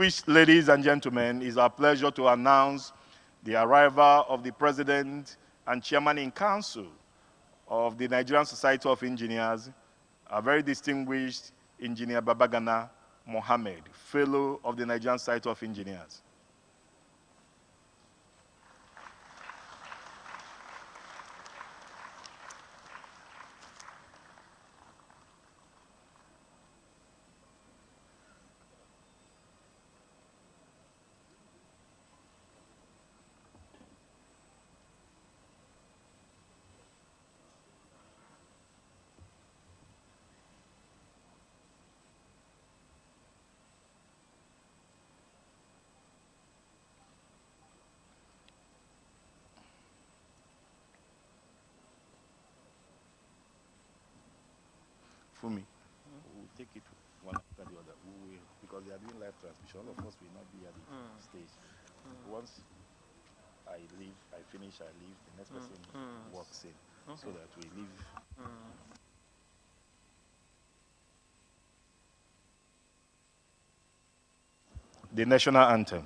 Distinguished ladies and gentlemen, it's our pleasure to announce the arrival of the President and Chairman in Council of the Nigerian Society of Engineers, a very distinguished Engineer Babagana Mohammed, Fellow of the Nigerian Society of Engineers. For me, we'll take it one after the other. We will, because they are doing live transmission. All of us will not be at the stage. Once I leave, I finish, I leave, the next person walks in, so that we leave. The national anthem.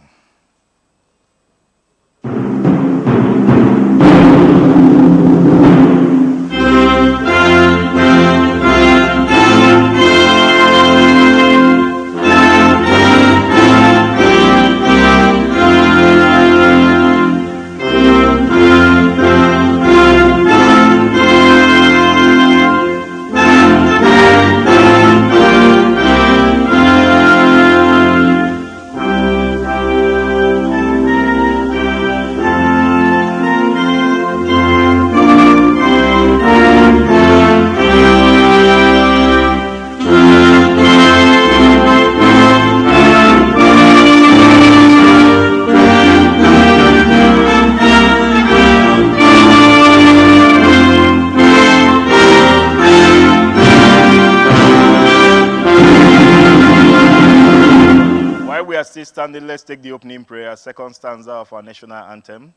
Standing, let's take the opening prayer, second stanza of our national anthem.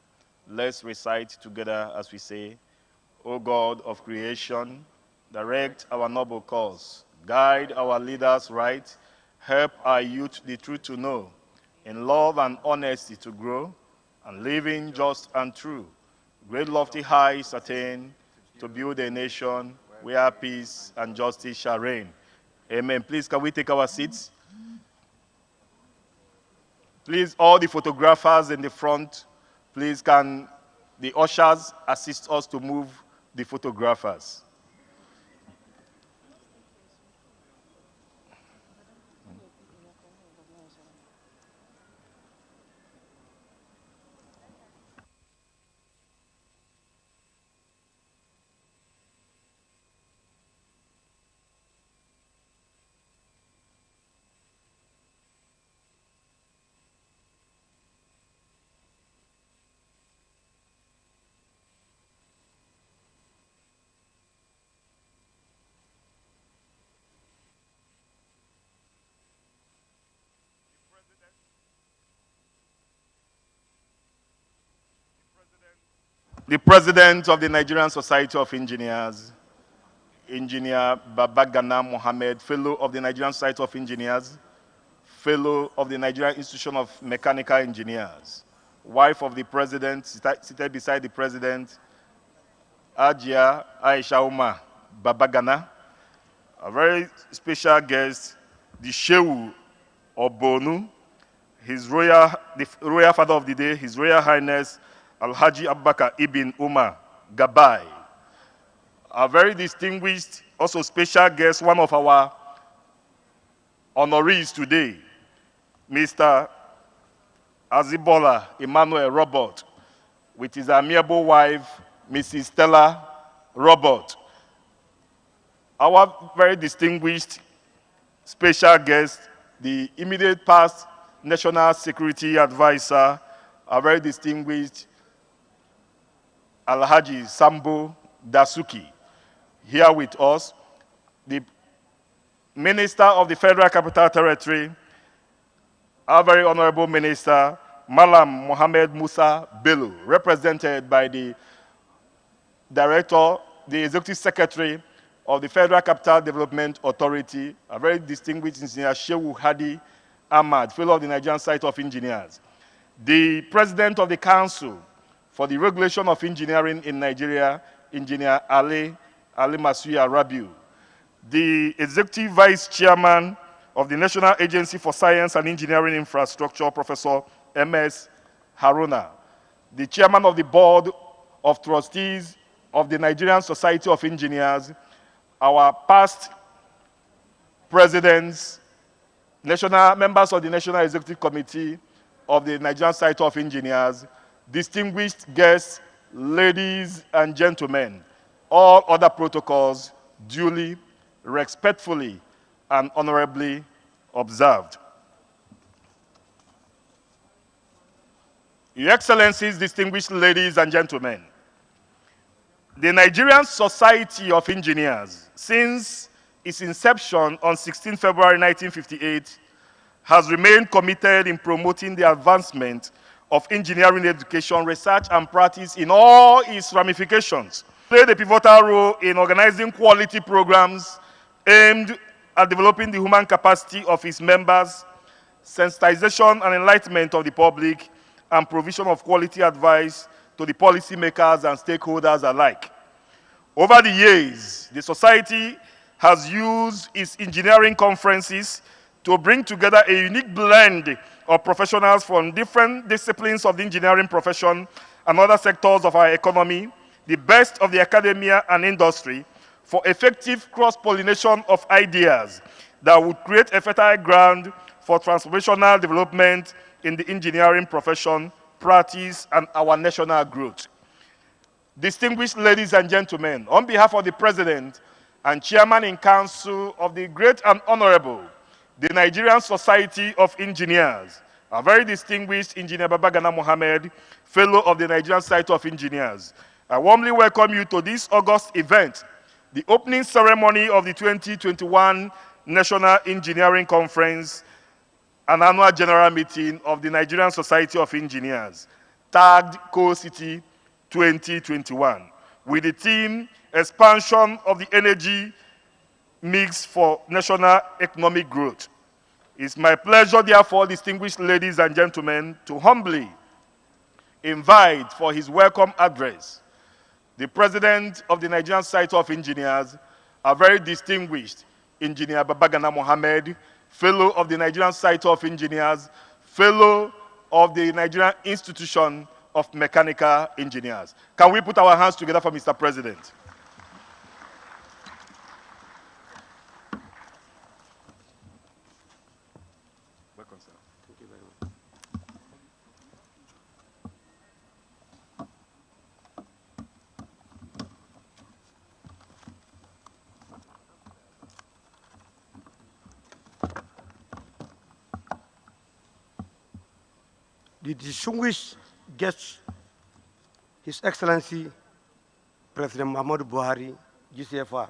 Let's recite together as we say, O God of creation, direct our noble cause, guide our leaders right, help our youth the truth to know, in love and honesty to grow, and living just and true. Great lofty heights attain, to build a nation where peace and justice shall reign. Amen. Please, can we take our seats? Please, all the photographers in the front, please can the ushers assist us to move the photographers. The President of the Nigerian Society of Engineers, Engineer Babagana Mohammed, Fellow of the Nigerian Society of Engineers, Fellow of the Nigerian Institution of Mechanical Engineers, wife of the President, seated beside the President, Ajia Aisha Umar Babagana, a very special guest, the Shehu Obonu, the Royal Father of the Day, His Royal Highness Alhaji Abubakar Ibn Umar Gabai. A very distinguished, also special guest, one of our honorees today, Mr. Azibola Emmanuel Robert, with his amiable wife, Mrs. Stella Robert. Our very distinguished special guest, the immediate past National Security Advisor, a very distinguished Alhaji Sambo Dasuki, here with us, the Minister of the Federal Capital Territory, our very honorable Minister, Malam Mohammed Musa Bello, represented by the Director, the Executive Secretary of the Federal Capital Development Authority, a very distinguished engineer, Shehu Hadi Ahmad, Fellow of the Nigerian Society of Engineers. The President of the Council for the Regulation of Engineering in Nigeria, Engineer Ali Masuya Rabiu. The Executive Vice Chairman of the National Agency for Science and Engineering Infrastructure, Professor M.S. Haruna. The Chairman of the Board of Trustees of the Nigerian Society of Engineers, our past presidents, members of the National Executive Committee of the Nigerian Society of Engineers, distinguished guests, ladies and gentlemen, all other protocols duly, respectfully, and honorably observed. Your Excellencies, distinguished ladies and gentlemen, the Nigerian Society of Engineers, since its inception on 16 February 1958, has remained committed in promoting the advancement of engineering education, research, and practice in all its ramifications. Played a pivotal role in organizing quality programs aimed at developing the human capacity of its members, sensitization and enlightenment of the public, and provision of quality advice to the policymakers and stakeholders alike. Over the years, the Society has used its engineering conferences to bring together a unique blend of professionals from different disciplines of the engineering profession and other sectors of our economy, the best of the academia and industry, for effective cross-pollination of ideas that would create a fertile ground for transformational development in the engineering profession, practice, and our national growth. Distinguished ladies and gentlemen, on behalf of the President and Chairman in Council of the Great and Honorable, the Nigerian Society of Engineers, a very distinguished Engineer Babagana Mohammed, Fellow of the Nigerian Society of Engineers, I warmly welcome you to this August event, the opening ceremony of the 2021 National Engineering Conference and Annual General Meeting of the Nigerian Society of Engineers, tagged Co-City 2021, with the theme, Expansion of the Energy Mix for National Economic Growth. It's my pleasure, therefore, distinguished ladies and gentlemen, to humbly invite for his welcome address the President of the Nigerian Society of Engineers, a very distinguished Engineer Babagana Mohammed, Fellow of the Nigerian Society of Engineers, Fellow of the Nigerian Institution of Mechanical Engineers. Can we put our hands together for Mr. President? Welcome, sir. Thank you very much. The distinguished guests, His Excellency President Muhammadu Buhari, GCFR,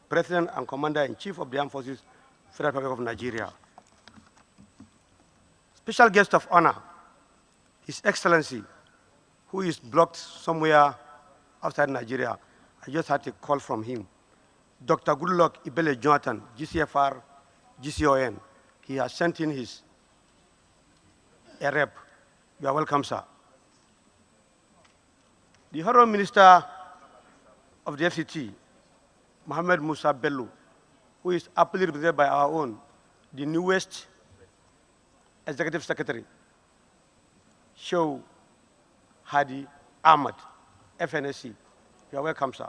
President and Commander-in-Chief of the Armed Forces, Federal Republic of Nigeria. Special guest of honor, His Excellency, who is blocked somewhere outside Nigeria. I just had a call from him. Dr. Goodluck Ibele Jonathan, GCFR, GCON. He has sent in his rep. You are welcome, sir. The Honorable Minister of the FCT, Mohammed Musa Bello, who is aptly represented by our own, the newest Executive Secretary, Shehu Hadi Ahmad, FNSC. You are welcome, sir.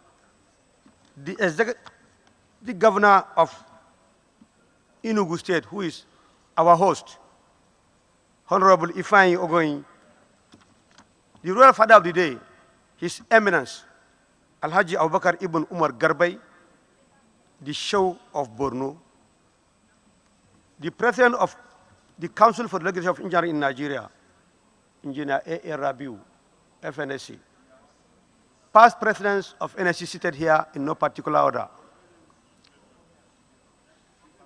The Governor of Enugu State, who is our host, Honorable Ifeanyi Ogoyin, the Royal Father of the Day, His Eminence, Alhaji Abubakar Ibn Umar Garbay, the Shehu of Borno, the President of the Council for the Regulation of Engineering in Nigeria, Engineer A.A. Rabiu, FNSC. Past presidents of NSC seated here in no particular order.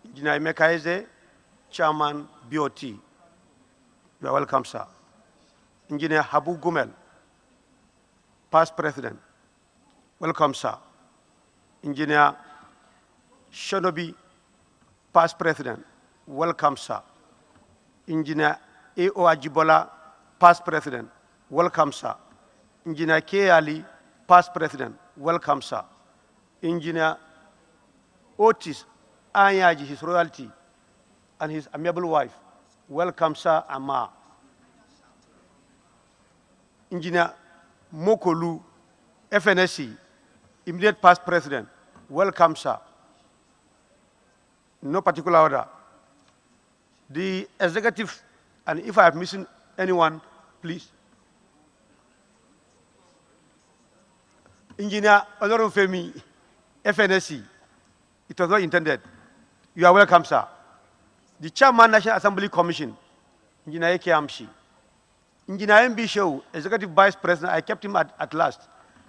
Engineer Emeka Eze, Chairman, BOT. You are welcome, sir. Engineer Habu Gumel, past president. Welcome, sir. Engineer Shonobi, past president. Welcome, sir. Engineer A.O. Ajibola, past president, welcome, sir. Engineer K. Ali, past president, welcome, sir. Engineer Otis Anyaji, his royalty, and his amiable wife, welcome, sir, Ama. Engineer Mokolu, FNSC, immediate past president, welcome, sir. No particular order. The executive, and if I have missing anyone, please. Engineer Honorable Femi, FNSC, it was not intended. You are welcome, sir. The Chairman, National Assembly Commission, Engineer A.K. Amshi. Engineer M.B. Show, Executive Vice President, I kept him at last.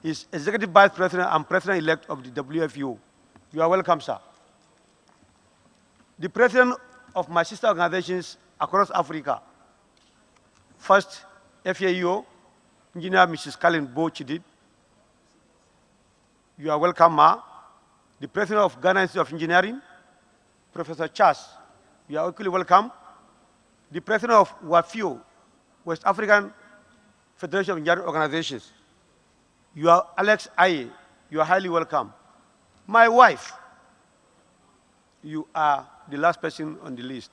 He's Executive Vice President and President-elect of the WFU. You are welcome, sir. The President of my sister organizations across Africa, first, FAO, Engineer Mrs. Colin Bochidid. You are welcome, Ma. The President of Ghana Institute of Engineering, Professor Chas. You are equally welcome. The President of WAFIO, West African Federation of Engineering Organizations. You are Alex Aye. You are highly welcome. My wife, you are the last person on the list,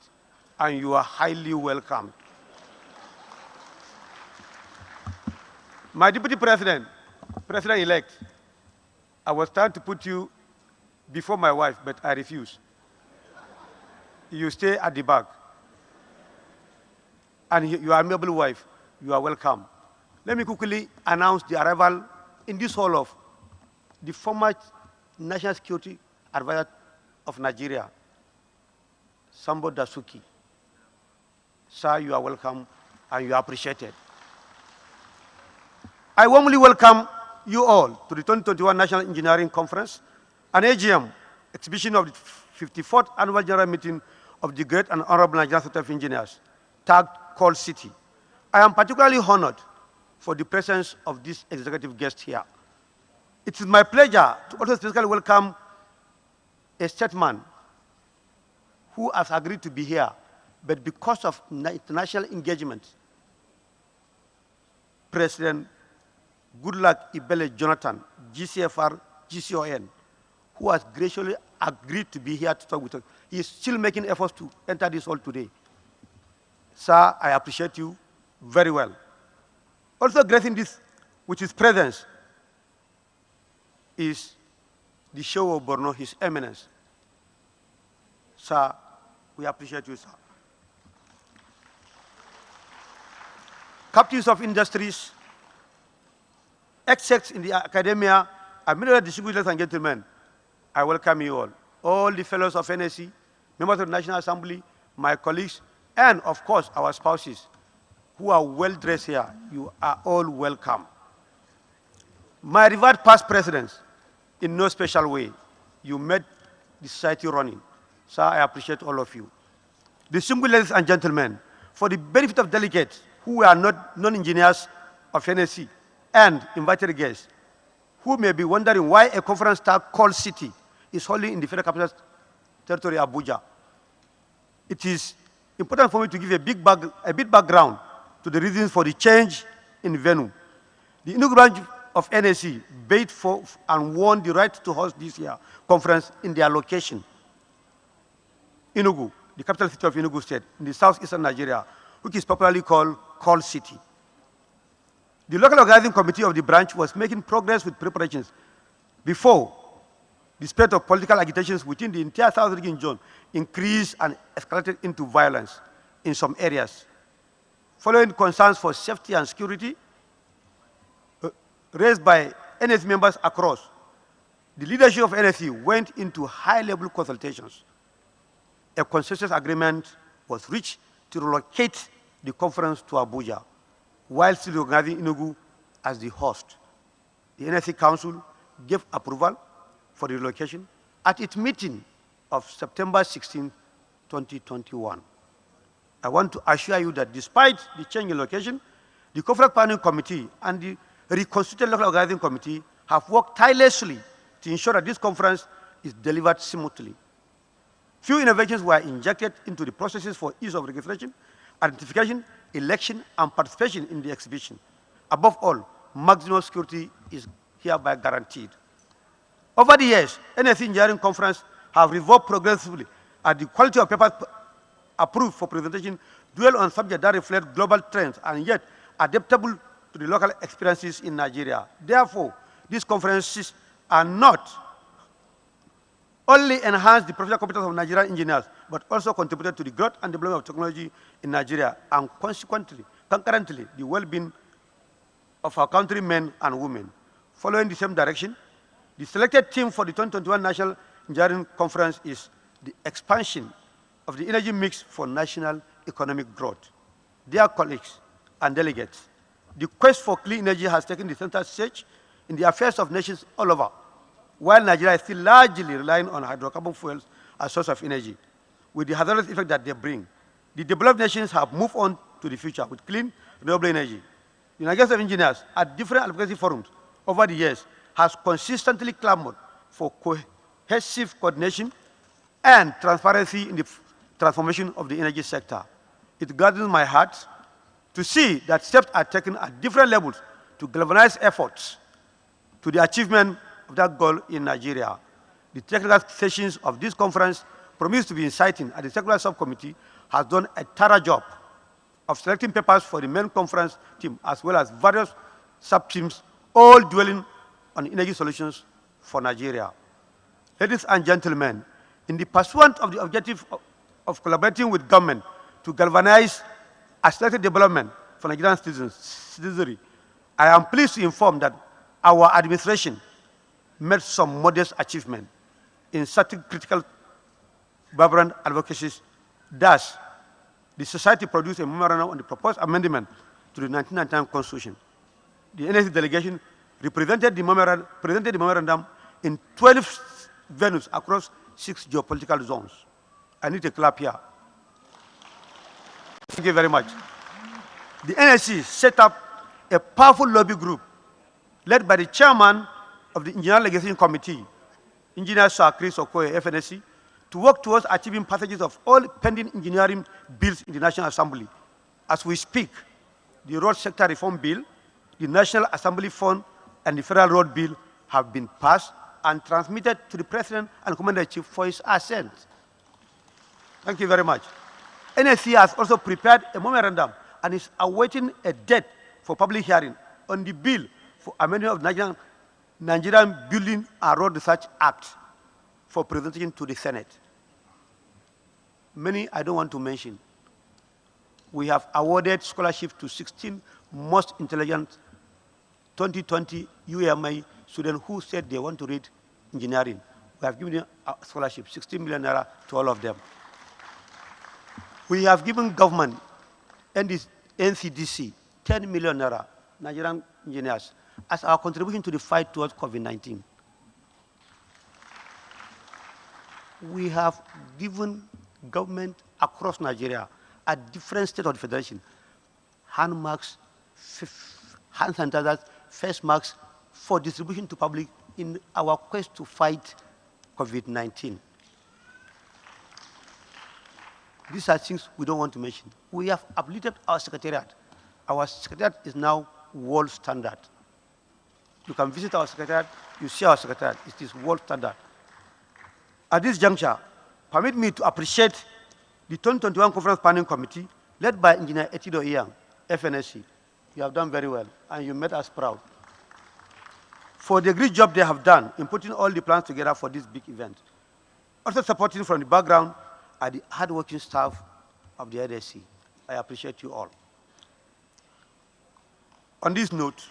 and you are highly welcome. My Deputy President, President-elect, I was trying to put you before my wife, but I refuse. You stay at the back. And your amiable wife, you are welcome. Let me quickly announce the arrival in this hall of the former National Security Advisor of Nigeria, Sambo Dasuki. Sir, you are welcome and you are appreciated. I warmly welcome you all to the 2021 National Engineering Conference, an AGM, exhibition of the 54th Annual General Meeting of the Great and Honorable Nigerian Society of Engineers, tagged Call City. I am particularly honored for the presence of this executive guest here. It is my pleasure to also specifically welcome a statesman who has agreed to be here, but because of international engagement, President Goodluck Ibele Jonathan, GCFR, GCON, who has graciously agreed to be here to talk with us. He is still making efforts to enter this hall today. Sir, I appreciate you very well. Also gracing this with his presence is the Shehu of Borno, His Eminence. Sir, we appreciate you, sir. Captains of industries, execs in the academia, and many other distinguished ladies and gentlemen, I welcome you all. All the fellows of NSC, members of the National Assembly, my colleagues, and of course our spouses who are well dressed here, you are all welcome. My revered past presidents, in no special way, you made the society running. Sir, I appreciate all of you. Distinguished ladies and gentlemen, for the benefit of delegates who are not non-engineers of NSC and invited guests, who may be wondering why a conference called City is holding in the Federal Capital Territory, Abuja. It is important for me to give a bit background to the reasons for the change in venue. The Enugu branch of NSC bid for and won the right to host this year's conference in their location, Enugu, the capital city of Enugu State, in the southeastern Nigeria, which is popularly called Call City. The local organizing committee of the branch was making progress with preparations before the spate of political agitations within the entire South Region zone increased and escalated into violence in some areas. Following concerns for safety and security raised by NSC members across, the leadership of NSC went into high-level consultations. A consensus agreement was reached to relocate the conference to Abuja, while still recognizing Enugu as the host. The NSC Council gave approval for the relocation at its meeting of September 16, 2021. I want to assure you that despite the change in location, the Conference Planning Committee and the reconstituted local organizing committee have worked tirelessly to ensure that this conference is delivered smoothly. Few innovations were injected into the processes for ease of registration identification, election, and participation in the exhibition. Above all, maximum security is hereby guaranteed. Over the years, NSC Engineering Conference have evolved progressively as the quality of papers approved for presentation dwell on subjects that reflect global trends and yet adaptable to the local experiences in Nigeria. Therefore, these conferences are not only enhance the professional competence of Nigerian engineers, but also contributed to the growth and development of technology in Nigeria and consequently, concurrently, the well-being of our countrymen and women. Following the same direction, the selected theme for the 2021 National Engineering Conference is the expansion of the energy mix for national economic growth. Dear colleagues and delegates, the quest for clean energy has taken the center stage in the affairs of nations all over, while Nigeria is still largely relying on hydrocarbon fuels as source of energy, with the hazardous effect that they bring. The developed nations have moved on to the future with clean, renewable energy. The Nigerian State of Engineers at different advocacy forums over the years has consistently clamored for cohesive coordination and transparency in the transformation of the energy sector. It gladdens my heart to see that steps are taken at different levels to galvanize efforts to the achievement of that goal in Nigeria. The technical sessions of this conference promised to be inciting, and the Technical Subcommittee has done a thorough job of selecting papers for the main conference team, as well as various sub-teams, all dwelling on energy solutions for Nigeria. Ladies and gentlemen, in the pursuit of the objective of collaborating with government to galvanize accelerated development for Nigerian citizenry, I am pleased to inform that our administration made some modest achievement in certain critical vibrant advocacies. Thus, the society produced a memorandum on the proposed amendment to the 1999 Constitution. The NSC delegation presented the memorandum in 12 venues across 6 geopolitical zones. I need a clap here. Thank you very much. The NSC set up a powerful lobby group led by the chairman of the Engineering Legislation Committee, Engineer Sir Chris Okoye, FNSC, to work towards achieving passages of all pending engineering bills in the National Assembly. As we speak, the Road Sector Reform Bill, the National Assembly Fund, and the Federal Road Bill have been passed and transmitted to the President and Commander-in-Chief for his assent. Thank you very much. NSC has also prepared a memorandum and is awaiting a date for public hearing on the bill for amendment of Nigerian Building and Road Research Act for presentation to the Senate. Many I don't want to mention. We have awarded scholarships to 16 most intelligent 2020 UMI students who said they want to read engineering. We have given them a scholarship, 16 million naira to all of them. We have given government and this NCDC 10 million naira, Nigerian engineers, as our contribution to the fight towards COVID-19. We have given government across Nigeria at different states of the federation hand masks, hand sanitizers, face masks for distribution to public in our quest to fight COVID-19. These are things we don't want to mention. We have uplifted our secretariat. Our secretariat is now world standard. You can visit our secretariat, you see our secretariat, it is world standard. At this juncture, permit me to appreciate the 2021 Conference Planning Committee, led by Engineer Etido Iyang, FNSC. You have done very well, and you made us proud. For the great job they have done in putting all the plans together for this big event. Also supporting from the background are the hardworking staff of the NSC. I appreciate you all. On this note,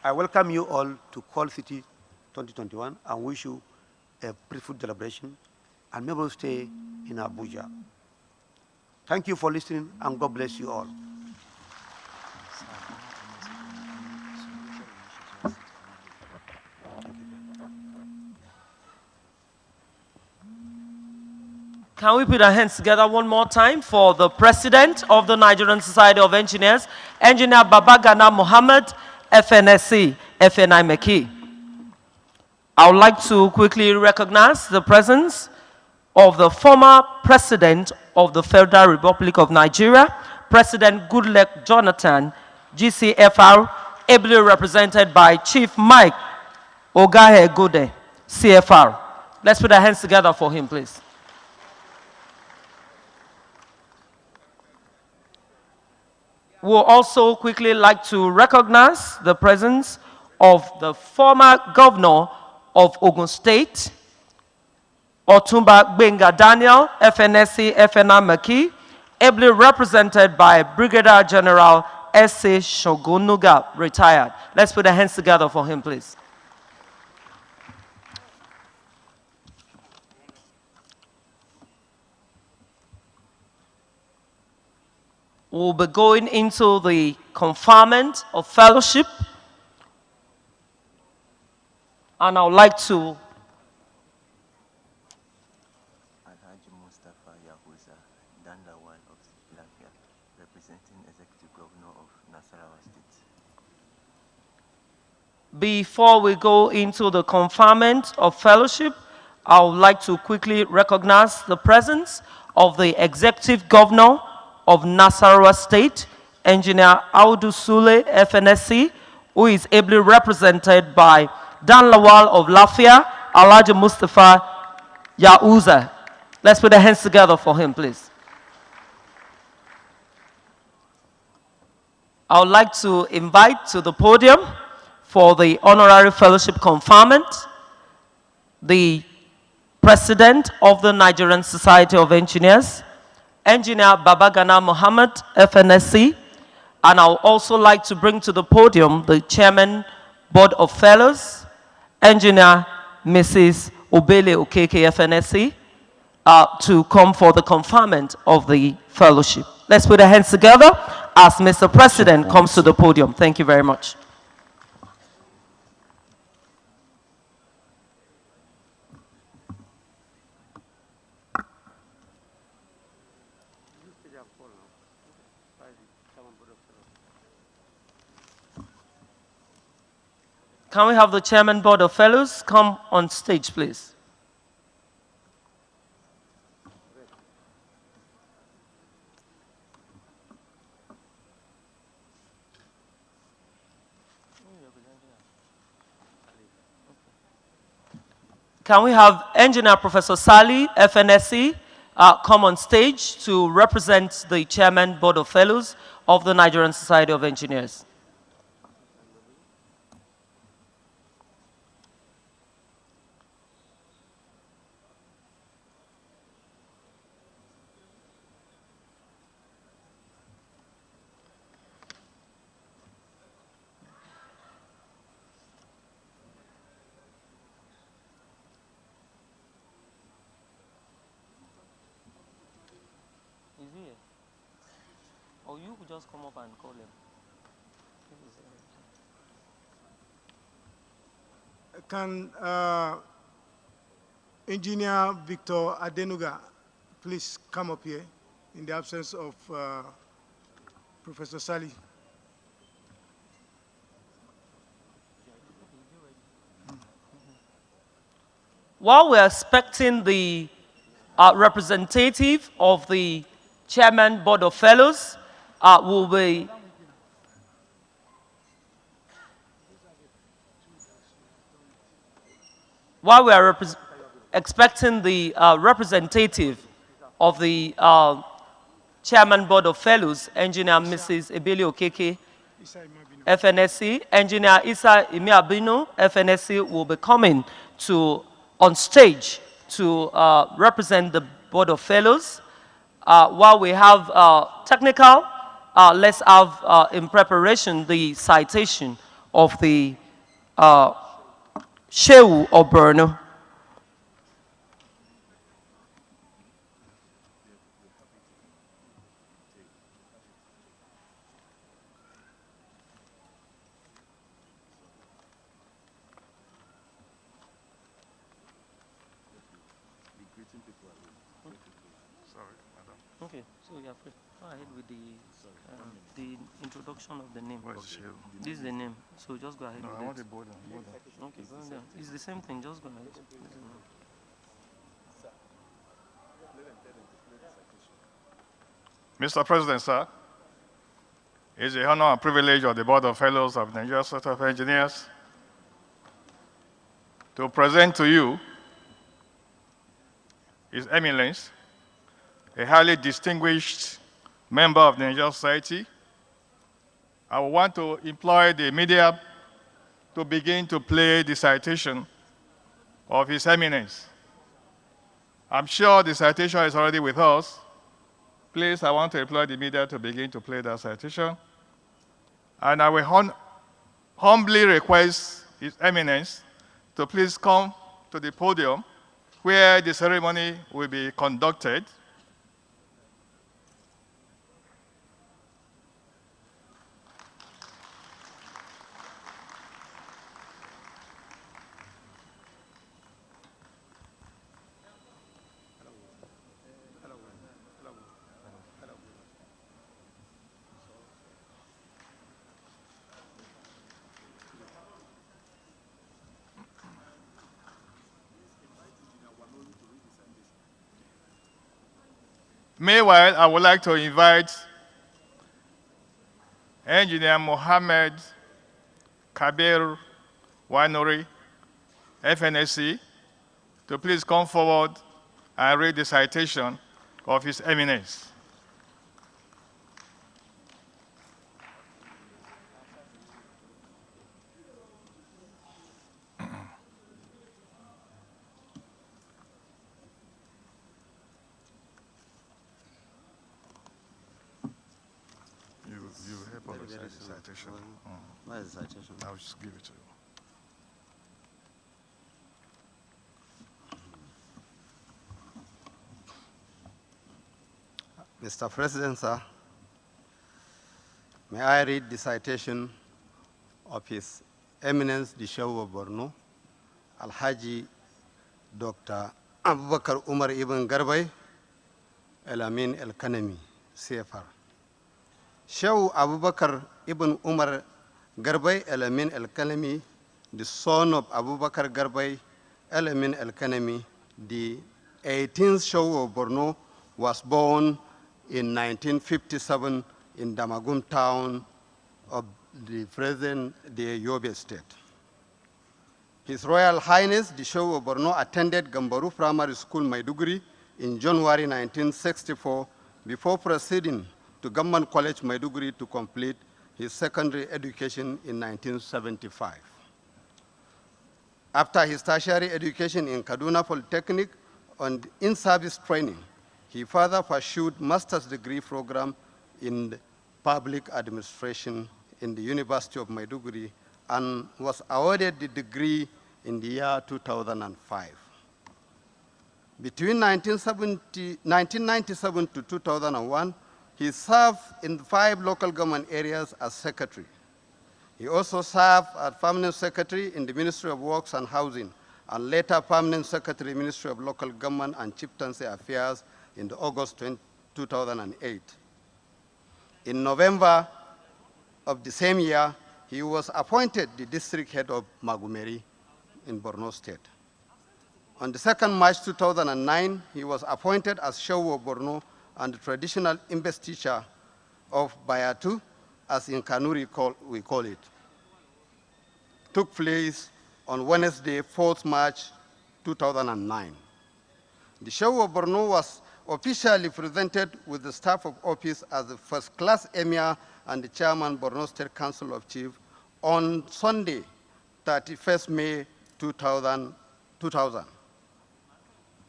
I welcome you all to Call City 2021 and wish you a peaceful celebration, and may you stay in Abuja. Thank you for listening, and God bless you all. Can we put our hands together one more time for the President of the Nigerian Society of Engineers, Engineer Babagana Mohammed, FNSC, FNI Meki. I would like to quickly recognize the presence of the former President of the Federal Republic of Nigeria, President Goodluck Jonathan, GCFR, ably represented by Chief Mike Ogahe Gode, CFR. Let's put our hands together for him, please. We'll also quickly like to recognize the presence of the former governor of Ogun State, Otumba Benga Daniel, FNSC, FNI Maki, ably represented by Brigadier General S.A. Shogunuga, retired. Let's put our hands together for him, please. We'll be going into the conferment of fellowship. And I would like to representing Executive Governor of Nasarawa State. Before we go into the conferment of fellowship, I would like to quickly recognize the presence of the Executive Governor of Nasarawa State, Engineer Audu Sule, FNSC, who is ably represented by Dan Lawal of Lafia, Alhaji Mustafa Yauza. Let's put our hands together for him, please. I would like to invite to the podium for the honorary fellowship conferment the President of the Nigerian Society of Engineers, Engineer Babagana Mohammed, FNSC, and I would also like to bring to the podium the Chairman, Board of Fellows, Engineer Mrs. Obele Okeke, FNSC, to come for the conferment of the fellowship. Let's put our hands together as Mr. President comes to the podium. Thank you very much. Can we have the Chairman, Board of Fellows come on stage, please? Can we have Engineer Professor Sali, FNSC, come on stage to represent the Chairman, Board of Fellows of the Nigerian Society of Engineers? Is he here? Or you could just come up and call him. Can Engineer Victor Adenuga please come up here in the absence of Professor Sali? While we're expecting the representative of the Chairman, Board of Fellows, will be while we are expecting the representative of the Chairman, Board of Fellows, Engineer Mrs. Ebele Okeke, FNSC, Engineer Isa Imiabino, FNSC, will be coming on stage to represent the Board of Fellows. While we have technical, let's have in preparation the citation of the Shehu Oberno. Okay, so you are free. Go ahead with the introduction of the name. This is the name, so just go ahead with I want it. a border. Okay, go on there. It's the same thing, just go ahead. Mr. President, sir, It's the honor and privilege of the Board of Fellows of the Nigerian Society of Engineers to present to you His Eminence, a highly distinguished member of the Nigerian Society. I want to employ the media to begin to play the citation of His Eminence. I'm sure the citation is already with us. Please, I want to employ the media to begin to play that citation. And I will humbly request His Eminence to please come to the podium where the ceremony will be conducted. Meanwhile, I would like to invite Engineer Mohammed Kabir Wanuri, FNSC, to please come forward and read the citation of His Eminence. You help us recite the citation. Where is the citation? I'll just give it to you. Mr. President, sir, may I read the citation of His Eminence the Shehu of Borno, Alhaji Dr. Abubakar Umar Ibn Garbay, El Amin El Kanemi, CFR. Shehu Abubakar Ibn Umar Garbay El Amin El Kanemi, the son of Abubakar Garbay El Amin El Kanemi, the 18th Shehu of Borno, was born in 1957 in Damagum town of the present Yobe state. His Royal Highness the Shehu of Borno attended Gambaru Primary School, Maiduguri in January 1964 before proceeding to Government College, Maiduguri to complete his secondary education in 1975. After his tertiary education in Kaduna Polytechnic and in-service training, he further pursued master's degree program in public administration in the University of Maiduguri and was awarded the degree in the year 2005. Between 1997 to 2001, he served in 5 local government areas as secretary. He also served as permanent secretary in the Ministry of Works and Housing, and later permanent secretary, Ministry of Local Government and Chieftaincy Affairs in August 2008. In November of the same year, he was appointed the district head of Magumeri in Borno State. On the 2nd March 2009, he was appointed as Shehu of Borno and the traditional investiture of Bayatu, as in Kanuri we call it, took place on Wednesday, 4th March 2009. The Shehu of Borno was officially presented with the staff of office as the first-class emir and the chairman Borno State Council of Chiefs on Sunday, 31st May 2000.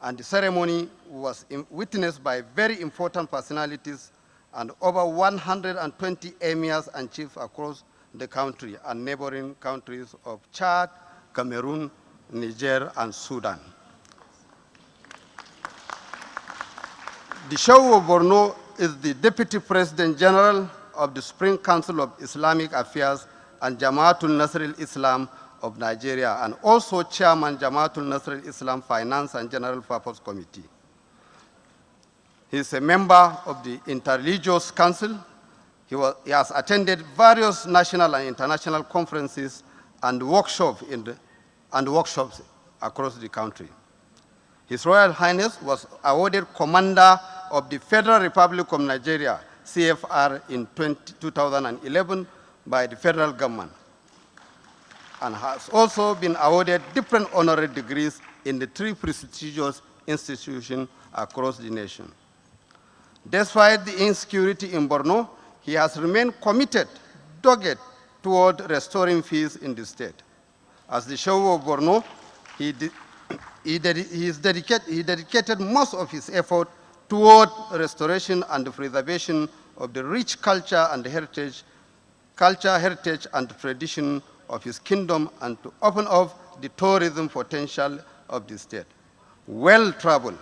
And the ceremony was witnessed by very important personalities and over 120 emirs and chiefs across the country and neighboring countries of Chad, Cameroon, Niger, and Sudan. The Shehu of Borno is the Deputy President General of the Supreme Council of Islamic Affairs and Jamaatul Nasr al-Islam of Nigeria, and also Chairman Jamaatul Nasr al-Islam Finance and General Purpose Committee. He is a member of the Interreligious Council. He has attended various national and international conferences and workshops across the country. His Royal Highness was awarded Commander of the Federal Republic of Nigeria CFR in 2011 by the federal government, and has also been awarded different honorary degrees in the 3 prestigious institutions across the nation. Despite the insecurity in Borno, he has remained committed, dogged toward restoring peace in the state. As the Shehu of Borno, he dedicated most of his effort toward restoration and the preservation of the rich culture, heritage and tradition of his kingdom, and to open up the tourism potential of the state. Well-traveled,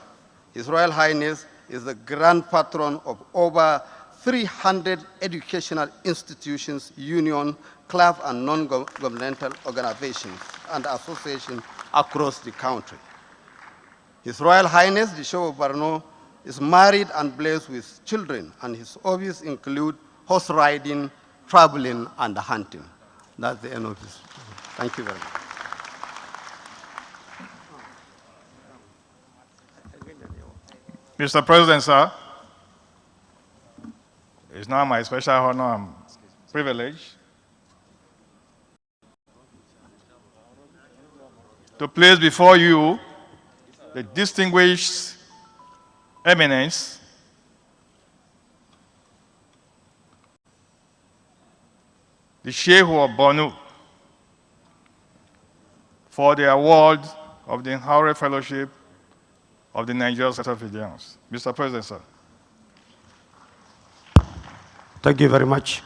His Royal Highness is the grand patron of over 300 educational institutions, union, club, and non-governmental organizations and associations across the country. His Royal Highness, the Shehu of Borno, is married and blessed with children, and his hobbies include horse riding, traveling, and hunting. That's the end of this. Thank you very much. Mr. President, sir, it's now my special honor and privilege to place before you the distinguished eminence the Shehu of Borno for the award of the Honorary Fellowship of the Nigerian Society of Engineers. Mr. President, sir. Thank you very much.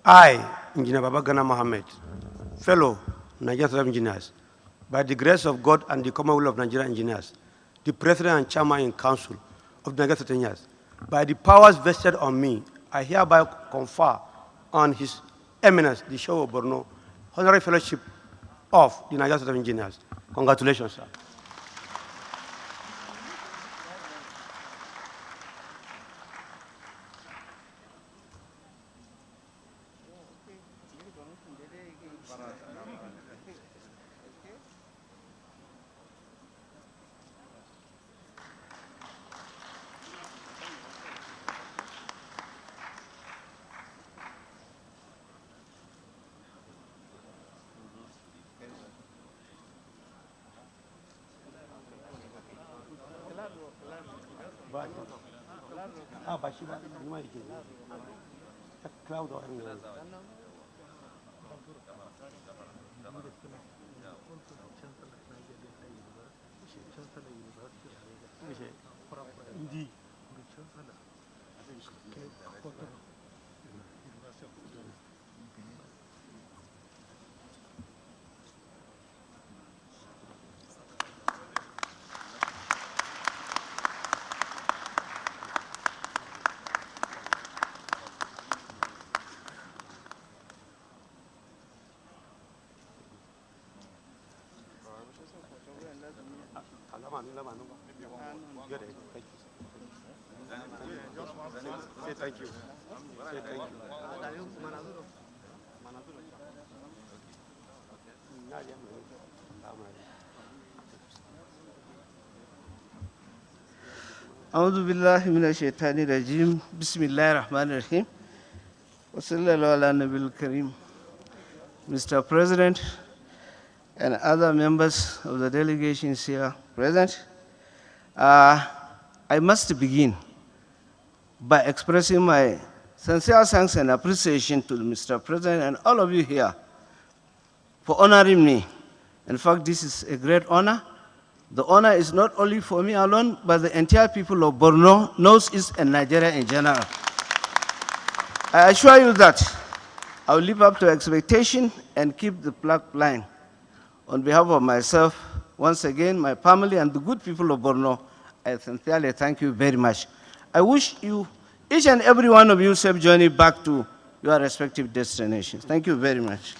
I, Engineer Babagana Mohammed, Fellow Nigerian Society of Engineers, by the grace of God and the Commonwealth of Nigerian Engineers, the President and Chairman in Council of the Nigerian Society of Engineers, by the powers vested on me, I hereby confer on His Eminence, the Shehu of Borno, Honorary Fellowship of the Nigerian Society of Engineers. Congratulations, sir. Thank you. أعوذ بالله من الشيطان الرجيم بسم الله الرحمن الرحيم وصلى الله على النبي الكريم. Mr. President and other members of the delegations here present, I must begin by expressing my sincere thanks and appreciation to Mr. President and all of you here for honoring me. In fact, this is a great honor. The honor is not only for me alone, but the entire people of Borno, Northeast, and Nigeria in general. I assure you that I will live up to expectation and keep the flag flying. On behalf of myself, once again, my family, and the good people of Borno, I sincerely thank you very much. I wish you, each and every one of you, safe journey back to your respective destinations. Thank you very much.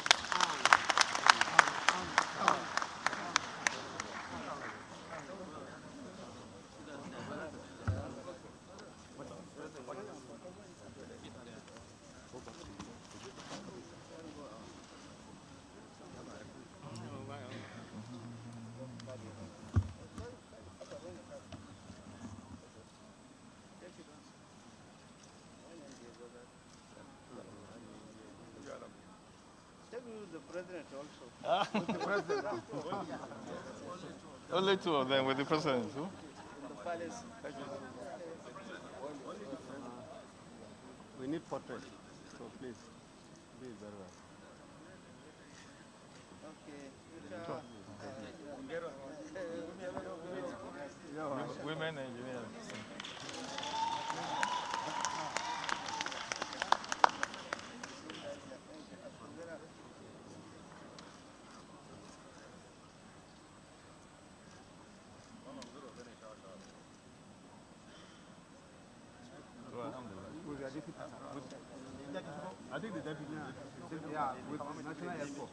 Only two of them with the president. Who? We need portrait, so please, be very well. Women engineers. I think the deputy, yeah, with national airport.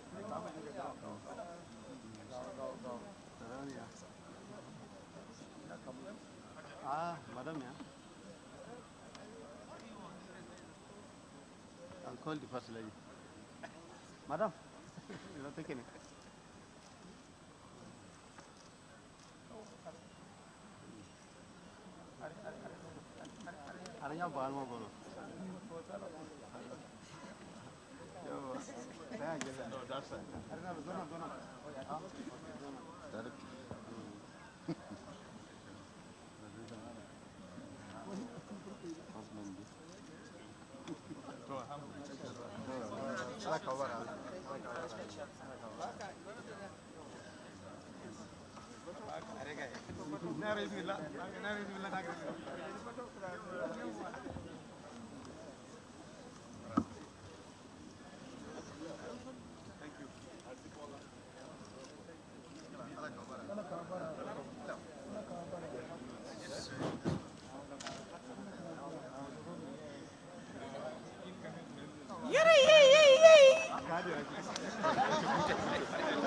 Ah, madam, yeah. I'll call the first lady. Madam, you're not taking it. Aranya bahan mo kono. No, that's it.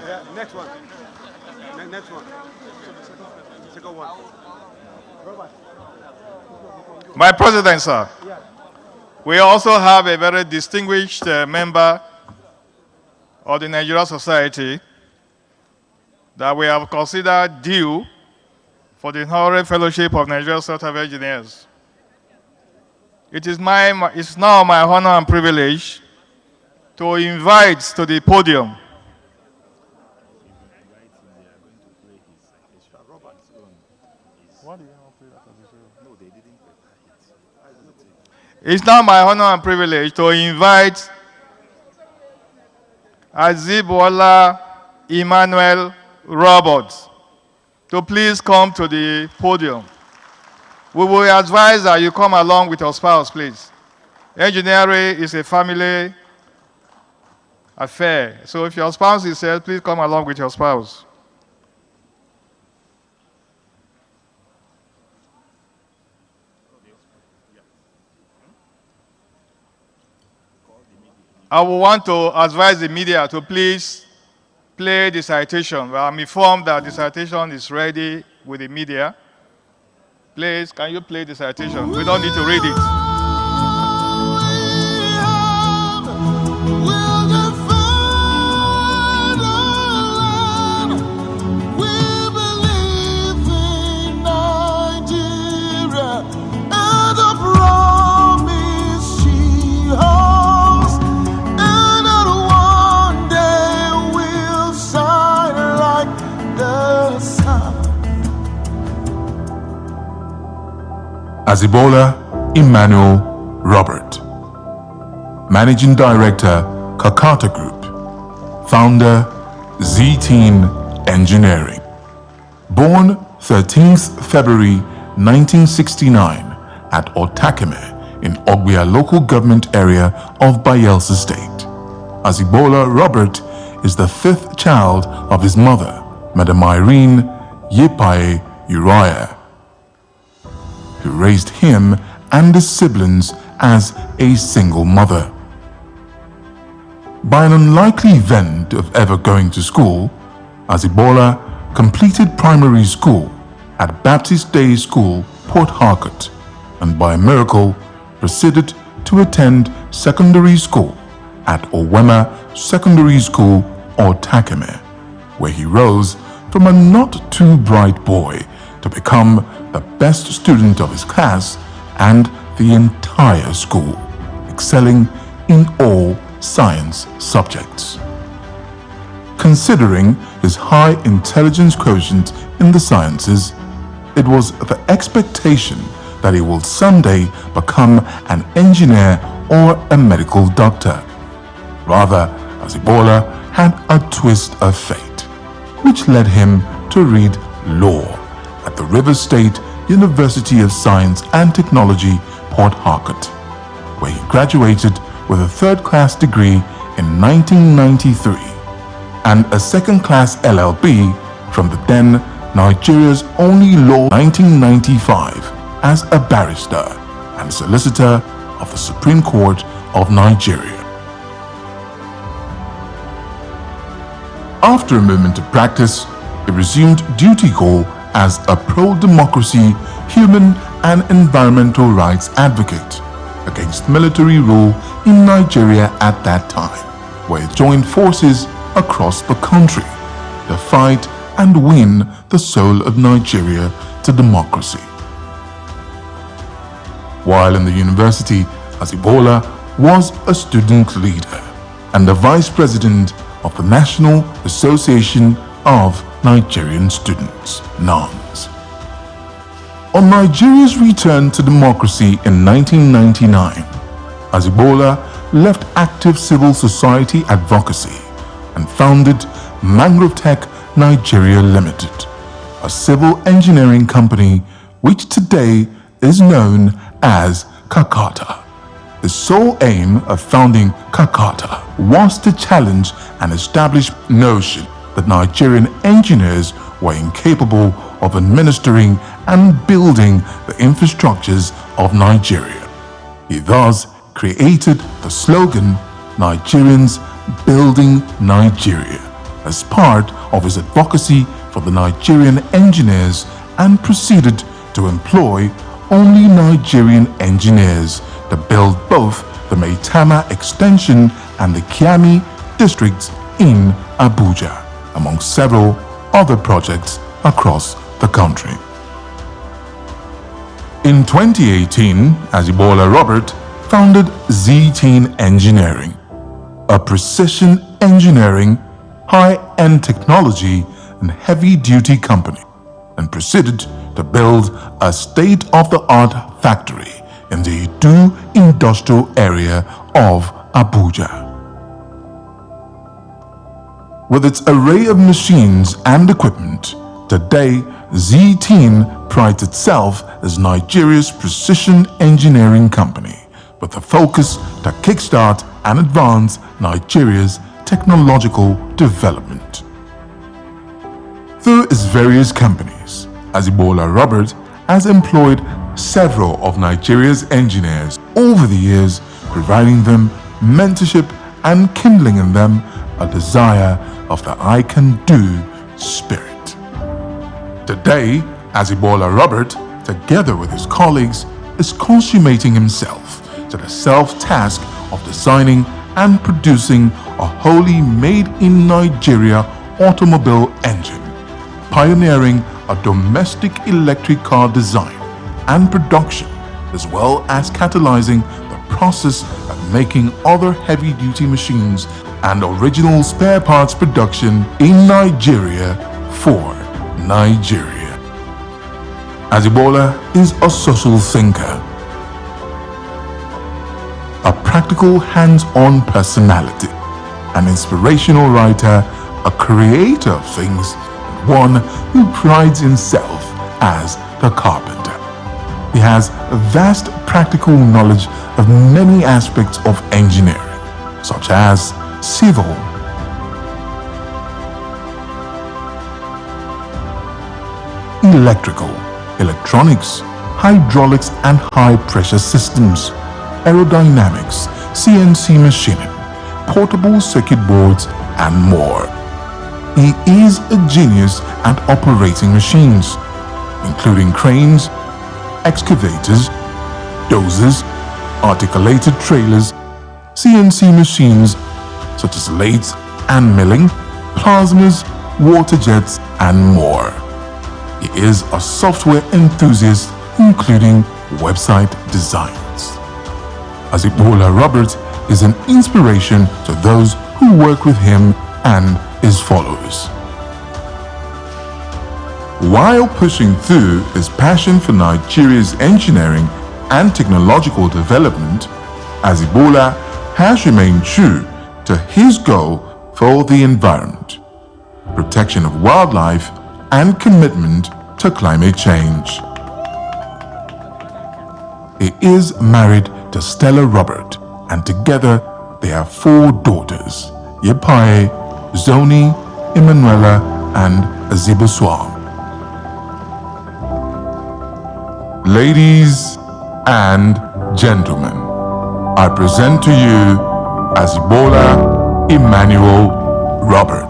Yeah, next one. Next one. Second one. Robert. My president, sir. We also have a very distinguished member of the Nigerian Society that we have considered due for the Honorary Fellowship of Nigerian Society of Engineers. It's now my honor and privilege to invite to the podium It's now my honor and privilege to invite Azibola Emmanuel Roberts to please come to the podium. We will advise that you come along with your spouse, please. Engineering is a family affair. So if your spouse is here, please come along with your spouse. I will want to advise the media to please play the citation. Well, I'm informed that the citation is ready with the media. Please, can you play the citation? We don't need to read it. Azibola Emmanuel Robert, Managing Director, Kakata Group, Founder, Z-Team Engineering. Born 13th February 1969 at Otakeme in Ogbia local government area of Bayelsa State. Azibola Robert is the fifth child of his mother, Madam Irene Yepae Uriah, who raised him and his siblings as a single mother. By an unlikely event of ever going to school, Azibola completed primary school at Baptist Day School, Port Harcourt, and by a miracle proceeded to attend secondary school at Owema Secondary School, Otakeme, where he rose from a not too bright boy to become the best student of his class and the entire school, excelling in all science subjects. considering his high intelligence quotient in the sciences, it was the expectation that he will someday become an engineer or a medical doctor. Rather, Azebola had a twist of fate, which led him to read law at the Rivers State University of Science and Technology, Port Harcourt, where he graduated with a third-class degree in 1993 and a second-class LLB from the then Nigeria's only law 1995 as a barrister and solicitor of the Supreme Court of Nigeria. After a moment of practice, he resumed duty call as a pro-democracy, human and environmental rights advocate against military rule in Nigeria at that time, where he joined forces across the country to fight and win the soul of Nigeria to democracy. While in the university, Azebola was a student leader and the vice president of the National Association of Nigerian Students, NANS. On Nigeria's return to democracy in 1999, Azebola left active civil society advocacy and founded Mangrove Tech Nigeria Limited, a civil engineering company which today is known as Kakata. The sole aim of founding Kakata was to challenge an established notion that Nigerian engineers were incapable of administering and building the infrastructures of Nigeria. He thus created the slogan, "Nigerians Building Nigeria," as part of his advocacy for the Nigerian engineers, and proceeded to employ only Nigerian engineers to build both the Maitama Extension and the Kiami districts in Abuja, among several other projects across the country. In 2018, Azebola Robert founded Z-Teen Engineering, a precision engineering, high-end technology and heavy-duty company, and proceeded to build a state-of-the-art factory in the Idu industrial area of Abuja. With its array of machines and equipment, today Z-Teen prides itself as Nigeria's precision engineering company, with a focus to kickstart and advance Nigeria's technological development. Through its various companies, Azebola Robert has employed several of Nigeria's engineers over the years, providing them mentorship and kindling in them a desire of the I can do spirit. Today, Azebola Robert, together with his colleagues, is consummating himself to the self-task of designing and producing a wholly made-in-Nigeria automobile engine, pioneering a domestic electric car design and production, as well as catalyzing the process of making other heavy-duty machines and original spare parts production in Nigeria for Nigeria. Azebola is a social thinker, a practical hands-on personality, an inspirational writer, a creator of things, and one who prides himself as the carpenter. He has a vast practical knowledge of many aspects of engineering, such as civil, electrical, electronics, hydraulics and high-pressure systems, aerodynamics, CNC machining, portable circuit boards, and more. He is a genius at operating machines, including cranes, excavators, dozers, articulated trailers, CNC machines such as lathes and milling, plasmas, water jets, and more. He is a software enthusiast, including website designs. Azebola Robert is an inspiration to those who work with him and as follows. While pushing through his passion for Nigeria's engineering and technological development, Azibola has remained true to his goal for the environment, protection of wildlife, and commitment to climate change. He is married to Stella Robert, and together they have 4 daughters, Yepaye, Zoni, Emanuela, and Azibuswa. Ladies and gentlemen, I present to you Azibola Emmanuel Robert.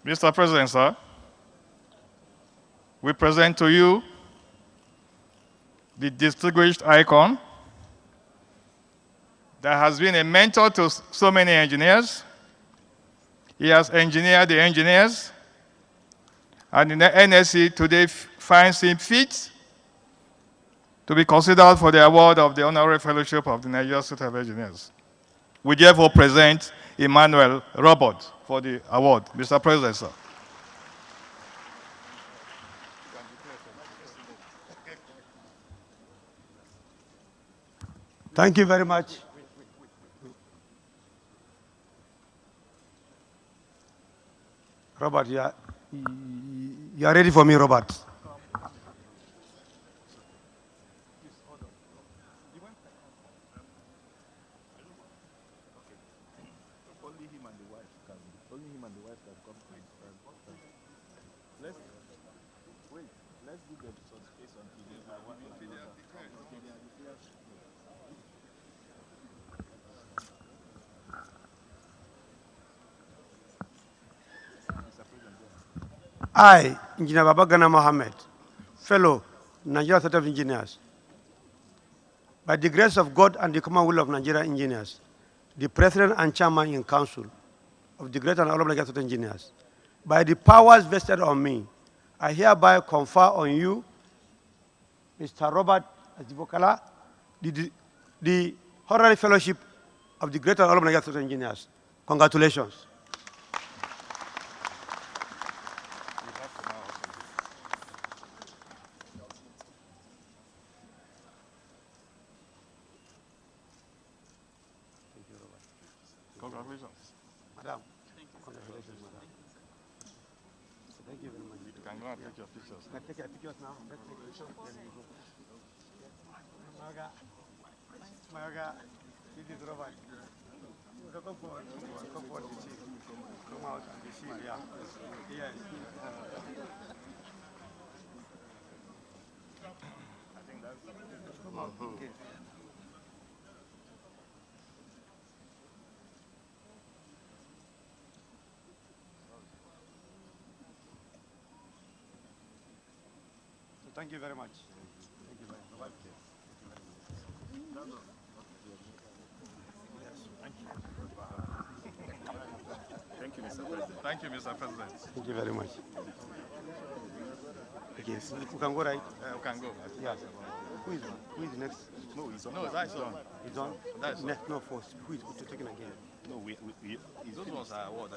Mr. President, sir, we present to you the distinguished icon that has been a mentor to so many engineers. He has engineered the engineers, and the NSC today finds him fit to be considered for the award of the Honorary Fellowship of the Nigerian Society of Engineers. We therefore present Emmanuel Robert for the award. Mr. President, sir. Thank you very much. Robert, you are ready for me, Robert? I, Engineer Babagana Mohammed, Fellow, Nigeria Society of Engineers, by the grace of God and the common will of Nigeria Engineers, the President and Chairman in Council of the Great and Honorable Nigeria Society of Engineers, by the powers vested on me, I hereby confer on you, Mr. Robert Azibokala, the Honorary Fellowship of the Great and Honorable Nigeria Society of Engineers. Congratulations. Congratulations. Madam. Congratulations, madam. Thank you very much. You can go and take your pictures. Can I take your pictures now? Let's take pictures. Mayoga, this is Robert. Come forward. Come forward to see. Come out and be seen, yeah. Yes. I think that's... Come out. Okay. So thank you very much. Thank you very much. Thank you, Mr. President. Thank you, Mr. President. Thank you very much. Okay, so we can go right? We can go. Yes. Who is next? No, it's on. No, that's on. It's on? That's on. Next, no, first. Who is taking again? No, those ones are what?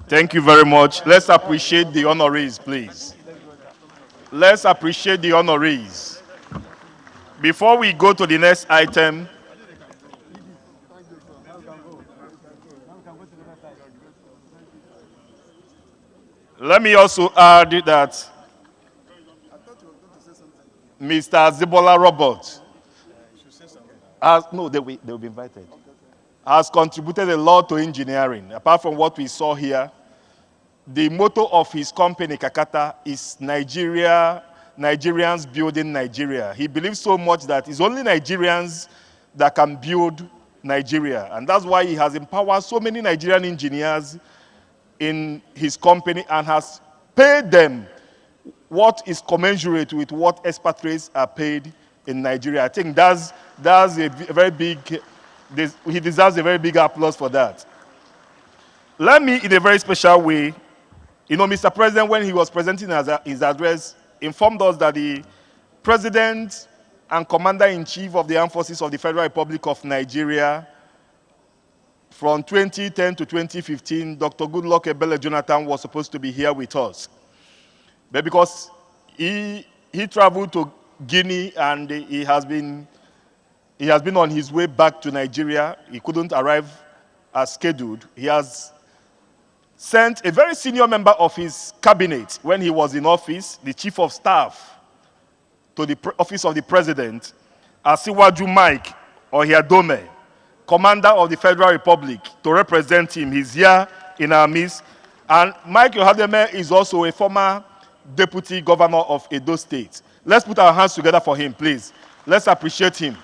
Thank you very much. Let's appreciate the honorees, please. Let's appreciate the honorees. Before we go to the next item, let me also add that Mr. Zibola Robert has, no, they will be invited, has contributed a lot to engineering. Apart from what we saw here, the motto of his company, Kakata, is Nigerians building Nigeria. He believes so much that it's only Nigerians that can build Nigeria. And that's why he has empowered so many Nigerian engineers in his company and has paid them what is commensurate with what expatriates are paid in Nigeria. I think that's a very big, he deserves a very big applause for that. Let me, in a very special way, Mr. President, when he was presenting his address, informed us that the President and Commander-in-Chief of the Armed Forces of the Federal Republic of Nigeria from 2010 to 2015, Dr. Goodluck Ebele Jonathan was supposed to be here with us. But because he traveled to Guinea and he has been on his way back to Nigeria, he couldn't arrive as scheduled. He has sent a very senior member of his cabinet when he was in office, the Chief of Staff, to the office of the President, Asiwaju Mike Ohiadome, Commander of the Federal Republic, to represent him. He's here in our midst. And Mike Ohiadome is also a former Deputy Governor of Edo State. Let's put our hands together for him, please. Let's appreciate him.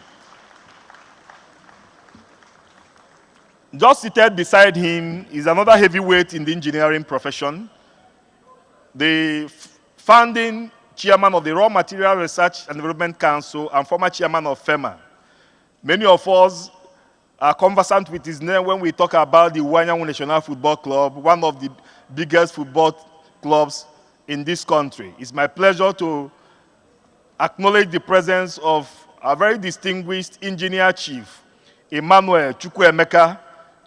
Just seated beside him is another heavyweight in the engineering profession, the founding chairman of the Raw Material Research and Development Council and former chairman of FEMA. Many of us are conversant with his name when we talk about the Wanyangu National Football Club, one of the biggest football clubs in this country. It's my pleasure to acknowledge the presence of a very distinguished engineer chief, Emmanuel Chukwuemeka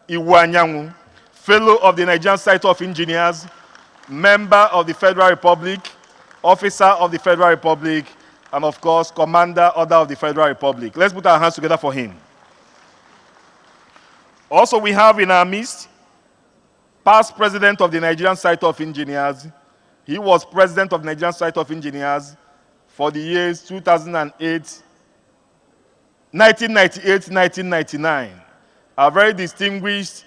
Iwanyangu, fellow of the Nigerian Society of Engineers, member of the Federal Republic, officer of the Federal Republic, and of course, Commander Order of the Federal Republic. Let's put our hands together for him. Also, we have in our midst, past president of the Nigerian Society of Engineers. He was president of the Nigerian Society of Engineers for the years 2008, 1998-1999. A very distinguished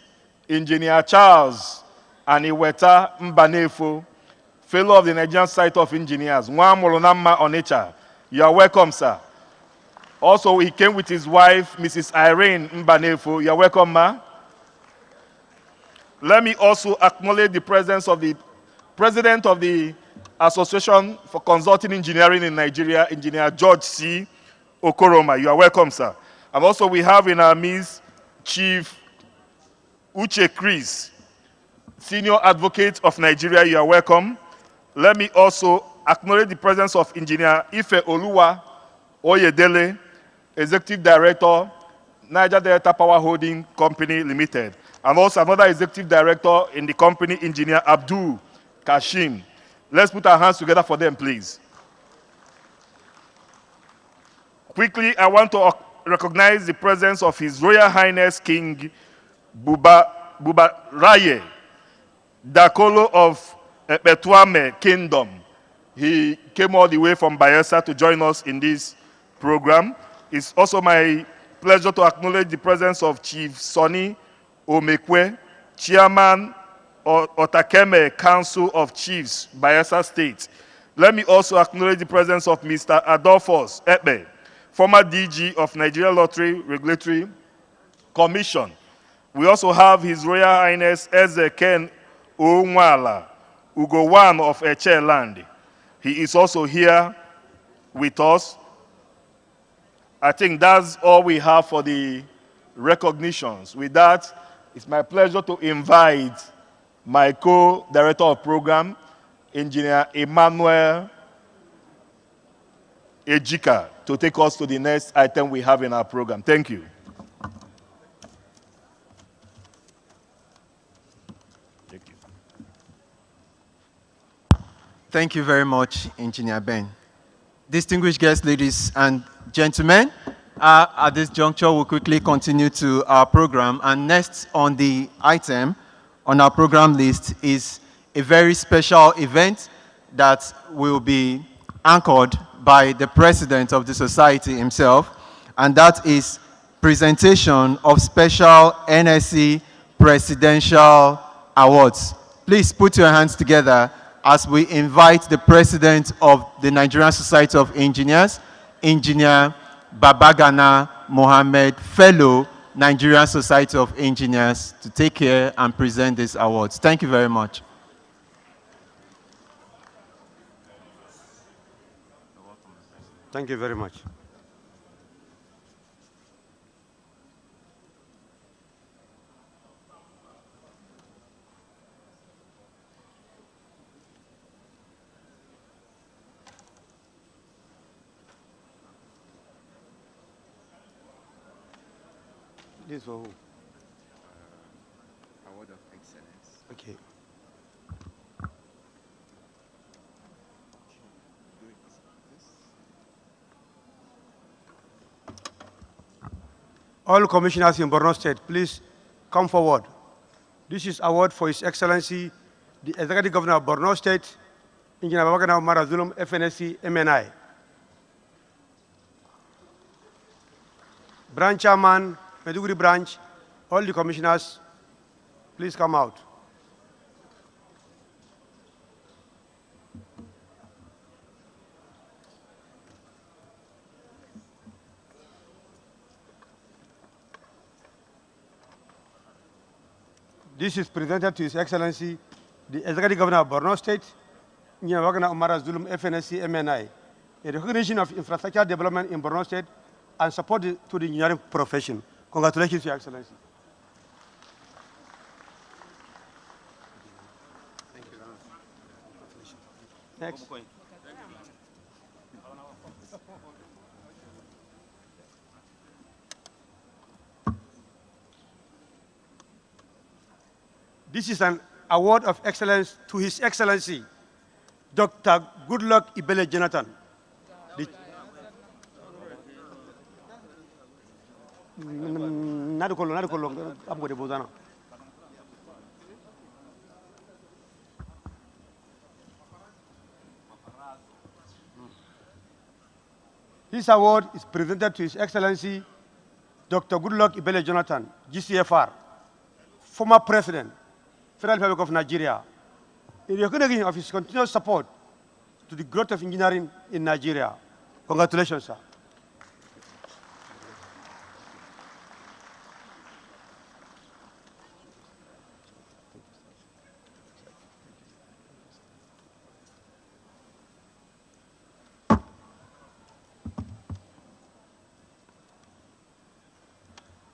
engineer Charles Aniweta Mbanefo, fellow of the Nigerian Society of Engineers. Nwamolonama Onitsha. You are welcome, sir. Also, he came with his wife, Mrs. Irene Mbanefo. You are welcome, ma. Let me also acknowledge the presence of the president of the Association for Consulting Engineering in Nigeria, Engineer George C. Okoroma. You are welcome, sir. And also we have in our midst Chief Uche Chris, Senior Advocate of Nigeria. You are welcome. Let me also acknowledge the presence of Engineer Ife Oluwa Oyedele, Executive Director, Niger Delta Power Holding Company Limited, and also another Executive Director in the company, Engineer Abdul Kashim. Let's put our hands together for them, please. Quickly, I want to recognize the presence of His Royal Highness King Bubaraye, Dakolo of Betuame Kingdom. He came all the way from Bayelsa to join us in this program. It's also my pleasure to acknowledge the presence of Chief Sonny Omekwe, Chairman of Otakeme Council of Chiefs, Bayelsa State. Let me also acknowledge the presence of Mr. Adolphus Ekpe, former DG of Nigeria Lottery Regulatory Commission. We also have His Royal Highness Eze Ken Onwala, Ugowan of Eche Land. He is also here with us. I think that's all we have for the recognitions. With that, it's my pleasure to invite my co-director of program, Engineer Emmanuel Ejika, to take us to the next item we have in our program. Thank you. Thank you. Thank you very much, Engineer Ben. Distinguished guests, ladies and gentlemen, at this juncture, we'll quickly continue to our program. And next on the item on our program list is a very special event that will be anchored by the president of the society himself, and that is presentation of special NSC Presidential Awards. Please put your hands together as we invite the president of the Nigerian Society of Engineers, Engineer Babagana Mohammed, fellow Nigerian Society of Engineers, to take care and present these awards. Thank you very much. Thank you very much. This for who? Award of Excellence. Okay. All commissioners in Borno State, please come forward. This is award for His Excellency, the Executive Governor of Borno State, Engineer Babagana Umar Zulum, FNSC, MNI. Branch Chairman, Maiduguri Branch, all the commissioners, please come out. This is presented to His Excellency, the Executive Governor of Borno State, Engineer Babagana Umar Zulum, FNSC, MNI, a recognition of infrastructure development in Borno State and support to the engineering profession. Congratulations, Your Excellency. Thank you. Next. This is an award of excellence to His Excellency, Dr. Goodluck Ibele Jonathan. This award is presented to His Excellency, Dr. Goodluck Ibele Jonathan, GCFR, former President, Federal Republic of Nigeria, in recognition of his continuous support to the growth of engineering in Nigeria. Congratulations, sir.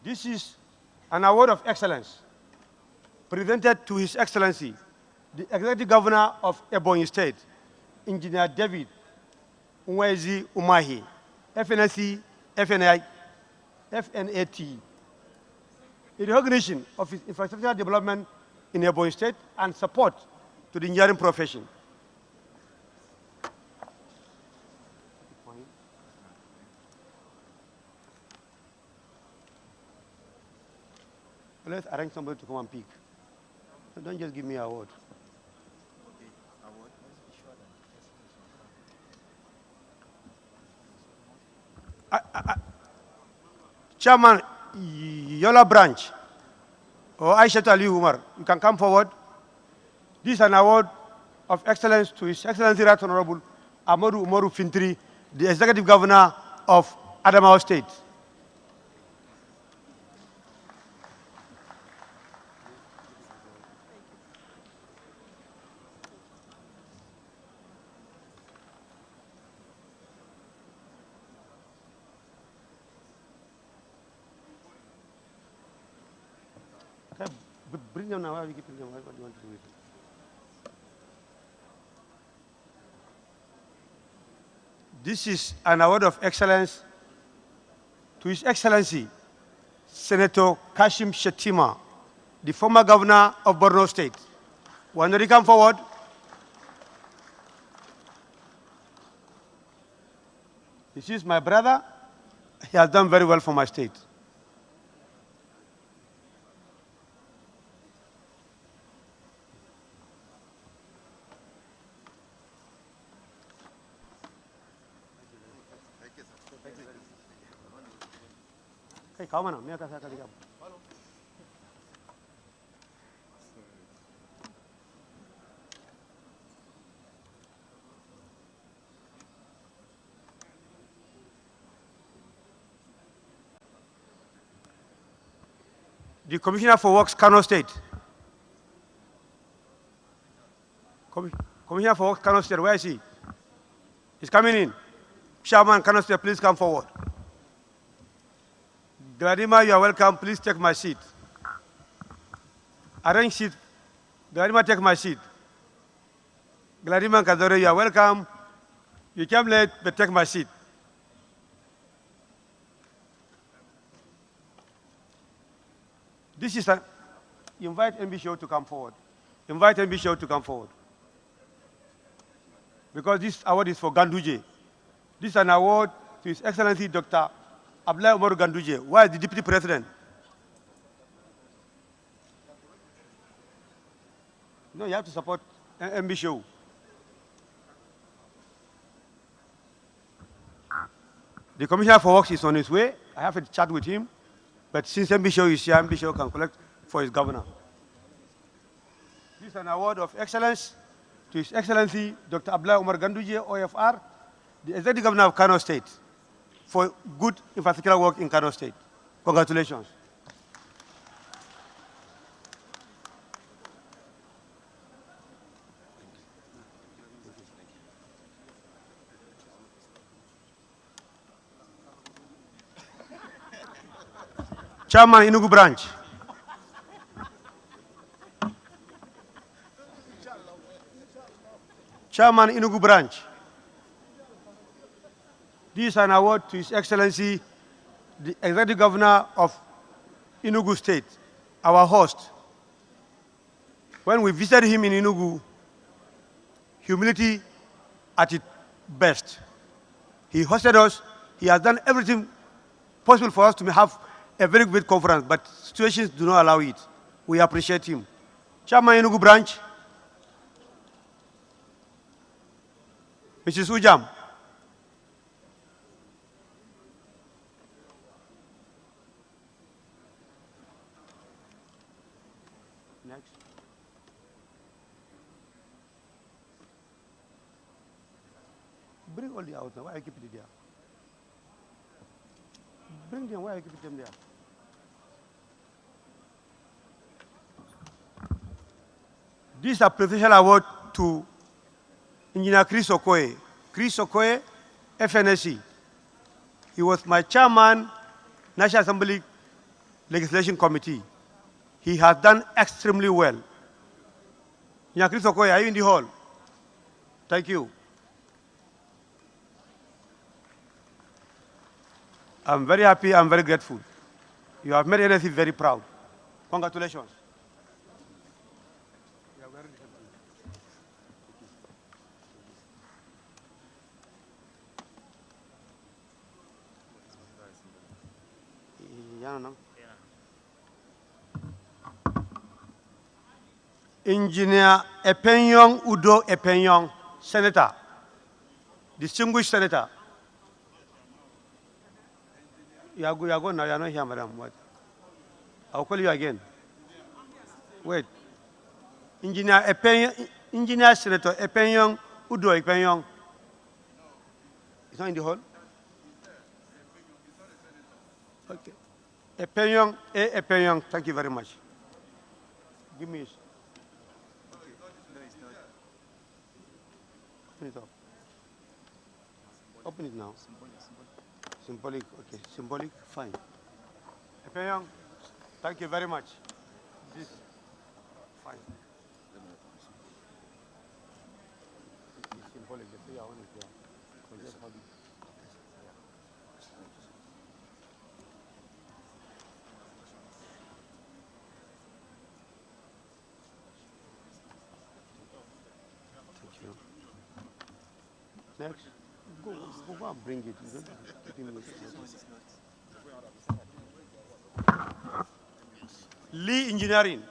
This is an award of excellence presented to His Excellency, the Executive Governor of Ebonyi State, Engineer David Nwezi Umahi, FNSC, FNAT, in recognition of his infrastructure development in Ebonyi State and support to the engineering profession. Let's arrange somebody to come and pick. Don't just give me an award. Chairman, Yola Branch, or Aisha Ali Umar, you can come forward. This is an award of excellence to His Excellency Right Honorable Amadou Umaru Fintri, the Executive Governor of Adamawa State. Bring them now. We keep them. What do you want to do with it? This is an award of excellence to His Excellency, Senator Kashim Shettima, the former governor of Borno State. When you come forward, This is my brother. He has done very well for my state. Hey, come on, the Commissioner for Works, Kano State. Commissioner for Works, Kano State, where is he? He's coming in. Chairman, Kano State, please come forward. Gladima, you are welcome. Please take my seat. Arrange seat. Gladima, take my seat. Gladima Kadore, you are welcome. You came late, but take my seat. This is a, invite MBSHO to come forward. Invite MBSHO to come forward. Because this award is for Ganduje. This is an award to His Excellency Dr. Abdoulaye Umaru Ganduje. Why is the Deputy President? No, you have to support MBSHO. The Commissioner for Works is on his way. I have a chat with him. But since MBSHO is here, MBSHO can collect for his governor. This is an award of excellence to His Excellency Dr. Abdoulaye Umar Ganduje, OFR, the Executive Governor of Kano State, for good infrastructural work in Kano State. Congratulations. Chairman, Enugu branch. Chairman, Enugu branch. This is an award to His Excellency, the Executive Governor of Enugu State, our host. When we visited him in Enugu, humility at its best. He hosted us. He has done everything possible for us to have a very good conference, but situations do not allow it. We appreciate him. Chairman Enugu branch, Mrs. Ujam. Next. Bring all the out now. Why I keep it there? Bring them. Why I keep them there? This is a presidential award to Engineer Chris Okoye. Chris Okoye, FNSC. He was my chairman, National Assembly Legislation Committee. He has done extremely well. Engineer Chris Okoye, are you in the hall? Thank you. I'm very happy, I'm very grateful. You have made NSC very proud. Congratulations. Engineer Epenyong Udo Epenyong, Senator, distinguished Senator. You are going now, you are not here, madam. What? I'll call you again. Wait. Engineer Senator Epenyong Udo Epenyong. It's not in the hall? Okay. Epenyong, thank you very much. Give me. Open it up. Open it now. Symbolic, okay. Symbolic, fine. Epenyong, thank you very much. This, fine. It's symbolic, the prayer one is there. So just hold it. Thank you. Next. Go and bring it. Lee Engineering.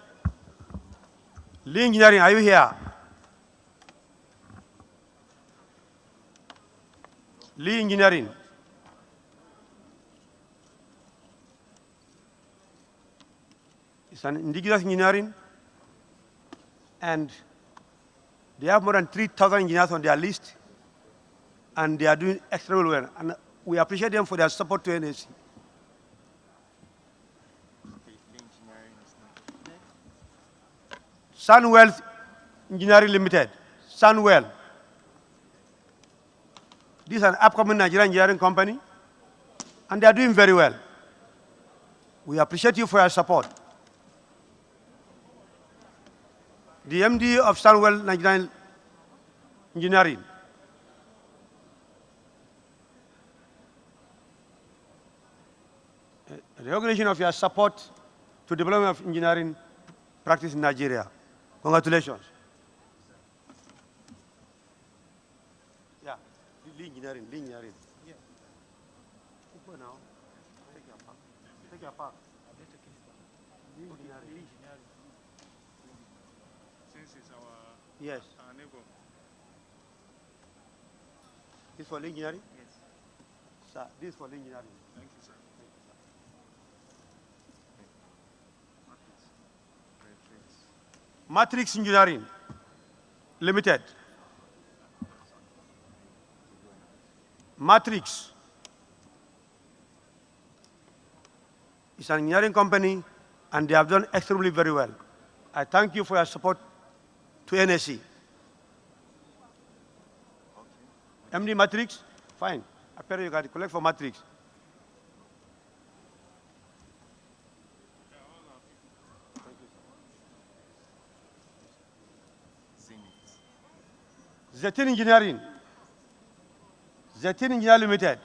Lee Engineering, are you here? Lee Engineering. It's an indigenous engineering, and they have more than 3,000 engineers on their list, and they are doing extremely well. And we appreciate them for their support to NSC. Sunwell Engineering Limited. Sunwell. This is an upcoming Nigerian engineering company, and they are doing very well. We appreciate you for your support. The MD of Sunwell Nigerian Engineering. A recognition of your support to development of engineering practice in Nigeria. Congratulations. Yeah, Lee Engineering, Lee Engineering. Yeah. Go now. Take your part. Take your part. Lee Engineering. Since it's Yes. our neighbor. This for Lee Engineering? Yes. Sir, this is for Lee Engineering. Thank you, sir. Matrix Engineering Limited. Matrix is an engineering company, and they have done extremely very well. I thank you for your support to NSC. MD Matrix, fine. Apparently you got to collect for Matrix. Zetin Engineering. Zetin Engineering Limited.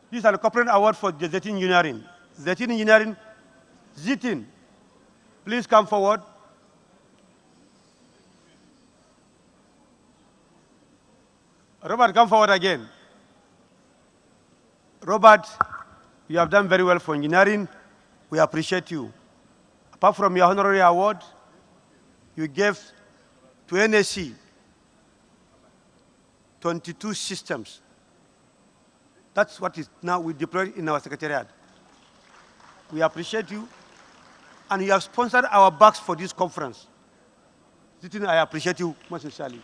This is a corporate award for the Zetin Engineering. Zetin Engineering, Zetin, please come forward. Robert, come forward again. Robert, you have done very well for engineering. We appreciate you. Apart from your honorary award, you gave to NSC 22 systems. That's what is now we deploy in our secretariat. We appreciate you, and you have sponsored our bags for this conference. I appreciate you most sincerely.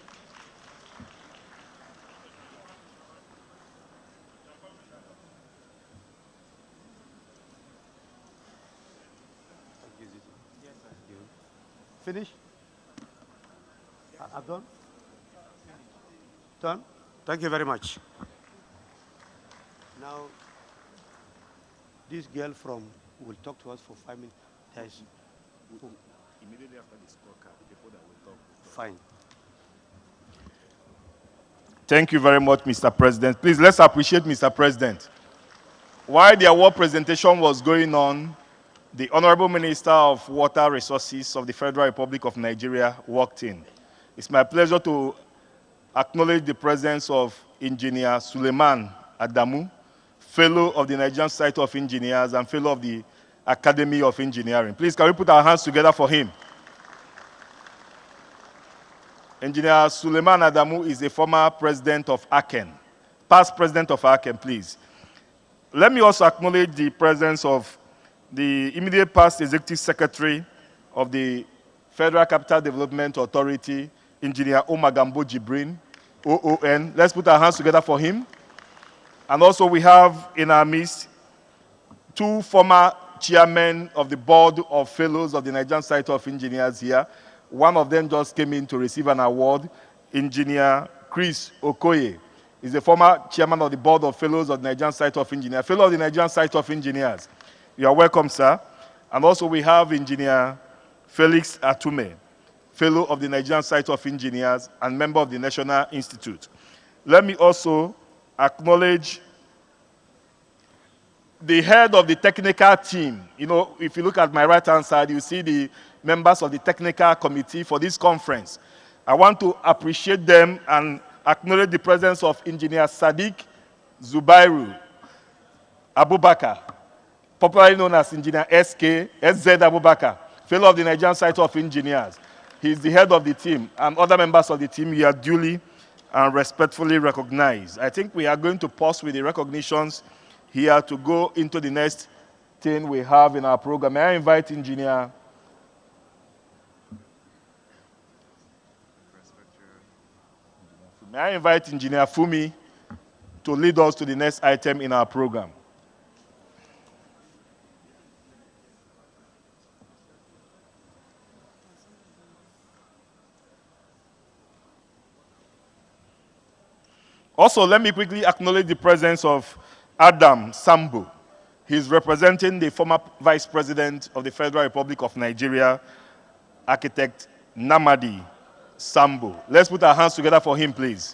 Finish? I've done? Done? Thank you very much. Now, this girl will talk to us for 5 minutes. Immediately after the scorecard, before that we'll talk. Fine. Thank you very much, Mr. President. Please, let's appreciate Mr. President. While the award presentation was going on, the Honorable Minister of Water Resources of the Federal Republic of Nigeria walked in. It's my pleasure to acknowledge the presence of Engineer Suleiman Adamu, Fellow of the Nigerian Society of Engineers and Fellow of the Academy of Engineering. Please, can we put our hands together for him? Engineer Suleiman Adamu is a former president of ACEN, past president of ACEN, please. Let me also acknowledge the presence of the immediate past executive secretary of the Federal Capital Development Authority, Engineer Omagambo Jibrin, OON. Let's put our hands together for him. And also we have in our midst 2 former chairmen of the board of fellows of the Nigerian Society of Engineers here. One of them just came in to receive an award. Engineer Chris Okoye is the former chairman of the board of fellows of the Nigerian Society of Engineers, fellow of the Nigerian Society of Engineers. You are welcome, sir. And also we have Engineer Felix Atume, fellow of the Nigerian Society of Engineers and member of the National Institute. Let me also acknowledge the head of the technical team. You know, if you look at my right-hand side, you see the members of the technical committee for this conference. I want to appreciate them and acknowledge the presence of Engineer Sadiq Zubairu Abubakar, popularly known as Engineer SZ Abubakar, fellow of the Nigerian Society of Engineers. He is the head of the team, and other members of the team you are duly and respectfully recognized. I think we are going to pause with the recognitions here to go into the next thing we have in our program. May I invite Engineer Fumi to lead us to the next item in our program. Also, let me quickly acknowledge the presence of Adam Sambo. He's representing the former Vice President of the Federal Republic of Nigeria, Architect Namadi Sambo. Let's put our hands together for him, please.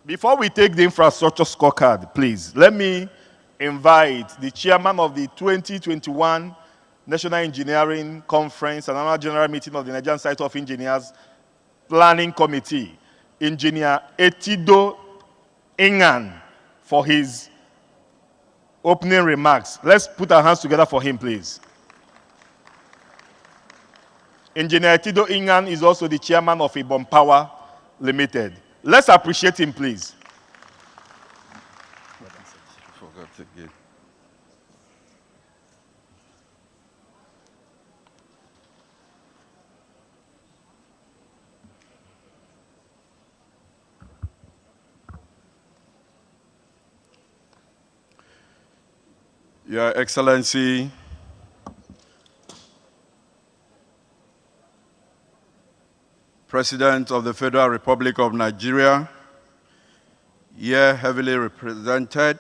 Before we take the infrastructure scorecard, please, let me invite the chairman of the 2021 National Engineering Conference and Annual General Meeting of the Nigerian Society of Engineers Planning Committee, Engineer Etido Ingan, for his opening remarks. Let's put our hands together for him, please. Engineer Etido Ingan is also the chairman of Ibom Power Limited. Let's appreciate him, please. Forgot again. Your Excellency, President of the Federal Republic of Nigeria, here heavily represented,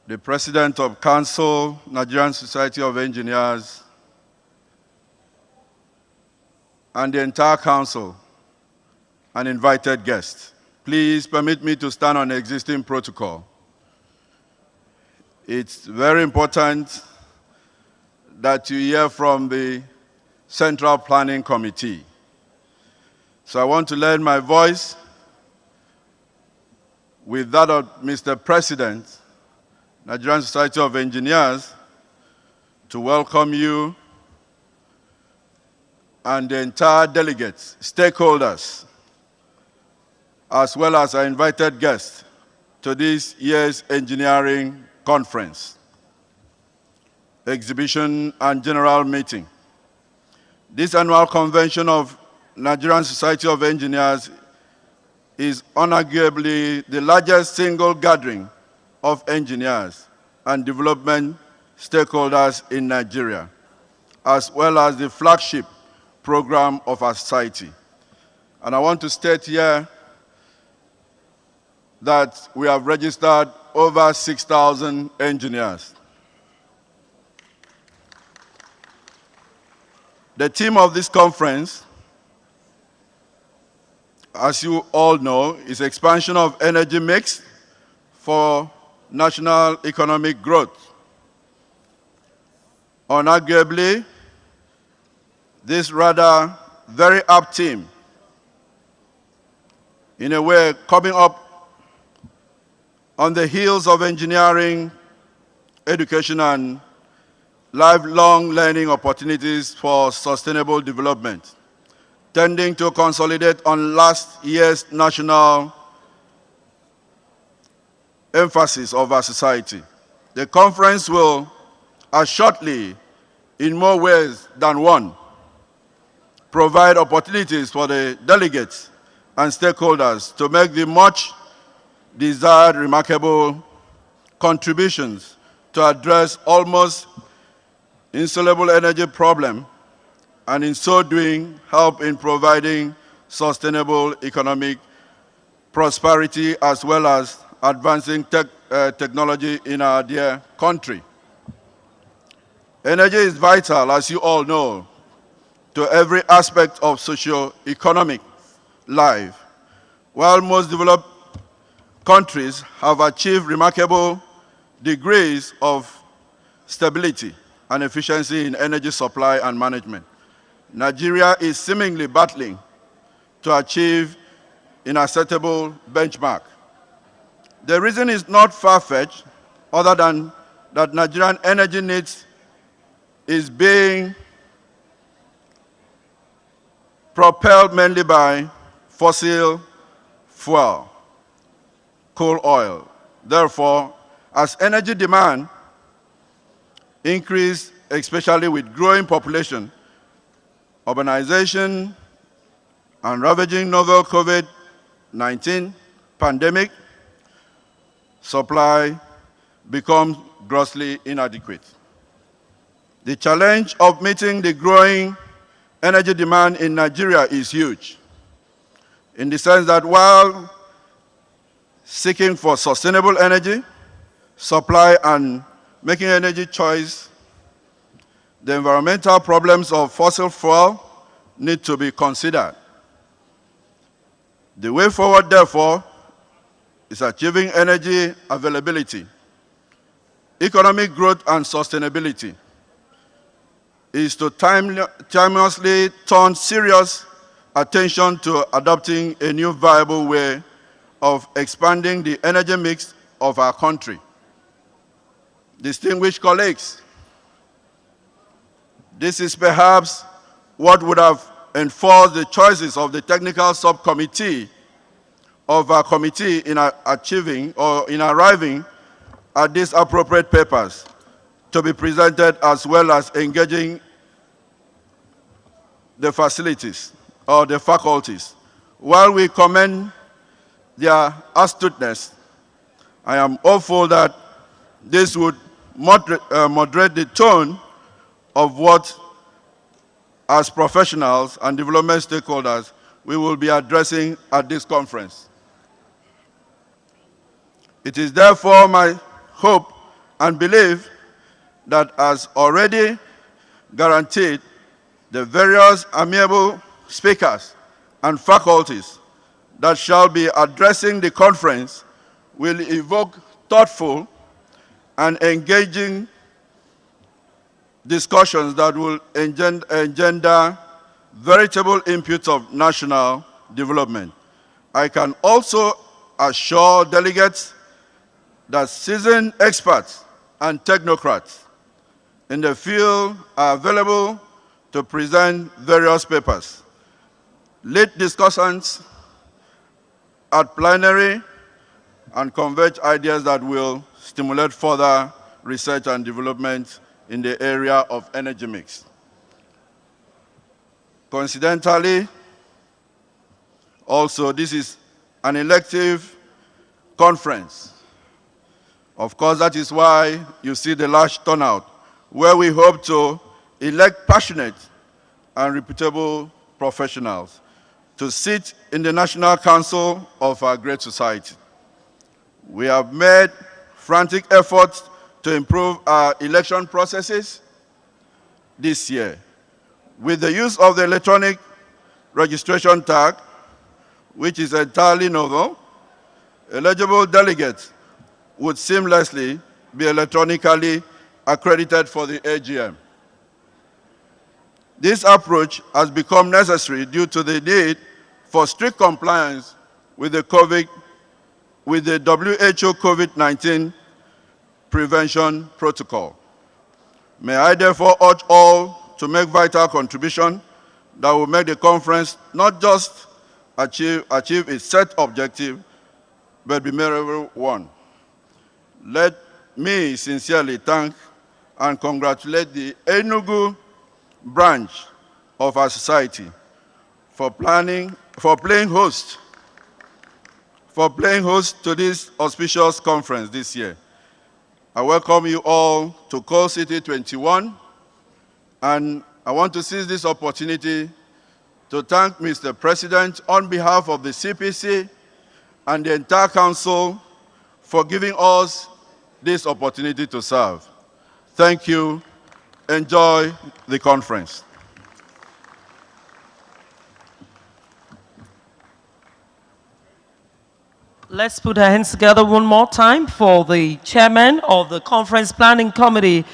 the President of Council, Nigerian Society of Engineers, and the entire Council, and invited guests. Please permit me to stand on the existing protocol. It's very important that you hear from the Central Planning Committee. So I want to lend my voice with that of Mr. President, Nigerian Society of Engineers, to welcome you and the entire delegates, stakeholders, as well as our invited guests to this year's engineering conference, exhibition, and general meeting. This annual convention of Nigerian Society of Engineers is arguably the largest single gathering of engineers and development stakeholders in Nigeria, as well as the flagship program of our society. And I want to state here that we have registered over 6,000 engineers. The theme of this conference, as you all know, is expansion of energy mix for national economic growth. Arguably, this rather very apt theme, in a way, coming up on the heels of engineering, education, and lifelong learning opportunities for sustainable development, tending to consolidate on last year's national emphasis of our society. The conference will assuredly, in more ways than one, provide opportunities for the delegates and stakeholders to make the much desired remarkable contributions to address almost insoluble energy problem, and in so doing, help in providing sustainable economic prosperity as well as advancing technology in our dear country. Energy is vital, as you all know, to every aspect of socio-economic life, While most developed countries have achieved remarkable degrees of stability and efficiency in energy supply and management, Nigeria is seemingly battling to achieve an acceptable benchmark. The reason is not far-fetched, other than that Nigerian energy needs is being propelled mainly by fossil fuel, coal oil. Therefore, as energy demand increases, especially with growing population, urbanization, and ravaging novel COVID-19 pandemic, supply becomes grossly inadequate. The challenge of meeting the growing energy demand in Nigeria is huge, in the sense that while seeking for sustainable energy supply and making energy choice, the environmental problems of fossil fuel need to be considered. The way forward, therefore, is achieving energy availability, economic growth, and sustainability, is to timelessly turn serious attention to adopting a new viable way of expanding the energy mix of our country. Distinguished colleagues, this is perhaps what would have enforced the choices of the technical subcommittee of our committee in achieving or in arriving at these appropriate papers to be presented, as well as engaging the facilities or the faculties. While we commend their astuteness, I am hopeful that this would moderate the tone of what, as professionals and development stakeholders, we will be addressing at this conference. It is therefore my hope and belief that, as already guaranteed, the various amiable speakers and faculties that shall be addressing the conference will evoke thoughtful and engaging discussions that will engender veritable inputs of national development. I can also assure delegates that seasoned experts and technocrats in the field are available to present various papers, lead discussions at plenary, and converge ideas that will stimulate further research and development in the area of energy mix. Coincidentally, also, this is an elective conference. Of course, that is why you see the large turnout, where we hope to elect passionate and reputable professionals to sit in the National Council of our great society. We have made frantic efforts to improve our election processes this year. With the use of the electronic registration tag, which is entirely novel, eligible delegates would seamlessly be electronically accredited for the AGM. This approach has become necessary due to the need for strict compliance with the WHO COVID-19 prevention protocol. May I therefore urge all to make vital contribution that will make the conference not just achieve its set objective, but be memorable one. Let me sincerely thank and congratulate the Enugu branch of our society for playing host to this auspicious conference this year. I welcome you all to Coal City 21, and I want to seize this opportunity to thank Mr. President on behalf of the CPC and the entire council for giving us this opportunity to serve. Thank you. Enjoy the conference. Let's put our hands together one more time for the chairman of the Conference Planning Committee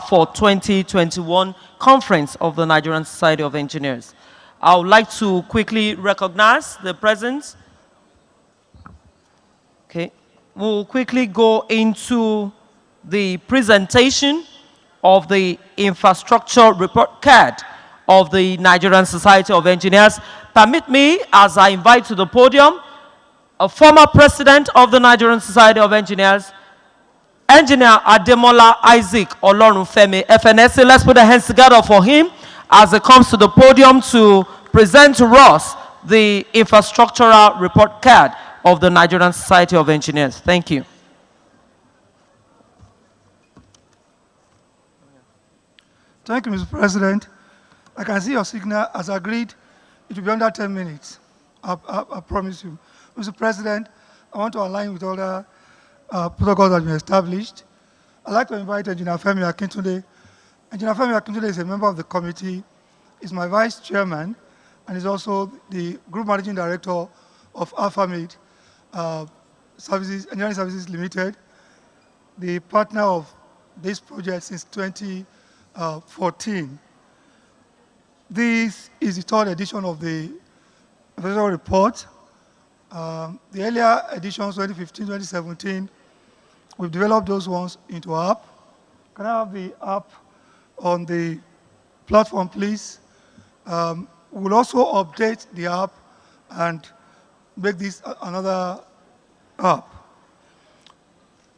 for 2021 Conference of the Nigerian Society of Engineers. I would like to quickly recognize the presence. Okay, we'll quickly go into the presentation of the infrastructure report card of the Nigerian Society of Engineers. Permit me, as I invite to the podium, a former president of the Nigerian Society of Engineers, Engineer Ademola Isaac Olorunfemi, FNSA. Let's put our hands together for him as he comes to the podium to present to us the infrastructural report card of the Nigerian Society of Engineers. Thank you. Thank you, Mr. President. I can see your signal. As agreed, it will be under 10 minutes. I promise you. Mr. President, I want to align with other protocols that have been established. I'd like to invite Engineer Femi Akintunde. Engineer Femi Akintunde is a member of the committee, is my vice chairman, and is also the group managing director of AlphaMid Engineering Services Limited, the partner of this project since 2014. This is the third edition of the official report. The earlier editions, 2015, 2017, we've developed those ones into app. Can I have the app on the platform, please? We'll also update the app and make this another app.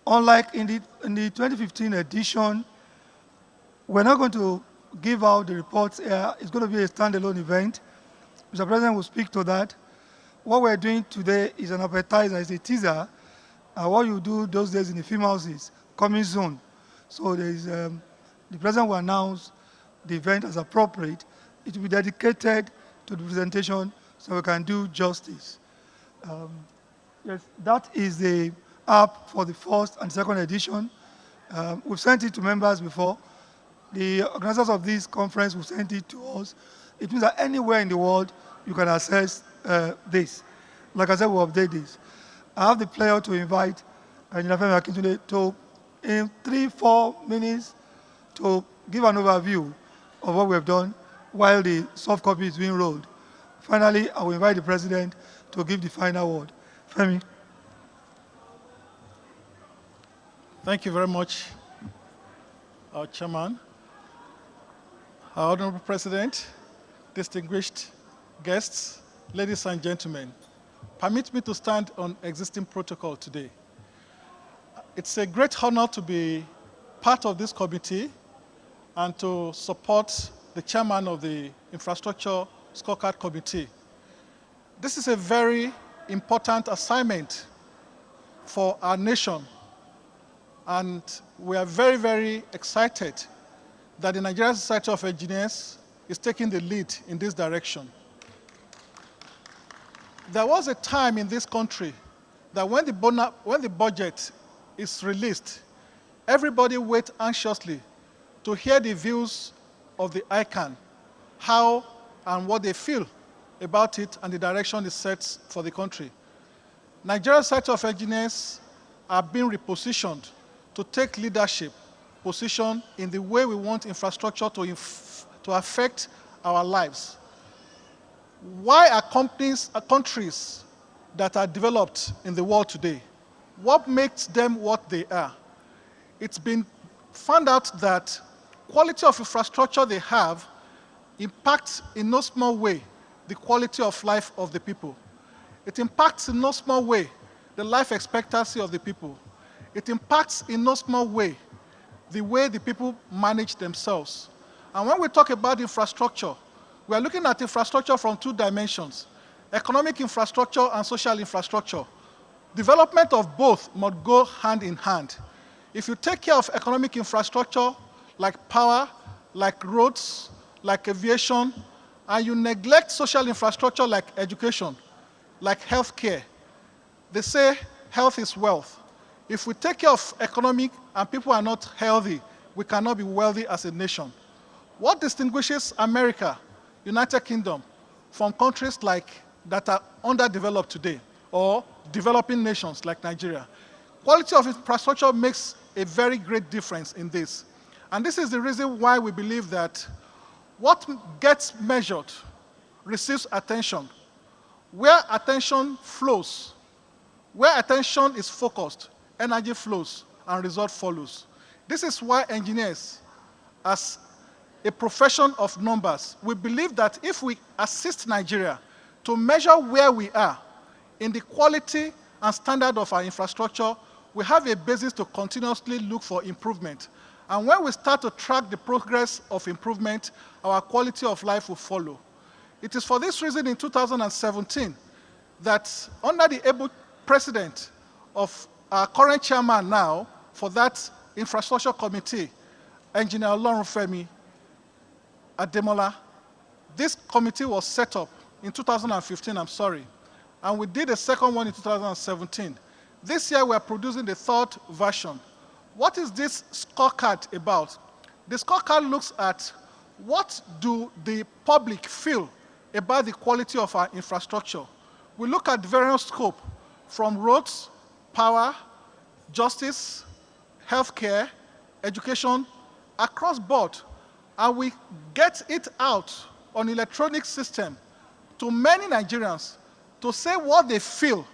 Unlike in the 2015 edition, we're not going to give out the reports here. It's going to be a standalone event. Mr. President will speak to that. What we're doing today is an appetizer, it's a teaser. What you do those days in the film houses, coming soon. So there is, the President will announce the event as appropriate. It will be dedicated to the presentation so we can do justice. Yes, that is the app for the first and second edition. We've sent it to members before. The organizers of this conference will send it to us. It means that anywhere in the world you can access this. Like I said, we'll update this. I have the pleasure to invite Engineer Femi Akintunde to, in 3-4 minutes, to give an overview of what we have done while the soft copy is being rolled. Finally, I will invite the President to give the final word. Femi. Thank you very much, our Chairman, our Honorable President, distinguished guests, ladies and gentlemen. Permit me to stand on existing protocol today. It's a great honor to be part of this committee and to support the chairman of the Infrastructure Scorecard Committee. This is a very important assignment for our nation, and we are very, very excited that the Nigerian Society of Engineers is taking the lead in this direction. There was a time in this country that when the budget is released, everybody waits anxiously to hear the views of the ICANN, how and what they feel about it and the direction it sets for the country. Nigerian Society of Engineers are being repositioned to take leadership position in the way we want infrastructure to affect our lives. Why are countries that are developed in the world today, what makes them what they are? It's been found out that quality of infrastructure they have impacts in no small way the quality of life of the people. It impacts in no small way the life expectancy of the people. It impacts in no small way the way the people manage themselves. And when we talk about infrastructure, we are looking at infrastructure from two dimensions: economic infrastructure and social infrastructure. Development of both must go hand in hand. If you take care of economic infrastructure like power, like roads, like aviation, and you neglect social infrastructure like education, like healthcare, they say health is wealth. If we take care of economic and people are not healthy, we cannot be wealthy as a nation. What distinguishes America, United Kingdom, from countries like that are underdeveloped today, or developing nations like Nigeria. Quality of infrastructure makes a very great difference in this. And this is the reason why we believe that what gets measured receives attention. Where attention flows, where attention is focused, energy flows and result follows. This is why engineers, as a profession of numbers, we believe that if we assist Nigeria to measure where we are in the quality and standard of our infrastructure, we have a basis to continuously look for improvement. And when we start to track the progress of improvement, our quality of life will follow. It is for this reason in 2017 that under the able president of our current chairman now for that infrastructure committee, Engineer Olorunfemi Ademola, this committee was set up in 2015, and we did a second one in 2017. This year we are producing the third version. What is this scorecard about? The scorecard looks at what do the public feel about the quality of our infrastructure. We look at various scope from roads, power, justice, healthcare, education, across board, and we get it out on electronic system to many Nigerians to say what they feel.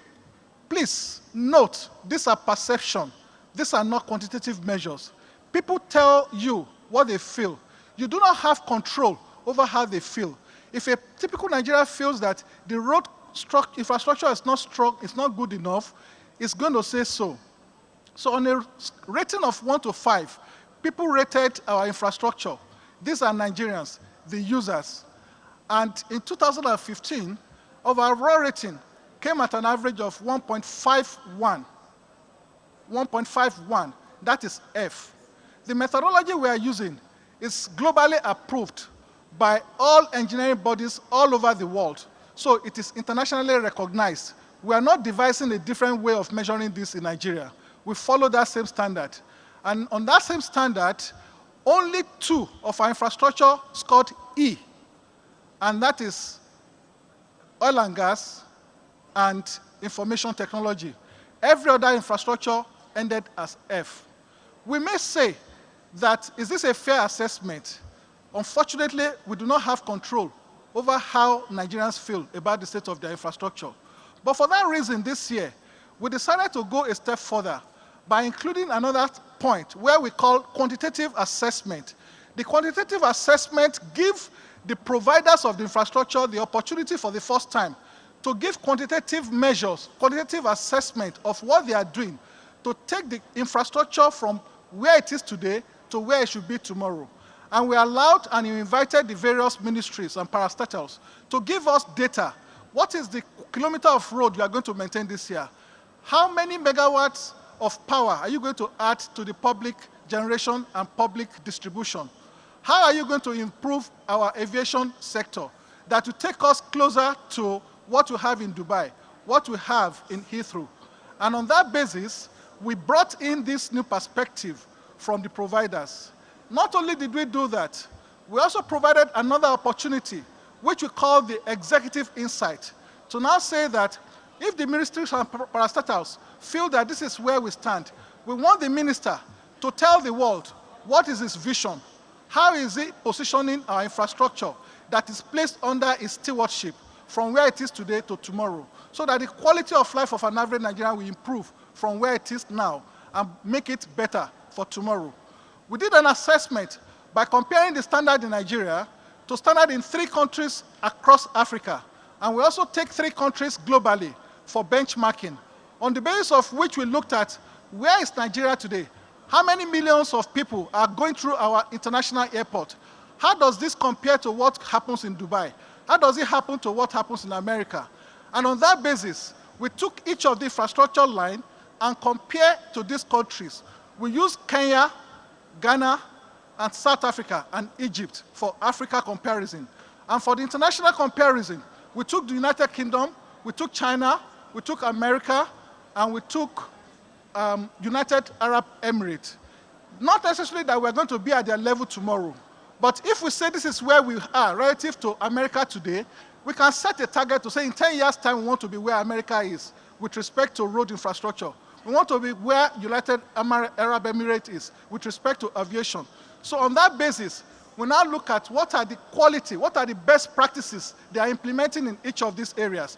Please note, these are perception. These are not quantitative measures. People tell you what they feel. You do not have control over how they feel. If a typical Nigerian feels that the road infrastructure is not strong, it's not good enough, it's going to say so. So on a rating of 1 to 5, people rated our infrastructure. These are Nigerians, the users. And in 2015, our raw rating came at an average of 1.51. 1.51, that is F. The methodology we are using is globally approved by all engineering bodies all over the world. So it is internationally recognized. We are not devising a different way of measuring this in Nigeria. We follow that same standard. And on that same standard, only 2 of our infrastructure scored E, and that is oil and gas and information technology. Every other infrastructure ended as F. We may say that, is this a fair assessment? Unfortunately, we do not have control over how Nigerians feel about the state of their infrastructure. But for that reason, this year, we decided to go a step further by including another point where we call quantitative assessment. The quantitative assessment gives the providers of the infrastructure the opportunity for the first time to give quantitative measures, quantitative assessment of what they are doing, to take the infrastructure from where it is today to where it should be tomorrow. And we allowed and we invited the various ministries and parastatals to give us data. What is the kilometer of road you are going to maintain this year? How many megawatts of power are you going to add to the public generation and public distribution? How are you going to improve our aviation sector that will take us closer to what we have in Dubai, what we have in Heathrow? And on that basis, we brought in this new perspective from the providers. Not only did we do that, we also provided another opportunity, which we call the executive insight, to now say that if the ministries and parastatals feel that this is where we stand, we want the minister to tell the world what is his vision, how is he positioning our infrastructure that is placed under his stewardship from where it is today to tomorrow, so that the quality of life of an average Nigerian will improve from where it is now and make it better for tomorrow. We did an assessment by comparing the standard in Nigeria to standard in 3 countries across Africa. And we also take 3 countries globally for benchmarking, on the basis of which we looked at where is Nigeria today? How many millions of people are going through our international airport? How does this compare to what happens in Dubai? How does it happen to what happens in America? And on that basis, we took each of the infrastructure line and compare to these countries. We used Kenya, Ghana, and South Africa, and Egypt for Africa comparison. And for the international comparison, we took the United Kingdom, we took China, we took America, and we took United Arab Emirates. Not necessarily that we're going to be at their level tomorrow, but if we say this is where we are relative to America today, we can set a target to say in 10 years' time we want to be where America is. with respect to road infrastructure. We want to be where United Arab Emirates is with respect to aviation. So on that basis, we now look at what are the quality, what are the best practices they are implementing in each of these areas.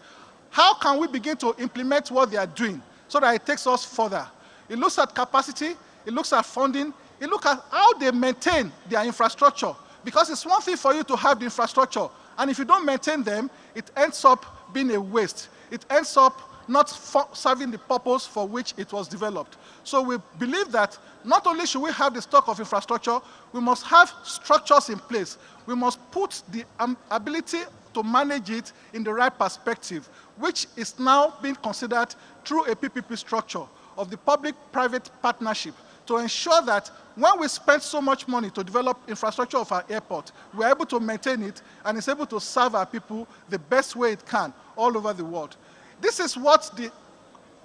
How can we begin to implement what they are doing so that it takes us further? It looks at capacity, it looks at funding, it looks at how they maintain their infrastructure. Because it's one thing for you to have the infrastructure, and if you don't maintain them, it ends up being a waste. It ends up not serving the purpose for which it was developed. So we believe that not only should we have the stock of infrastructure, we must have structures in place. We must put the ability to manage it in the right perspective, which is now being considered through a PPP structure of the public-private partnership to ensure that when we spend so much money to develop infrastructure of our airport, we're able to maintain it and it's able to serve our people the best way it can all over the world. This is what the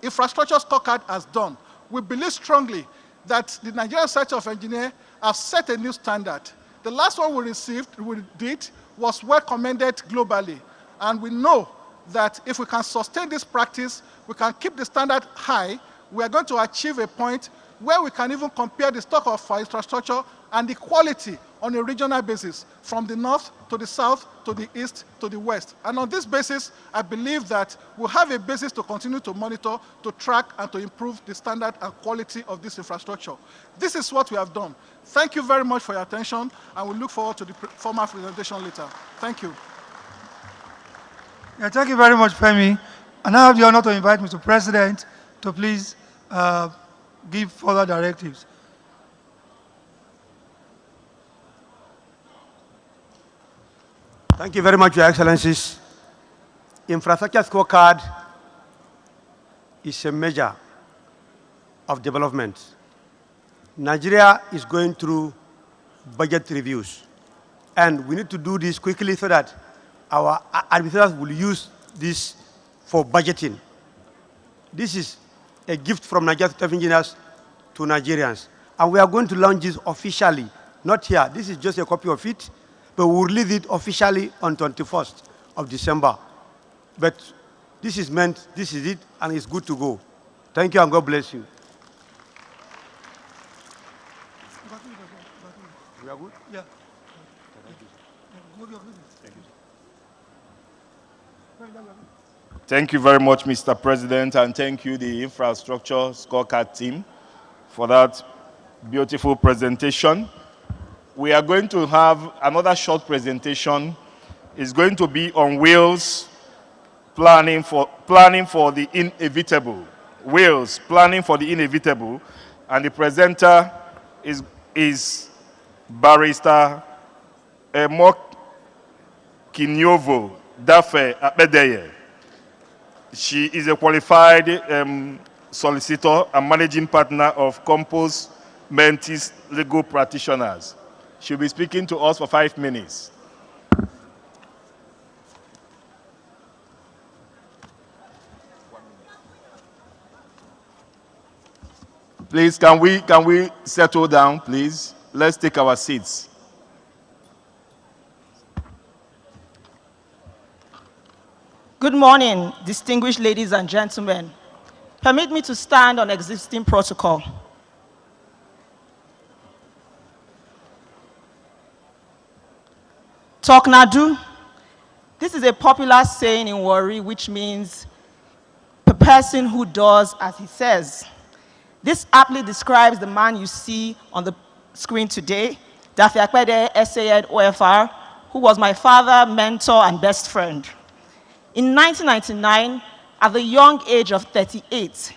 infrastructure scorecard has done. We believe strongly that the Nigerian Society of Engineers have set a new standard. The last one we did, was well commended globally. And we know that if we can sustain this practice, we can keep the standard high, we are going to achieve a point where we can even compare the stock of our infrastructure and the quality on a regional basis, from the north to the south to the east to the west. And on this basis, I believe that we'll have a basis to continue to monitor, to track, and to improve the standard and quality of this infrastructure. This is what we have done. Thank you very much for your attention, and we look forward to the formal presentation later. Thank you. Yeah, thank you very much, Femi. And I have the honor to invite Mr. President to please give further directives. Thank you very much, Your Excellencies. Infrastructure scorecard is a measure of development. Nigeria is going through budget reviews, and we need to do this quickly so that our administrators will use this for budgeting. This is a gift from Nigerian Society of Engineers to Nigerians, and we are going to launch this officially, not here. This is just a copy of it, but we'll release it officially on 21st of December. But this is meant, this is it, and it's good to go. Thank you, and God bless you. We are good? Yeah. Thank you very much, Mr. President, and thank you, the infrastructure scorecard team, for that beautiful presentation. We are going to have another short presentation. It's going to be on Wales, planning for the inevitable. Wales, planning for the inevitable. And the presenter is Barrister Emok Kinyovo Dafe Apedeye. She is a qualified solicitor and managing partner of Compos Mentis Legal Practitioners. She'll be speaking to us for 5 minutes. Please, can we settle down, please? Let's take our seats. Good morning, distinguished ladies and gentlemen. Permit me to stand on existing protocol. Toknadu. This is a popular saying in Warri, which means the person who does as he says. This aptly describes the man you see on the screen today, Dafe Akpede, SAED OFR, who was my father, mentor, and best friend. In 1999, at the young age of 38,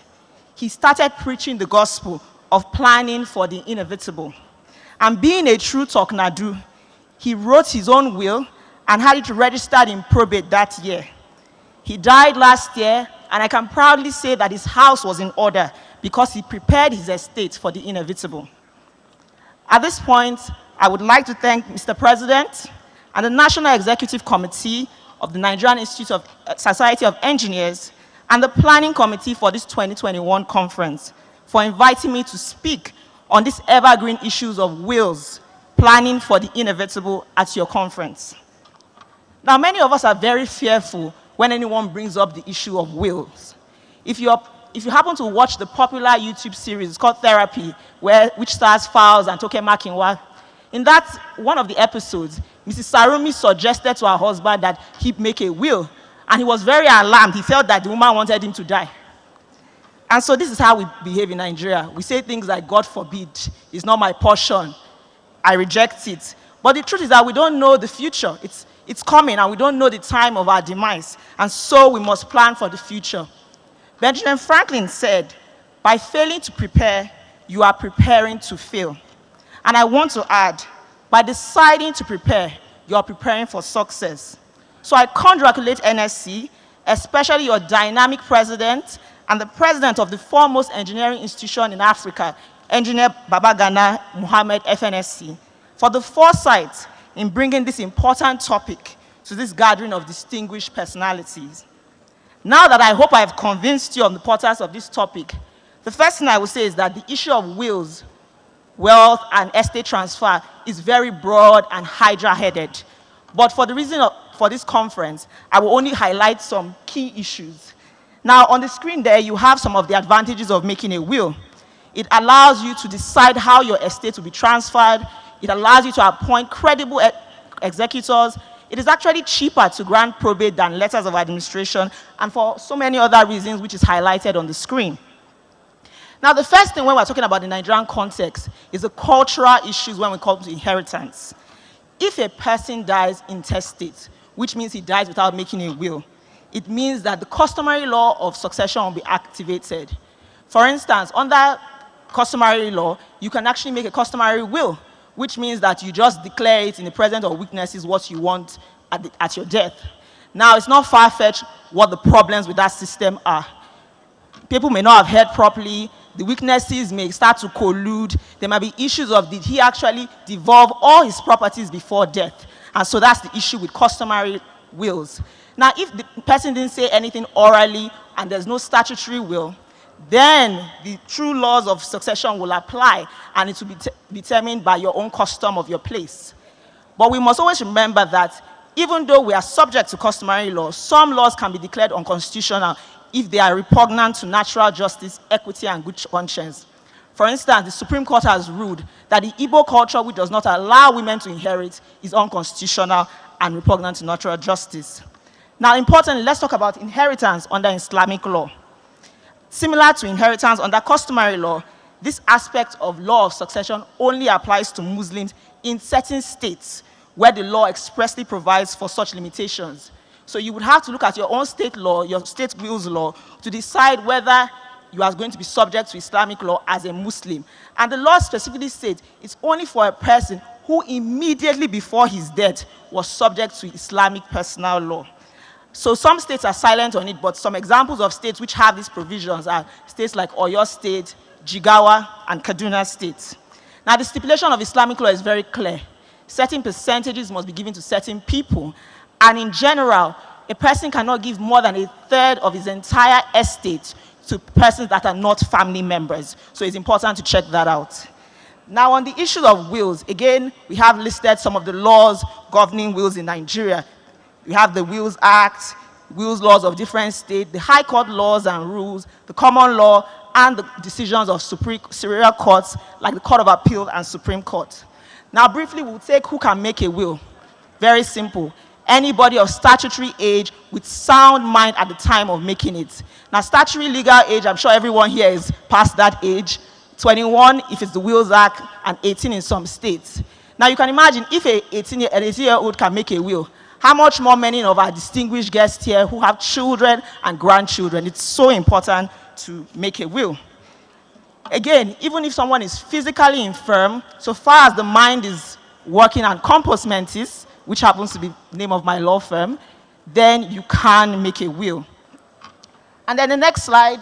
he started preaching the gospel of planning for the inevitable. And being a true Toknadu, he wrote his own will and had it registered in probate that year. He died last year, and I can proudly say that his house was in order because he prepared his estate for the inevitable. At this point, I would like to thank Mr. President and the National Executive Committee of the Nigerian Society of Engineers and the Planning Committee for this 2021 conference for inviting me to speak on these evergreen issues of wills, planning for the inevitable at your conference. Now, many of us are very fearful when anyone brings up the issue of wills. If you happen to watch the popular YouTube series, it's called Therapy, which stars Files and Toke Makinwa, in that one of the episodes, Mrs. Sarumi suggested to her husband that he make a will, and he was very alarmed. He felt that the woman wanted him to die. And so this is how we behave in Nigeria. We say things like, God forbid, it's not my portion, I reject it. But the truth is that we don't know the future. It's coming, and we don't know the time of our demise. And so we must plan for the future. Benjamin Franklin said, by failing to prepare, you are preparing to fail. And I want to add, by deciding to prepare, you are preparing for success. So I congratulate NSC, especially your dynamic president and the president of the foremost engineering institution in Africa, Engineer Babagana Mohammed, FNSC, for the foresight in bringing this important topic to this gathering of distinguished personalities. Now that I hope I have convinced you on the importance of this topic, the first thing I will say is that the issue of wills, wealth, and estate transfer is very broad and hydra-headed. But for the reason for this conference, I will only highlight some key issues. Now, on the screen there, you have some of the advantages of making a will. It allows you to decide how your estate will be transferred. It allows you to appoint credible executors. It is actually cheaper to grant probate than letters of administration, and for so many other reasons, which is highlighted on the screen. Now, the first thing when we're talking about the Nigerian context is the cultural issues when we come to inheritance. If a person dies intestate, which means he dies without making a will, it means that the customary law of succession will be activated. For instance, under customary law, you can actually make a customary will, which means that you just declare it in the presence of witnesses what you want at your death. Now, it's not far-fetched what the problems with that system are. People may not have heard properly. The witnesses may start to collude. There might be issues of, did he actually devolve all his properties before death? And so that's the issue with customary wills. Now, if the person didn't say anything orally and there's no statutory will, then the true laws of succession will apply, and it will be determined by your own custom of your place. But we must always remember that even though we are subject to customary laws, some laws can be declared unconstitutional if they are repugnant to natural justice, equity, and good conscience. For instance, the Supreme Court has ruled that the Igbo culture, which does not allow women to inherit, is unconstitutional and repugnant to natural justice. Now, importantly, let's talk about inheritance under Islamic law. Similar to inheritance under customary law, this aspect of law of succession only applies to Muslims in certain states where the law expressly provides for such limitations. So you would have to look at your own state law, your state wills law, to decide whether you are going to be subject to Islamic law as a Muslim. And the law specifically states it's only for a person who immediately before his death was subject to Islamic personal law. So some states are silent on it, but some examples of states which have these provisions are states like Oyo State, Jigawa, and Kaduna State. Now, the stipulation of Islamic law is very clear. Certain percentages must be given to certain people, and in general, a person cannot give more than 1/3 of his entire estate to persons that are not family members. So it's important to check that out. Now, on the issue of wills, again, we have listed some of the laws governing wills in Nigeria. We have the Wills Act, wills laws of different states, the High Court laws and rules, the common law, and the decisions of superior courts like the Court of Appeal and Supreme Court. Now, briefly, we'll take who can make a will. Very simple. Anybody of statutory age with sound mind at the time of making it. Now, statutory legal age, I'm sure everyone here is past that age. 21 if it's the Wills Act, and 18 in some states. Now, you can imagine if an 18-year-old can make a will, how much more many of our distinguished guests here who have children and grandchildren. It's so important to make a will. Again, even if someone is physically infirm, so far as the mind is working on compos mentis, which happens to be the name of my law firm, then you can make a will. And then the next slide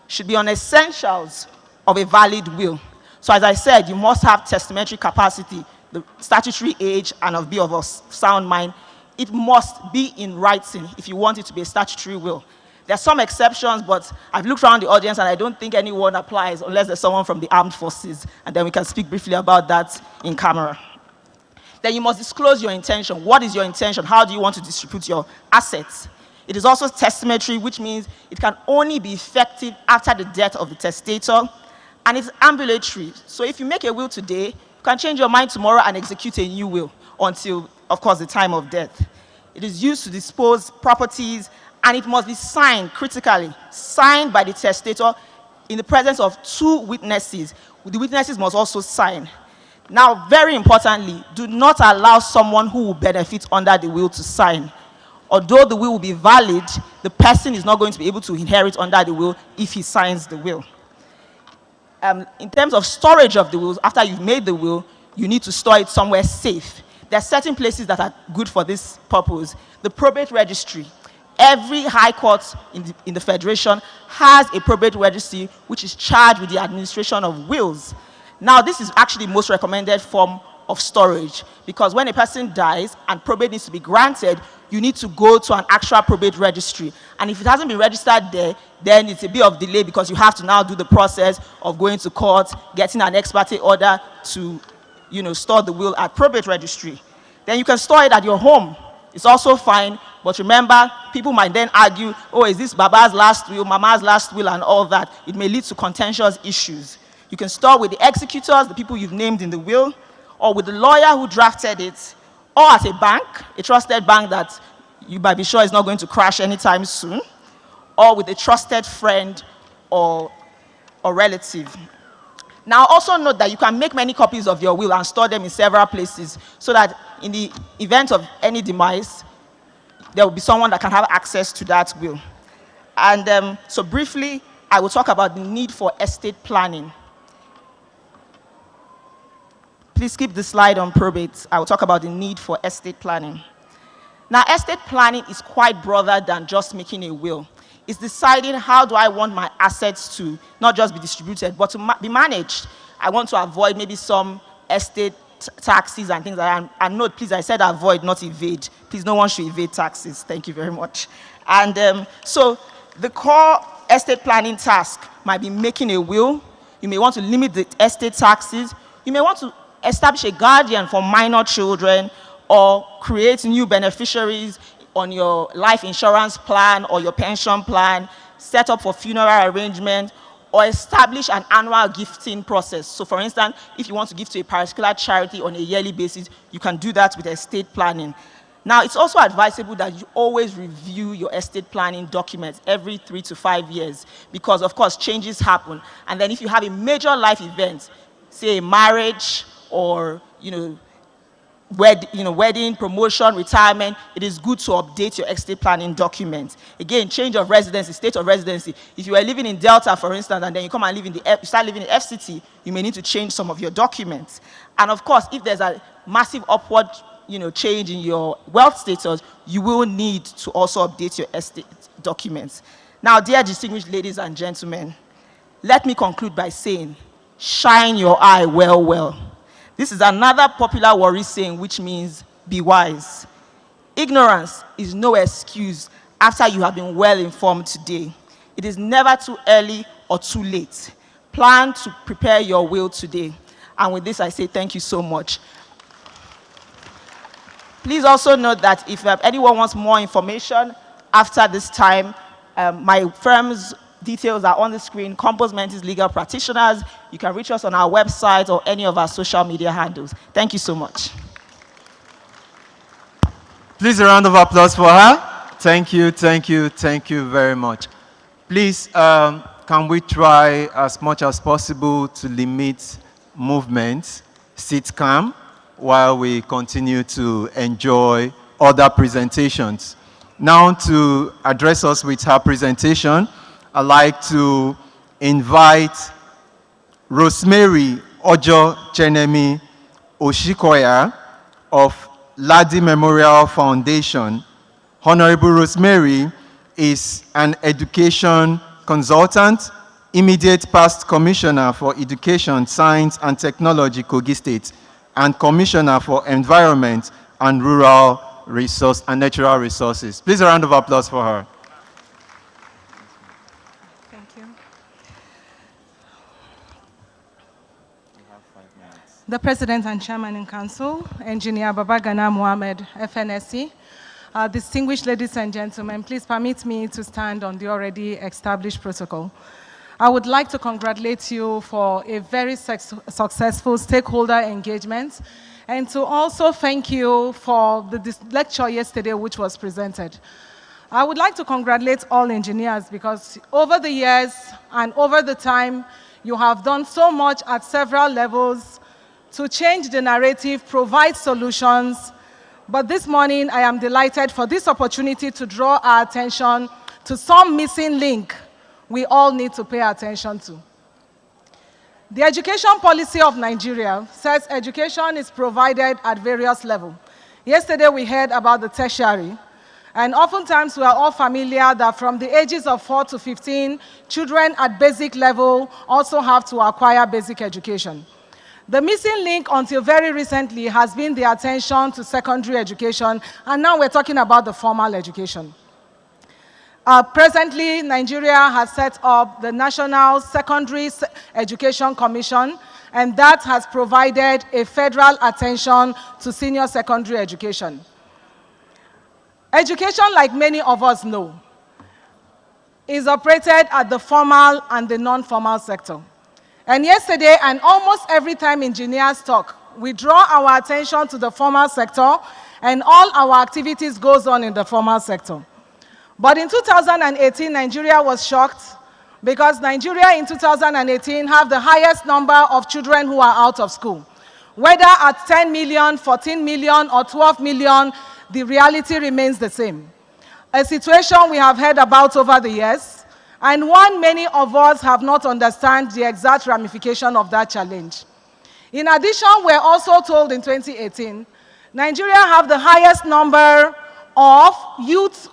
should be on essentials of a valid will. So as I said, you must have testamentary capacity, the statutory age, and be of a sound mind. It must be in writing if you want it to be a statutory will. There are some exceptions, but I've looked around the audience and I don't think anyone applies unless there's someone from the armed forces, and then we can speak briefly about that in camera. Then you must disclose your intention. What is your intention? How do you want to distribute your assets? It is also testamentary, which means it can only be effective after the death of the testator. And it's ambulatory. So if you make a will today, you can change your mind tomorrow and execute a new will until, of course, the time of death. It is used to dispose properties, and it must be signed, critically, signed by the testator in the presence of 2 witnesses. The witnesses must also sign. Now, very importantly, do not allow someone who will benefit under the will to sign. Although the will be valid, the person is not going to be able to inherit under the will if he signs the will. In terms of storage of the wills, after you've made the will, you need to store it somewhere safe. There are certain places that are good for this purpose. The probate registry. Every high court in the Federation has a probate registry which is charged with the administration of wills. Now, this is actually the most recommended form of storage, because when a person dies and probate needs to be granted, you need to go to an actual probate registry. And if it hasn't been registered there, then it's a bit of delay, because you have to now do the process of going to court, getting an ex parte order to, store the will at probate registry. Then you can store it at your home. It's also fine, but remember, people might then argue, oh, is this Baba's last will, Mama's last will, and all that. It may lead to contentious issues. You can store with the executors, the people you've named in the will, or with the lawyer who drafted it, or at a bank, a trusted bank that you might be sure is not going to crash anytime soon, or with a trusted friend or relative. Now, also note that you can make many copies of your will and store them in several places, so that in the event of any demise, there will be someone that can have access to that will. And so briefly, I will talk about the need for estate planning. Please keep the slide on probate. I will talk about the need for estate planning. Now, estate planning is quite broader than just making a will. It's deciding, how do I want my assets to not just be distributed, but to be managed. I want to avoid maybe some estate taxes and things like that. And note, please, I said avoid, not evade. Please, no one should evade taxes. Thank you very much. And so the core estate planning task might be making a will. You may want to limit the estate taxes. You may want to establish a guardian for minor children, or create new beneficiaries on your life insurance plan or your pension plan, set up for funeral arrangement, or establish an annual gifting process. So for instance, if you want to give to a particular charity on a yearly basis, you can do that with estate planning. Now, it's also advisable that you always review your estate planning documents every 3 to 5 years, because of course changes happen. And then if you have a major life event, say a marriage, or wedding, promotion, retirement, it is good to update your estate planning document. Again, change of residency, state of residency. If you are living in Delta, for instance, and then you come and live in you start living in FCT, you may need to change some of your documents. And of course, if there's a massive upward change in your wealth status, you will need to also update your estate documents. Now, dear distinguished ladies and gentlemen, let me conclude by saying, shine your eye well, well. This is another popular worry saying, which means be wise. Ignorance is no excuse after you have been well informed today. It is never too early or too late. Plan to prepare your will today. And with this, I say thank you so much. Please also note that if anyone wants more information after this time, my firm's details are on the screen. Compos Mentis Legal Practitioners. You can reach us on our website or any of our social media handles. Thank you so much. Please, a round of applause for her. Thank you, thank you, thank you very much. Please, can we try as much as possible to limit movement, sit calm, while we continue to enjoy other presentations. Now, to address us with her presentation, I'd like to invite Rosemary Ojo Chenemi Oshikoya of Ladi Memorial Foundation. Honorable Rosemary is an education consultant, immediate past commissioner for Education, Science and Technology, Kogi State, and commissioner for Environment and Rural Resource and Natural Resources. Please, a round of applause for her. The President and Chairman in Council, Engineer Babagana Mohammed, FNSC, Distinguished ladies and gentlemen, please permit me to stand on the already established protocol. I would like to congratulate you for a very successful stakeholder engagement, and to also thank you for the lecture yesterday which was presented. I would like to congratulate all engineers because over the years and over the time, you have done so much at several levels to change the narrative, provide solutions. But this morning, I am delighted for this opportunity to draw our attention to some missing link we all need to pay attention to. The education policy of Nigeria says education is provided at various levels. Yesterday, we heard about the tertiary. And oftentimes, we are all familiar that from the ages of 4 to 15, children at basic level also have to acquire basic education. The missing link until very recently has been the attention to secondary education, and now we're talking about the formal education. Presently, Nigeria has set up the National Secondary Education Commission, and that has provided a federal attention to senior secondary education. Education, like many of us know, is operated at the formal and the non-formal sector. And yesterday, and almost every time engineers talk, we draw our attention to the formal sector, and all our activities goes on in the formal sector. But in 2018, Nigeria was shocked because Nigeria in 2018 have the highest number of children who are out of school. Whether at 10 million, 14 million, or 12 million, the reality remains the same. A situation we have heard about over the years, and one many of us have not understood the exact ramification of that challenge. In addition, we're also told in 2018, Nigeria have the highest number of youth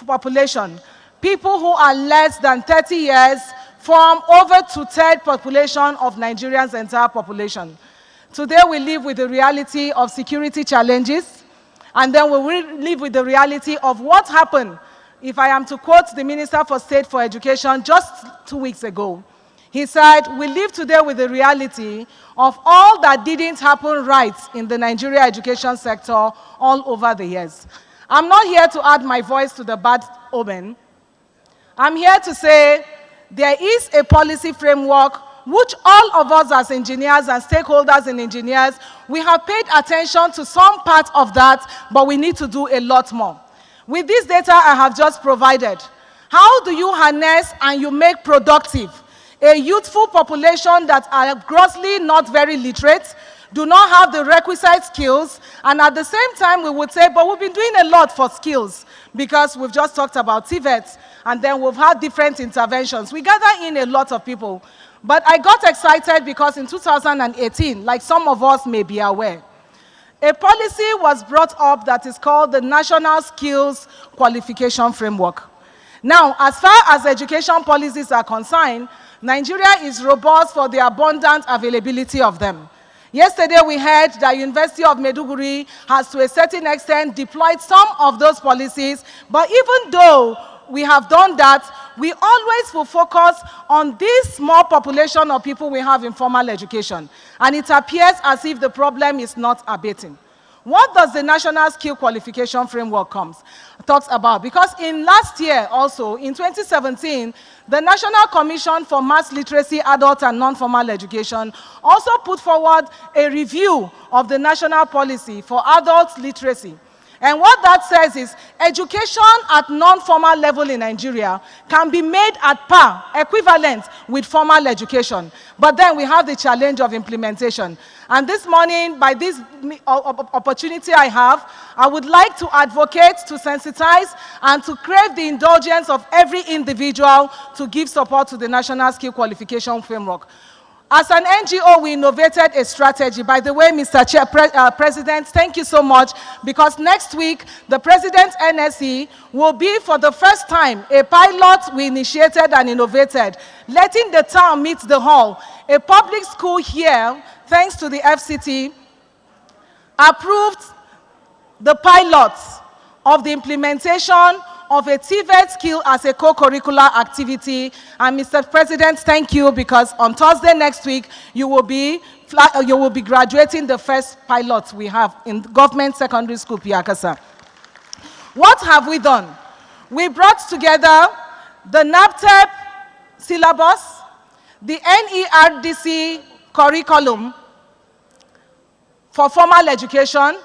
population. People who are less than 30 years form over 2/3 population of Nigeria's entire population. Today we live with the reality of security challenges, and then we will live with the reality of what happened. If I am to quote the Minister for State for Education just 2 weeks ago, he said, we live today with the reality of all that didn't happen right in the Nigeria education sector all over the years. I'm not here to add my voice to the bad omen. I'm here to say there is a policy framework which all of us as engineers and stakeholders in engineers, we have paid attention to some part of that, but we need to do a lot more. With this data I have just provided, how do you harness and you make productive a youthful population that are grossly not very literate, do not have the requisite skills, and at the same time we would say, but we've been doing a lot for skills because we've just talked about TVET, and then we've had different interventions. We gather in a lot of people. But I got excited because in 2018, like some of us may be aware, a policy was brought up that is called the National Skills Qualification Framework. Now, as far as education policies are concerned, Nigeria is robust for the abundant availability of them. Yesterday we heard that University of Maiduguri has to a certain extent deployed some of those policies, but even though we have done that, we always will focus on this small population of people we have in formal education. And it appears as if the problem is not abating. What does the National Skill Qualification Framework talks about? Because in last year also, in 2017, the National Commission for Mass Literacy, Adult and Non-Formal Education also put forward a review of the national policy for adult literacy. And what that says is education at non-formal level in Nigeria can be made at par, equivalent with formal education. But then we have the challenge of implementation. And this morning, by this opportunity I have, I would like to advocate, to sensitize, and to crave the indulgence of every individual to give support to the National Skill Qualification Framework. As an NGO, we innovated a strategy. By the way, Mr. President, thank you so much, because next week, the President's NSE will be, for the first time, a pilot we initiated and innovated, letting the town meet the hall. A public school here, thanks to the FCT, approved the pilots of the implementation of a TVET skill as a co-curricular activity. And Mr. President, thank you, because on Thursday next week, you will be graduating the first pilot we have in government secondary school, Piakasa. What have we done? We brought together the NABTEP syllabus, the NERDC curriculum for formal education,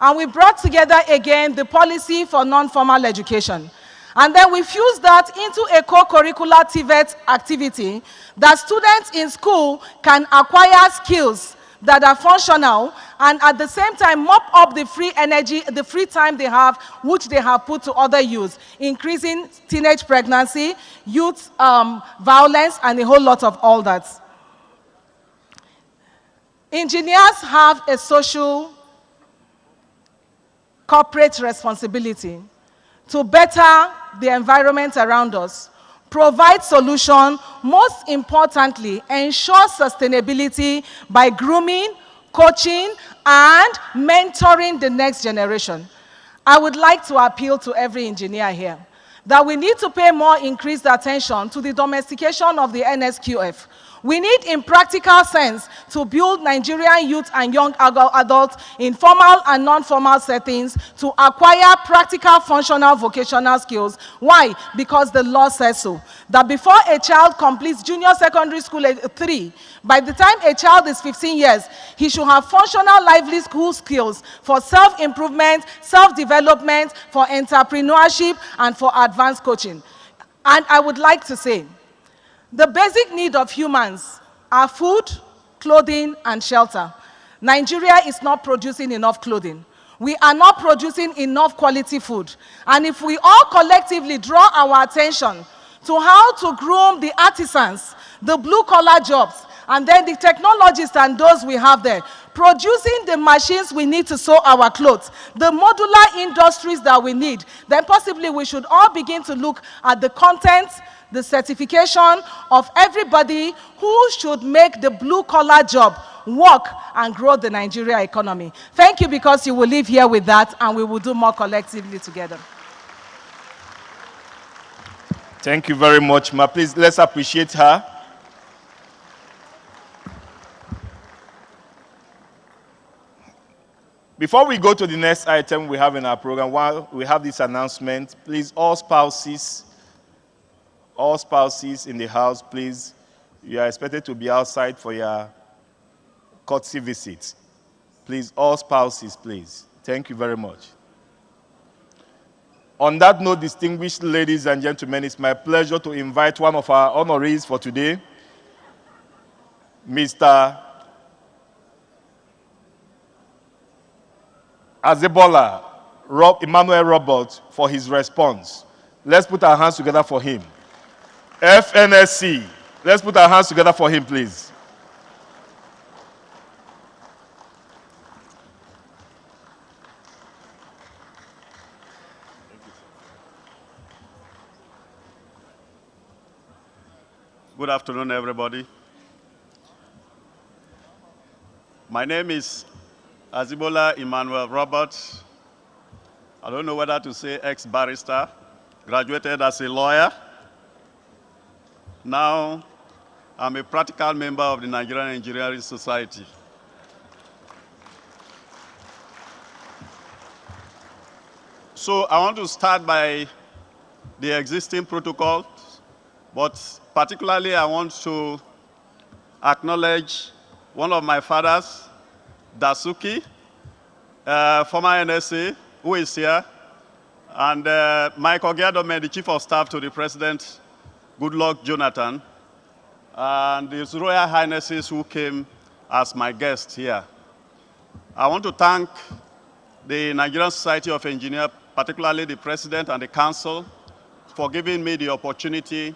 and we brought together again the policy for non-formal education. And then we fused that into a co-curricular TVET activity that students in school can acquire skills that are functional and at the same time mop up the free energy, the free time they have, which they have put to other use, increasing teenage pregnancy, youth violence, and a whole lot of all that. Engineers have a social corporate responsibility to better the environment around us, provide solution, most importantly, ensure sustainability by grooming, coaching, and mentoring the next generation. I would like to appeal to every engineer here that we need to pay more increased attention to the domestication of the NSQF. We need, in practical sense, to build Nigerian youth and young adults in formal and non-formal settings to acquire practical, functional, vocational skills. Why? Because the law says so. That before a child completes junior secondary school at 3, by the time a child is 15 years, he should have functional lively school skills for self-improvement, self-development, for entrepreneurship, and for advanced coaching. And I would like to say, the basic need of humans are food, clothing, and shelter. Nigeria is not producing enough clothing. We are not producing enough quality food. And if we all collectively draw our attention to how to groom the artisans, the blue-collar jobs, and then the technologists and those we have there, producing the machines we need to sew our clothes, the modular industries that we need, then possibly we should all begin to look at the content, the certification of everybody who should make the blue-collar job work and grow the Nigeria economy. Thank you, because you will leave here with that, and we will do more collectively together. Thank you very much, Ma. Please, let's appreciate her. Before we go to the next item we have in our program, while we have this announcement, please, all spouses in the house, please, you are expected to be outside for your courtesy visit. Please, all spouses, please. Thank you very much. On that note, distinguished ladies and gentlemen, it's my pleasure to invite one of our honorees for today, Mr. Azebola Emmanuel Robert, for his response. Let's put our hands together for him. FNSC, let's put our hands together for him, please. Good afternoon, everybody. My name is Azebola Emmanuel Robert. I don't know whether to say ex-barrister, graduated as a lawyer. Now, I'm a practical member of the Nigerian Engineering Society. So I want to start by the existing protocol, but particularly I want to acknowledge one of my fathers, Dasuki, former NSA, who is here, and Michael Giadome, the Chief of Staff to the President, Goodluck Jonathan, and His Royal Highnesses who came as my guests here. I want to thank the Nigerian Society of Engineers, particularly the President and the Council, for giving me the opportunity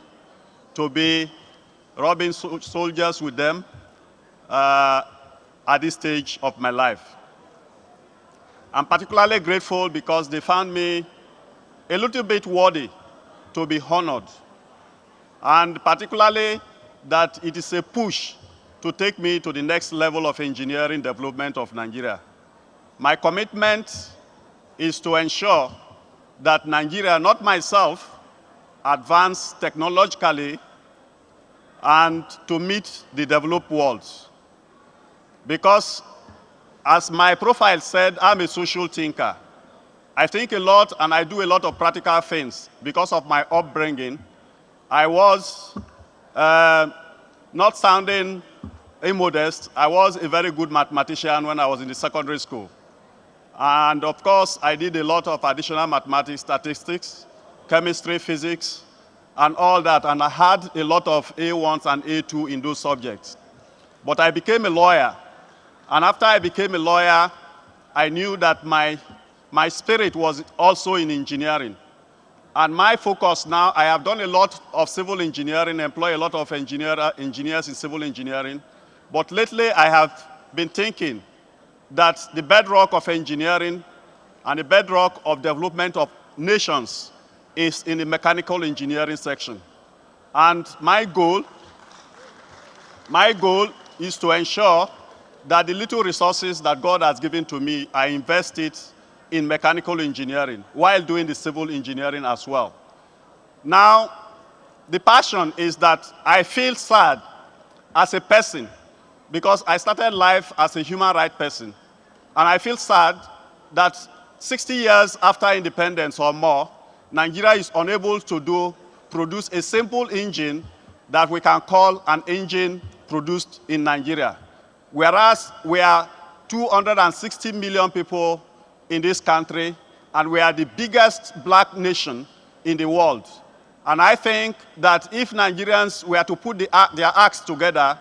to be rubbing soldiers with them at this stage of my life. I'm particularly grateful because they found me a little bit worthy to be honored, and particularly that it is a push to take me to the next level of engineering development of Nigeria. My commitment is to ensure that Nigeria, not myself, advance technologically and to meet the developed world. Because, as my profile said, I'm a social thinker. I think a lot and I do a lot of practical things because of my upbringing. I was not sounding immodest. I was a very good mathematician when I was in the secondary school. And of course, I did a lot of additional mathematics, statistics, chemistry, physics, and all that. And I had a lot of A1s and A2 in those subjects. But I became a lawyer. And after I became a lawyer, I knew that my spirit was also in engineering. And my focus now, I have done a lot of civil engineering, employ a lot of engineers in civil engineering. But lately, I have been thinking that the bedrock of engineering and the bedrock of development of nations is in the mechanical engineering section. And my goal is to ensure that the little resources that God has given to me, I invest it in mechanical engineering while doing the civil engineering as well. Now, the passion is that I feel sad as a person because I started life as a human rights person. And I feel sad that 60 years after independence or more, Nigeria is unable to produce a simple engine that we can call an engine produced in Nigeria. Whereas we are 260 million people in this country, and we are the biggest black nation in the world. And I think that if Nigerians were to put their acts together,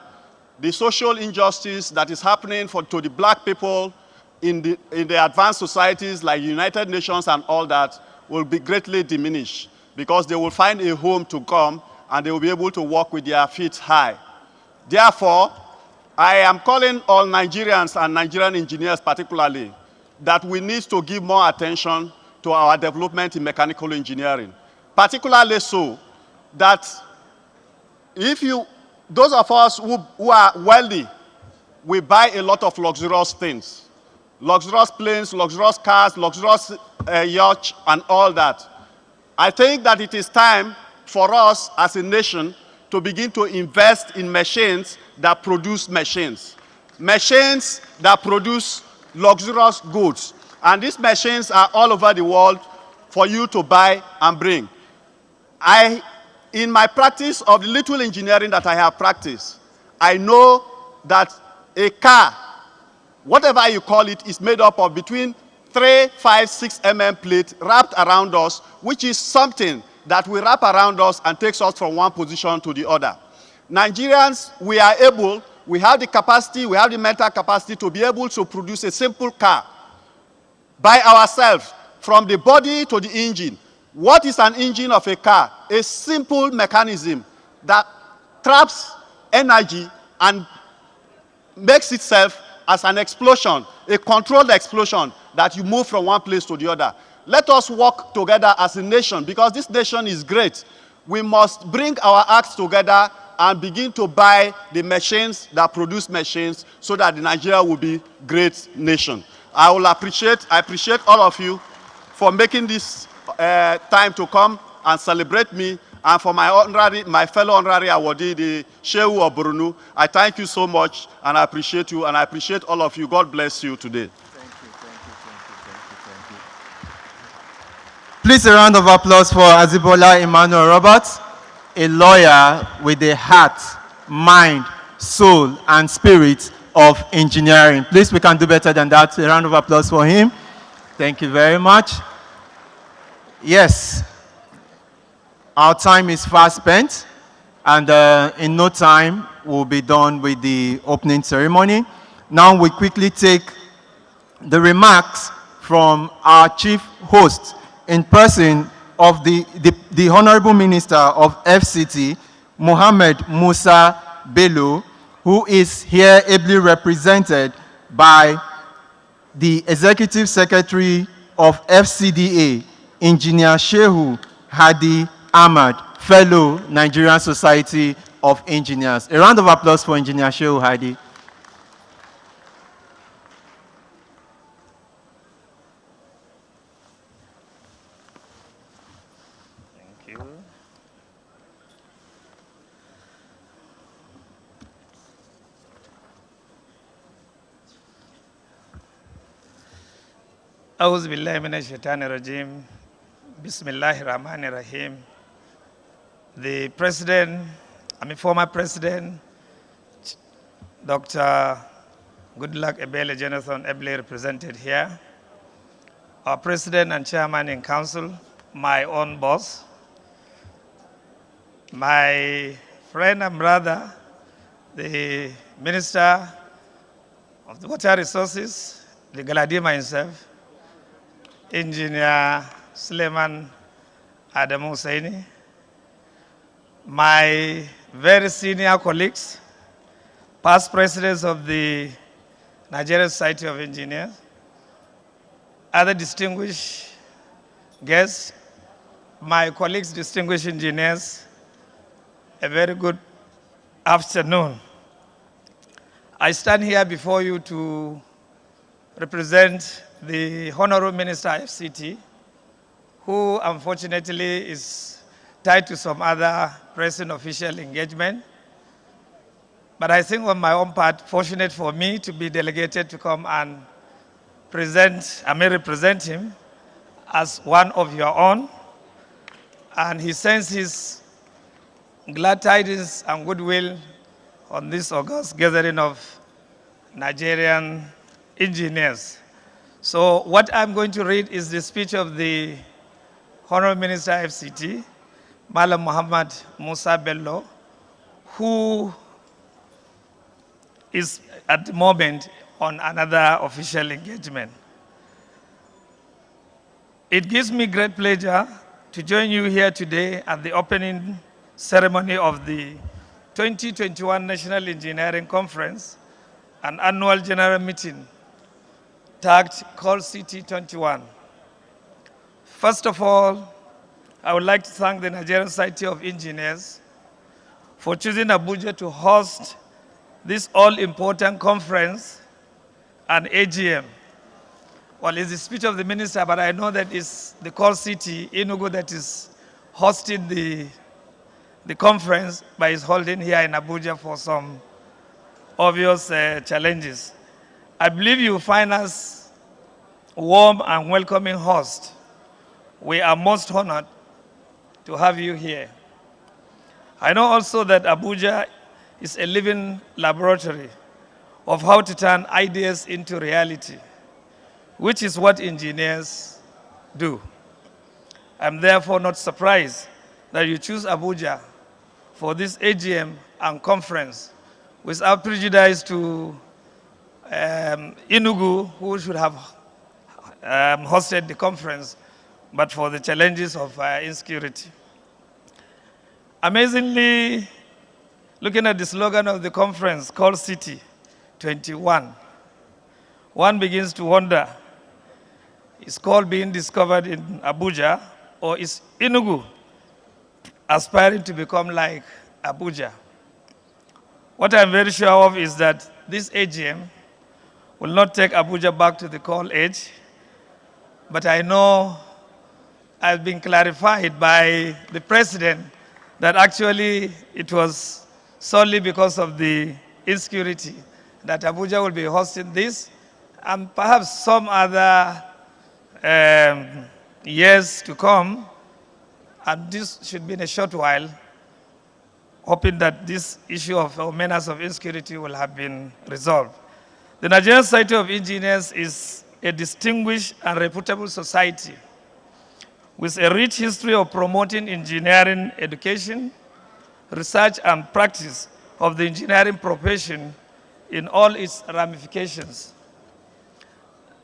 the social injustice that is happening to the black people in the advanced societies like United Nations and all that will be greatly diminished because they will find a home to come and they will be able to walk with their feet high. Therefore, I am calling all Nigerians and Nigerian engineers particularly that we need to give more attention to our development in mechanical engineering. Particularly so that those of us who are wealthy, we buy a lot of luxurious things. Luxurious planes, luxurious cars, luxurious yachts, and all that. I think that it is time for us as a nation to begin to invest in machines that produce machines. Machines that produce luxurious goods. And these machines are all over the world for you to buy and bring. In my practice of the little engineering that I have practiced, I know that a car, whatever you call it, is made up of between 3, 5, 6 mm plate wrapped around us, which is something that we wrap around us and takes us from one position to the other. Nigerians, we have the capacity, we have the mental capacity to be able to produce a simple car by ourselves, from the body to the engine. What is an engine of a car? A simple mechanism that traps energy and makes itself as an explosion, a controlled explosion that you move from one place to the other. Let us work together as a nation because this nation is great. We must bring our acts together and begin to buy the machines that produce machines so that Nigeria will be a great nation. I appreciate all of you for making this time to come and celebrate me, and for my fellow honorary awardee, the Shehu of Borunu. I thank you so much, and I appreciate you, and I appreciate all of you. God bless you today. Please, a round of applause for Azibola Emmanuel Roberts, a lawyer with the heart, mind, soul, and spirit of engineering. Please, we can do better than that. A round of applause for him. Thank you very much. Yes, our time is fast spent, and in no time, we'll be done with the opening ceremony. Now we quickly take the remarks from our chief host in person of the Honorable Minister of FCT, Mohammed Musa Bello, who is here ably represented by the Executive Secretary of FCDA, Engineer Shehu Hadi Ahmad, fellow Nigerian Society of Engineers. A round of applause for Engineer Shehu Hadi. Thank you. أعوذ بالله من الشيطان الرجيم. بسم الله الرحمن الرحيم. The president, former president, Dr. Goodluck Ebele Jonathan ably represented here. Our president and chairman in council, my own boss, my friend and brother, the Minister of the Water Resources, the Galadima himself, Engineer Suleiman Adamu Hussaini, my very senior colleagues, past presidents of the Nigerian Society of Engineers, other distinguished guests, my colleagues, distinguished engineers, a very good afternoon. I stand here before you to represent the Honorable Minister FCT, who unfortunately is tied to some other present official engagement. But I think on my own part, fortunate for me to be delegated to come and represent him as one of your own. And he sends his glad tidings and goodwill on this august gathering of Nigerian engineers. So what I'm going to read is the speech of the Honorable Minister FCT, Malam Muhammad Musa Bello, who is at the moment on another official engagement. It gives me great pleasure to join you here today at the opening ceremony of the 2021 National Engineering Conference, an annual general meeting tagged Call City 21. First of all, I would like to thank the Nigerian Society of Engineers for choosing Abuja to host this all-important conference and AGM. Well, it's the speech of the minister, but I know that it's the Call City, Enugu, that is hosting the conference, but is holding here in Abuja for some obvious challenges. I believe you find us warm and welcoming host. We are most honored to have you here. I know also that Abuja is a living laboratory of how to turn ideas into reality, which is what engineers do. I'm therefore not surprised that you choose Abuja for this AGM and conference without prejudice to Enugu, who should have hosted the conference, but for the challenges of insecurity. Amazingly, looking at the slogan of the conference, Call City 21, one begins to wonder, is coal being discovered in Abuja, or is Enugu aspiring to become like Abuja? What I'm very sure of is that this AGM will not take Abuja back to the coal age, but I know I've been clarified by the president that actually it was solely because of the insecurity that Abuja will be hosting this, and perhaps some other years to come, and this should be in a short while, hoping that this issue of menace of insecurity will have been resolved. The Nigerian Society of Engineers is a distinguished and reputable society with a rich history of promoting engineering education, research, and practice of the engineering profession in all its ramifications.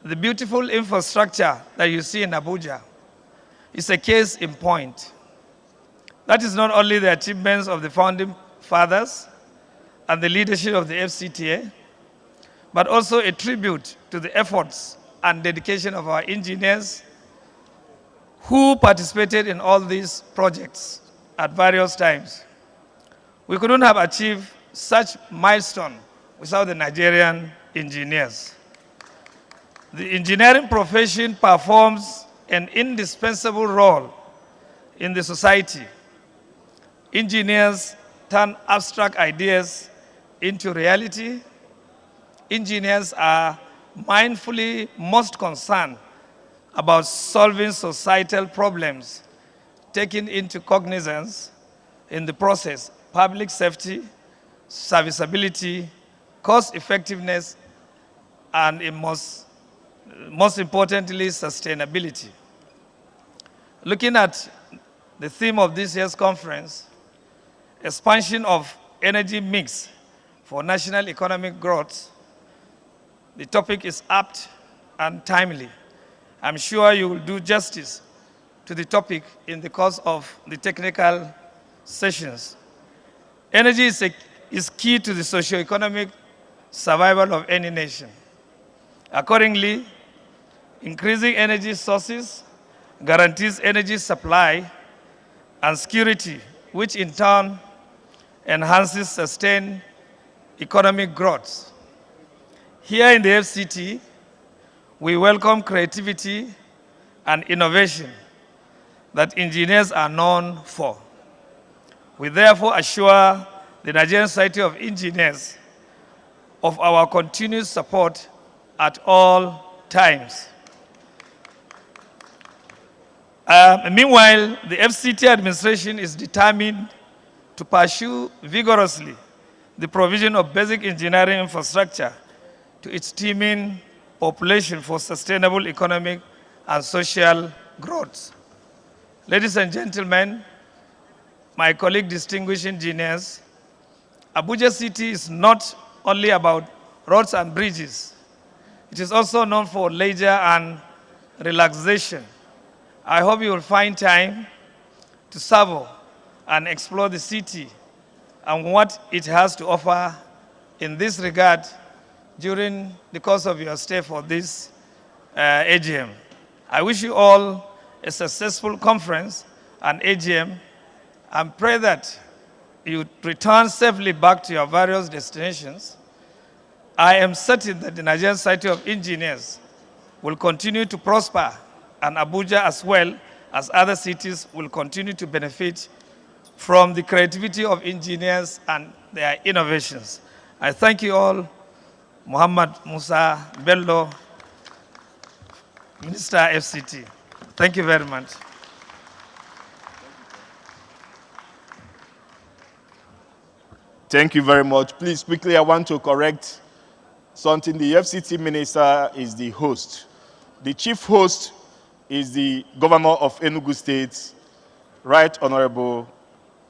The beautiful infrastructure that you see in Abuja is a case in point. That is not only the achievements of the founding fathers and the leadership of the FCTA, but also a tribute to the efforts and dedication of our engineers who participated in all these projects at various times. We couldn't have achieved such milestone without the Nigerian engineers. The engineering profession performs an indispensable role in the society. Engineers turn abstract ideas into reality. Engineers are mindfully most concerned about solving societal problems, taking into cognizance in the process public safety, serviceability, cost effectiveness, and most importantly, sustainability. Looking at the theme of this year's conference, expansion of energy mix for national economic growth, the topic is apt and timely. I'm sure you will do justice to the topic in the course of the technical sessions. Energy is key to the socio-economic survival of any nation. Accordingly, increasing energy sources guarantees energy supply and security, which in turn enhances sustained economic growth. Here in the FCT, we welcome creativity and innovation that engineers are known for. We therefore assure the Nigerian Society of Engineers of our continued support at all times. Meanwhile, the FCT administration is determined to pursue vigorously the provision of basic engineering infrastructure to its teeming population for sustainable economic and social growth. Ladies and gentlemen, my colleague distinguished engineers, Abuja City is not only about roads and bridges. It is also known for leisure and relaxation. I hope you will find time to savour and explore the city and what it has to offer in this regard during the course of your stay for this AGM. I wish you all a successful conference and AGM and pray that you return safely back to your various destinations. I am certain that the Nigerian Society of Engineers will continue to prosper, and Abuja, as well as other cities, will continue to benefit from the creativity of engineers and their innovations. I thank you all. Muhammad Musa Bello, Minister FCT. Thank you very much. Thank you very much. Please, quickly, I want to correct something. The FCT minister is the host. The chief host is the governor of Enugu State, Right Honorable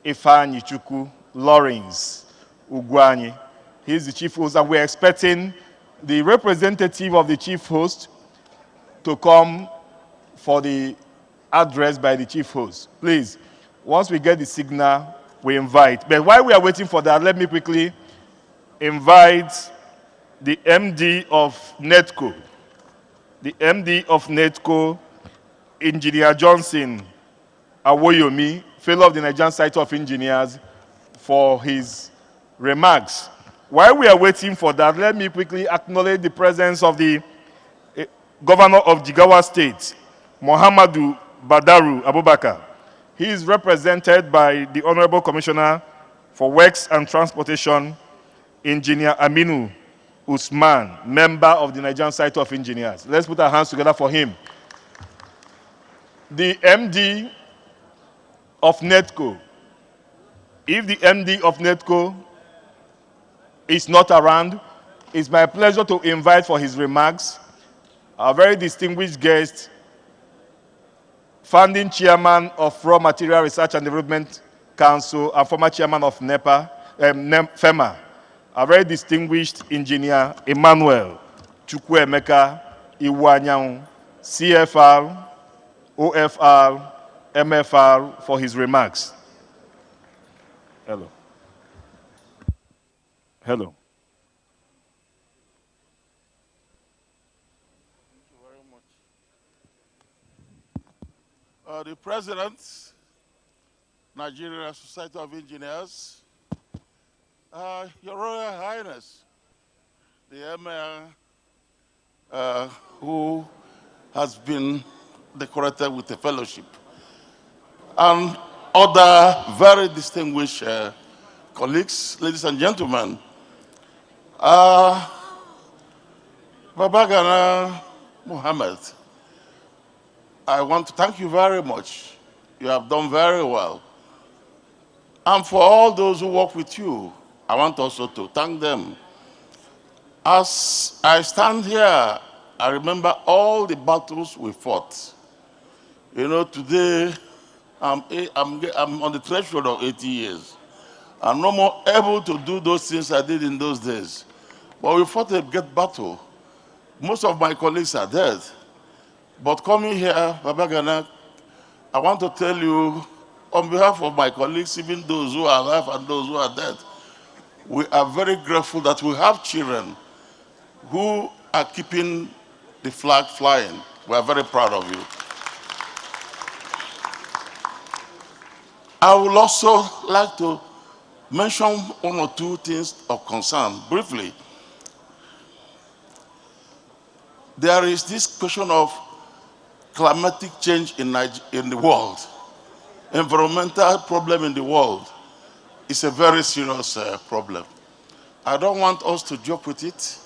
Ifeanyi Chukwu Lawrence Ugwuanyi. He is the chief host, and we're expecting the representative of the chief host to come for the address by the chief host. Please, once we get the signal, we invite. But while we are waiting for that, let me quickly invite the MD of NETCO. The MD of NETCO, Engineer Johnson Awoyomi, fellow of the Nigerian Society of Engineers, for his remarks. While we are waiting for that, let me quickly acknowledge the presence of the Governor of Jigawa State, Muhammadu Badaru Abubakar. He is represented by the Honorable Commissioner for Works and Transportation, Engineer Aminu Usman, member of the Nigerian Society of Engineers. Let's put our hands together for him. The MD of NETCO. If the MD of NETCO is not around, it's my pleasure to invite for his remarks our very distinguished guest, founding chairman of Raw Material Research and Development Council and former chairman of FEMA, a very distinguished engineer, Emmanuel Chukwuemeka Iwanyan, CFR, OFR, MFR, for his remarks. Hello. Hello. The President, Nigerian Society of Engineers, Your Royal Highness, the Emir who has been decorated with a fellowship, and other very distinguished colleagues, ladies and gentlemen. Baba Gana Mohammed I want to thank you very much. You have done very well. And for all those who work with you, I want also to thank them. As I stand here, I remember all the battles we fought. You know, today I'm on the threshold of 80 years. I'm no more able to do those things I did in those days. But we fought a great battle. Most of my colleagues are dead. But coming here, Baba Gana, I want to tell you, on behalf of my colleagues, even those who are alive and those who are dead, we are very grateful that we have children who are keeping the flag flying. We are very proud of you. I would also like to mention one or two things of concern briefly. There is this question of climatic change in the world. Environmental problem in the world is a very serious problem. I don't want us to joke with it.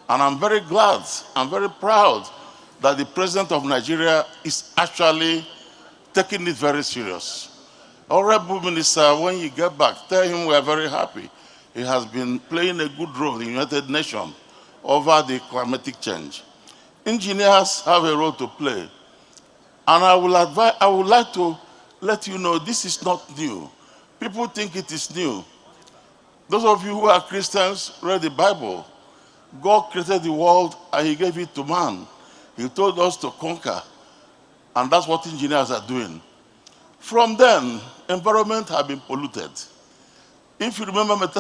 And I'm very glad, I'm very proud that the President of Nigeria is actually taking it very serious. Honorable Minister, when you get back, tell him we are very happy. He has been playing a good role in the United Nations over the climatic change. Engineers have a role to play. And I would like to let you know this is not new. People think it is new. Those of you who are Christians, read the Bible. God created the world and he gave it to man. He told us to conquer. And that's what engineers are doing. From then, environment has been polluted. If you remember, the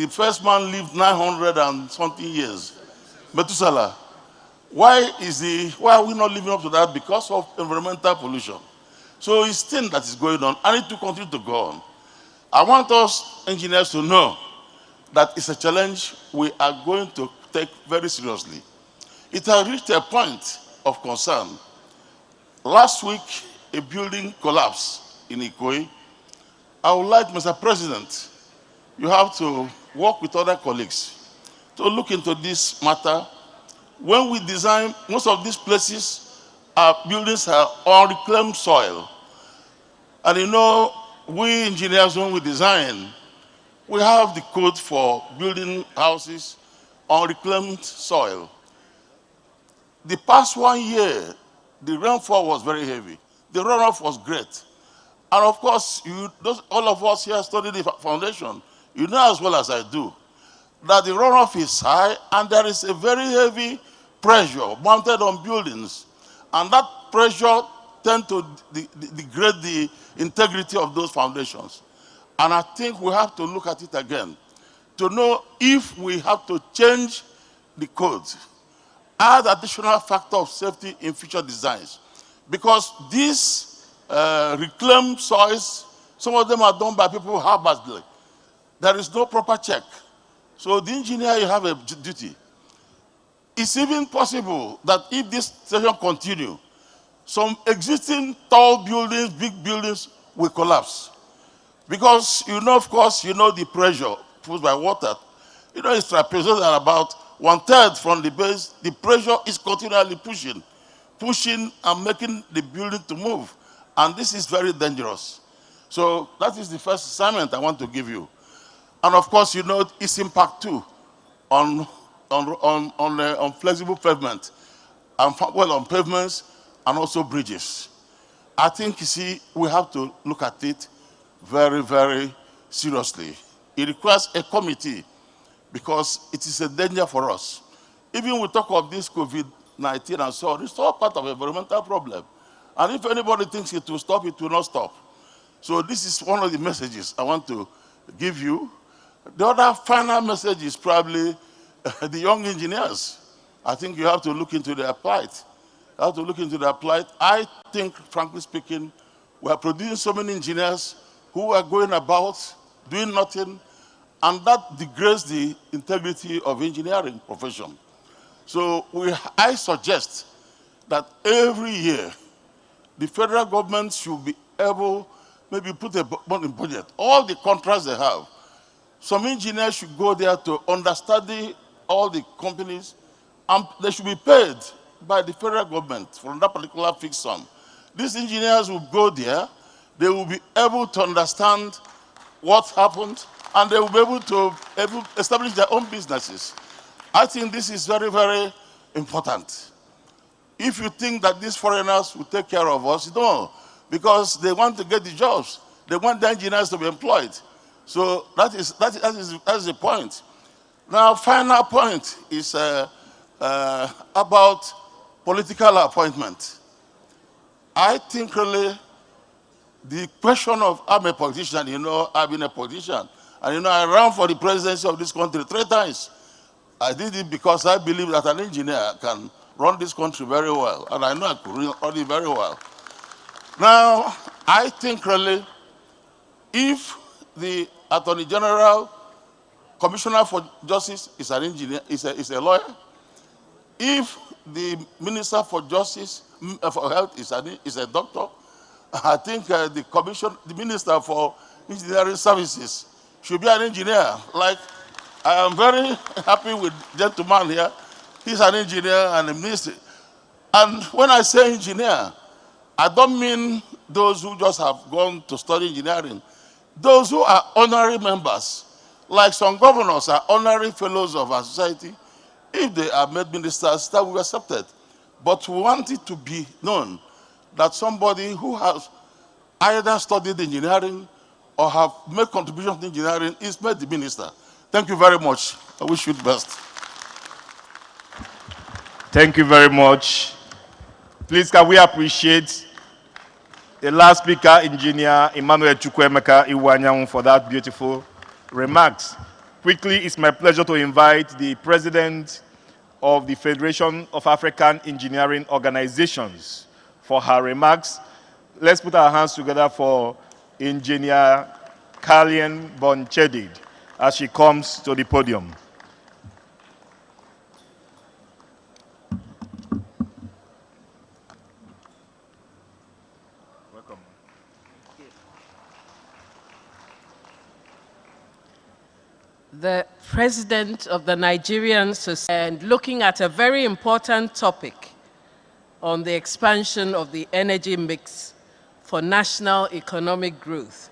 first man lived 900 and something years. Methuselah. Why are we not living up to that? Because of environmental pollution. So it's thing that is going on, and it will continue to go on. I want us engineers to know that it's a challenge we are going to take very seriously. It has reached a point of concern. Last week, a building collapsed in Ikoyi. I would like, Mr. President, you have to work with other colleagues to look into this matter. When we design, most of these places, our buildings are on reclaimed soil. And you know, we engineers, when we design, we have the code for building houses on reclaimed soil. The past 1 year, the rainfall was very heavy. The runoff was great. And of course, all of us here studied the foundation. You know as well as I do that the runoff is high and there is a very heavy pressure mounted on buildings. And that pressure tends to degrade the integrity of those foundations. And I think we have to look at it again to know if we have to change the codes, add additional factor of safety in future designs. Because these reclaimed soils, some of them are done by people haphazardly. There is no proper check. So the engineer, you have a duty. It's even possible that if this situation continues, some existing tall buildings, big buildings will collapse. Because you know, of course, you know the pressure pushed by water. You know, it's represented at about 1/3 from the base. The pressure is continually pushing and making the building to move. And this is very dangerous. So that is the first assignment I want to give you. And of course, you know, its impact too on flexible pavement, and well, on pavements and also bridges. I think, you see, we have to look at it very, very seriously. It requires a committee because it is a danger for us. Even we talk of this COVID-19 and so on, it's all part of environmental problem. And if anybody thinks it will stop, it will not stop. So this is one of the messages I want to give you. The other final message is probably the young engineers. I think you have to look into their plight. You have to look into their plight. I think, frankly speaking, we are producing so many engineers who are going about doing nothing, and that degrades the integrity of engineering profession. So I suggest that every year, the federal government should be able, maybe put a budget, all the contracts they have. Some engineers should go there to understudy all the companies, and they should be paid by the federal government from that particular fixed sum. These engineers will go there, they will be able to understand what happened, and they will be able to establish their own businesses. I think this is very, very important. If you think that these foreigners will take care of us, no, because they want to get the jobs. They want the engineers to be employed. So that is the point. Now, final point is about political appointment. I think really the question of, I'm a politician, you know, I've been a politician, and you know, I ran for the presidency of this country 3 times. I did it because I believe that an engineer can run this country very well, and I know I could run it very well. Now, I think really, if the Attorney General, Commissioner for Justice is an engineer, is a lawyer, if the Minister for Justice, for Health is a doctor, I think the Minister for Engineering Services should be an engineer. Like, I am very happy with the gentleman here. He's an engineer and a minister. And when I say engineer, I don't mean those who just have gone to study engineering. Those who are honorary members, like some governors are honorary fellows of our society. If they are made ministers, that will be accepted. But we want it to be known that somebody who has either studied engineering or have made contribution to engineering is made the minister. Thank you very much. I wish you the best. Thank you very much. Please, can we appreciate the last speaker, Engineer Emmanuel Chukwuemeka Iwanyang, for that beautiful remarks. Quickly, it's my pleasure to invite the President of the Federation of African Engineering Organizations for her remarks. Let's put our hands together for Engineer Carlien Bonchedid as she comes to the podium. Welcome. The President of the Nigerian Society, and looking at a very important topic on the expansion of the energy mix for national economic growth.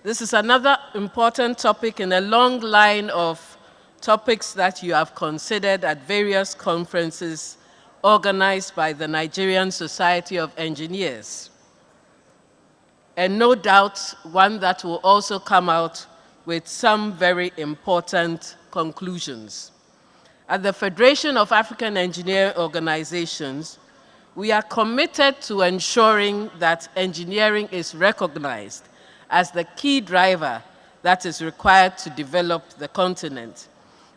This is another important topic in a long line of topics that you have considered at various conferences organized by the Nigerian Society of Engineers. And no doubt one that will also come out with some very important conclusions. At the Federation of African Engineering Organizations, we are committed to ensuring that engineering is recognized as the key driver that is required to develop the continent.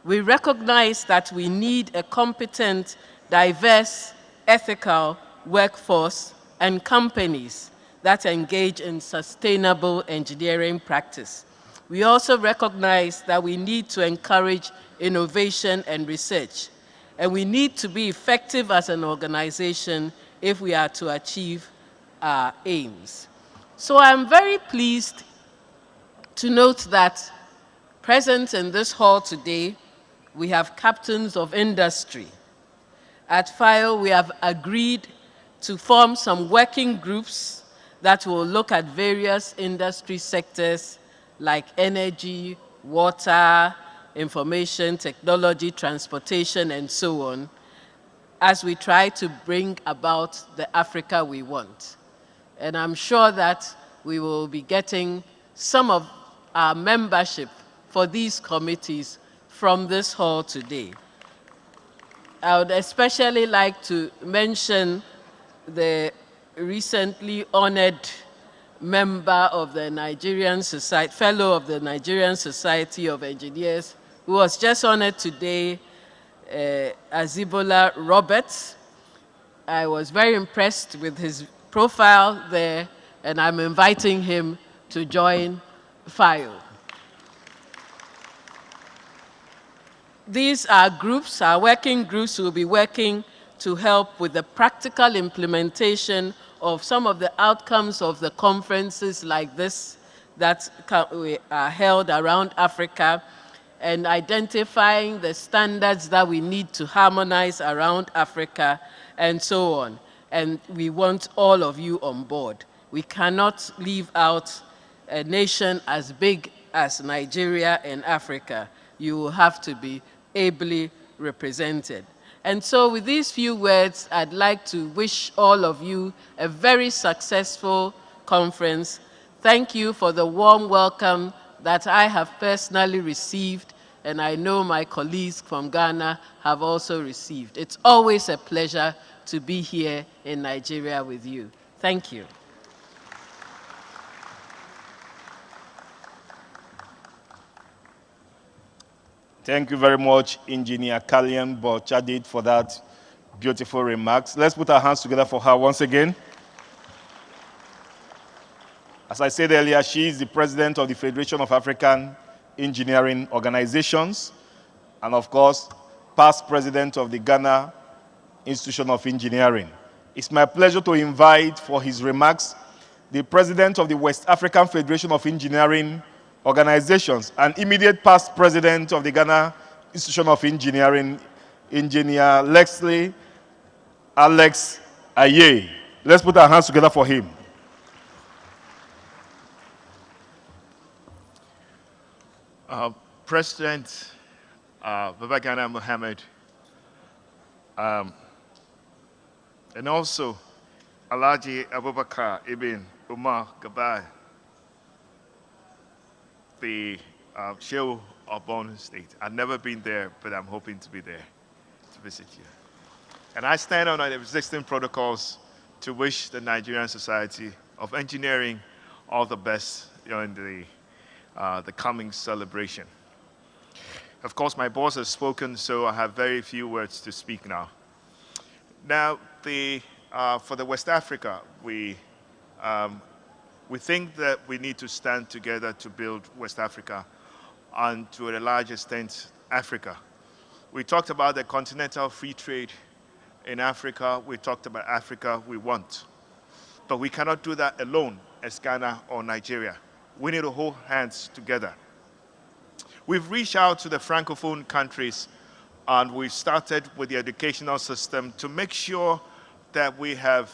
We recognize that we need a competent, diverse, ethical workforce and companies that engage in sustainable engineering practice. We also recognize that we need to encourage innovation and research, and we need to be effective as an organization if we are to achieve our aims. So I'm very pleased to note that present in this hall today, we have captains of industry. At FIO, we have agreed to form some working groups that will look at various industry sectors like energy, water, information, technology, transportation, and so on, as we try to bring about the Africa we want. And I'm sure that we will be getting some of our membership for these committees from this hall today. I would especially like to mention the recently honored member of the Nigerian Society, fellow of the Nigerian Society of Engineers, who was just honored today, Azibola Roberts. I was very impressed with his profile there, and I'm inviting him to join FIO. These are groups, our working groups will be working to help with the practical implementation of some of the outcomes of the conferences like this that are held around Africa, and identifying the standards that we need to harmonize around Africa and so on. And we want all of you on board. We cannot leave out a nation as big as Nigeria in Africa. You will have to be ably represented. And so with these few words, I'd like to wish all of you a very successful conference. Thank you for the warm welcome that I have personally received, and I know my colleagues from Ghana have also received. It's always a pleasure to be here in Nigeria with you. Thank you. Thank you very much, Engineer Kallian Bochadit, for that beautiful remarks. Let's put our hands together for her once again. As I said earlier, she is the president of the Federation of African Engineering Organizations, and of course, past president of the Ghana Institution of Engineering. It's my pleasure to invite for his remarks the president of the West African Federation of Engineering Organizations and immediate past president of the Ghana Institution of Engineering, Engineer Leslie Alex Aye. Let's put our hands together for him. President Baba Gana Mohammed, and also Alhaji Abubakar Ibn Umar Gabai, the Shehu of Borno State. I've never been there, but I'm hoping to be there to visit you. And I stand on the existing protocols to wish the Nigerian Society of Engineering all the best in the coming celebration. Of course, my boss has spoken, so I have very few words to speak now. Now, for the West Africa, we think that we need to stand together to build West Africa and, to a large extent, Africa. We talked about the continental free trade in Africa. We talked about Africa we want. But we cannot do that alone as Ghana or Nigeria. We need to hold hands together. We've reached out to the Francophone countries, and we've started with the educational system to make sure that we have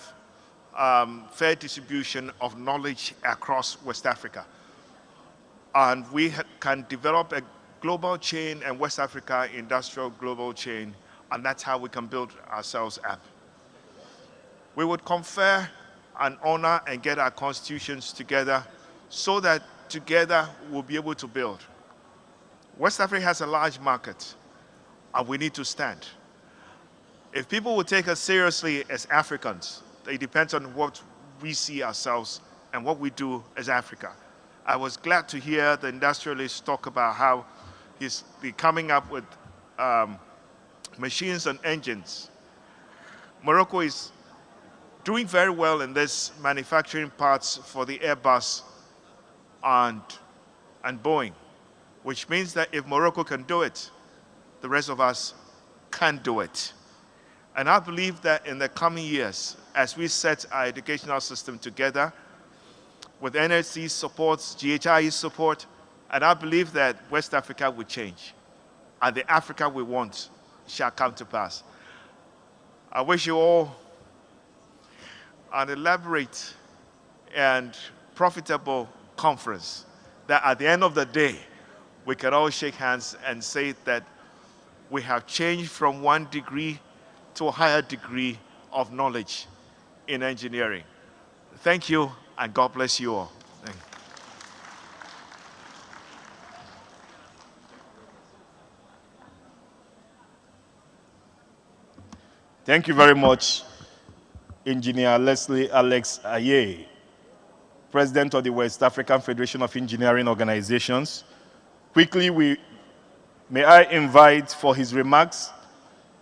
fair distribution of knowledge across West Africa. And we can develop a global chain and West Africa industrial global chain, and that's how we can build ourselves up. We would confer and honor and get our constitutions together so that together we'll be able to build. West Africa has a large market, and we need to stand. If people will take us seriously as Africans, it depends on what we see ourselves and what we do as Africa. I was glad to hear the industrialist talk about how he's coming up with machines and engines. Morocco is doing very well in this manufacturing parts for the Airbus and Boeing, which means that if Morocco can do it, the rest of us can do it. And I believe that in the coming years, as we set our educational system together, with NSC's support, GHI's support, and I believe that West Africa will change, and the Africa we want shall come to pass. I wish you all an elaborate and profitable conference that at the end of the day, we can all shake hands and say that we have changed from one degree to a higher degree of knowledge in engineering. Thank you, and God bless you all. Thank you. Thank you very much, Engineer Leslie Alex Aye, President of the West African Federation of Engineering Organizations. Quickly, may I invite for his remarks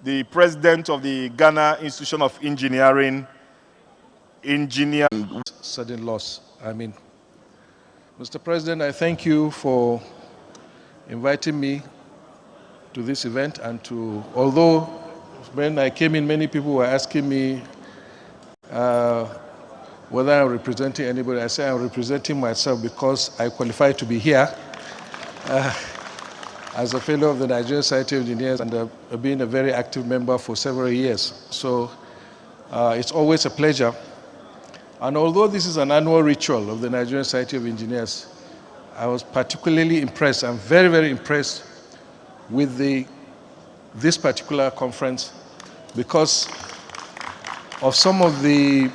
the President of the Ghana Institution of Engineering, Engineer. Sudden loss. Mr. President, I thank you for inviting me to this event, and although when I came in, many people were asking me whether I'm representing anybody. I say I'm representing myself because I qualify to be here. as a fellow of the Nigerian Society of Engineers and being a very active member for several years. So it's always a pleasure. And although this is an annual ritual of the Nigerian Society of Engineers, I was particularly impressed, I'm very, very impressed with this particular conference because of some of the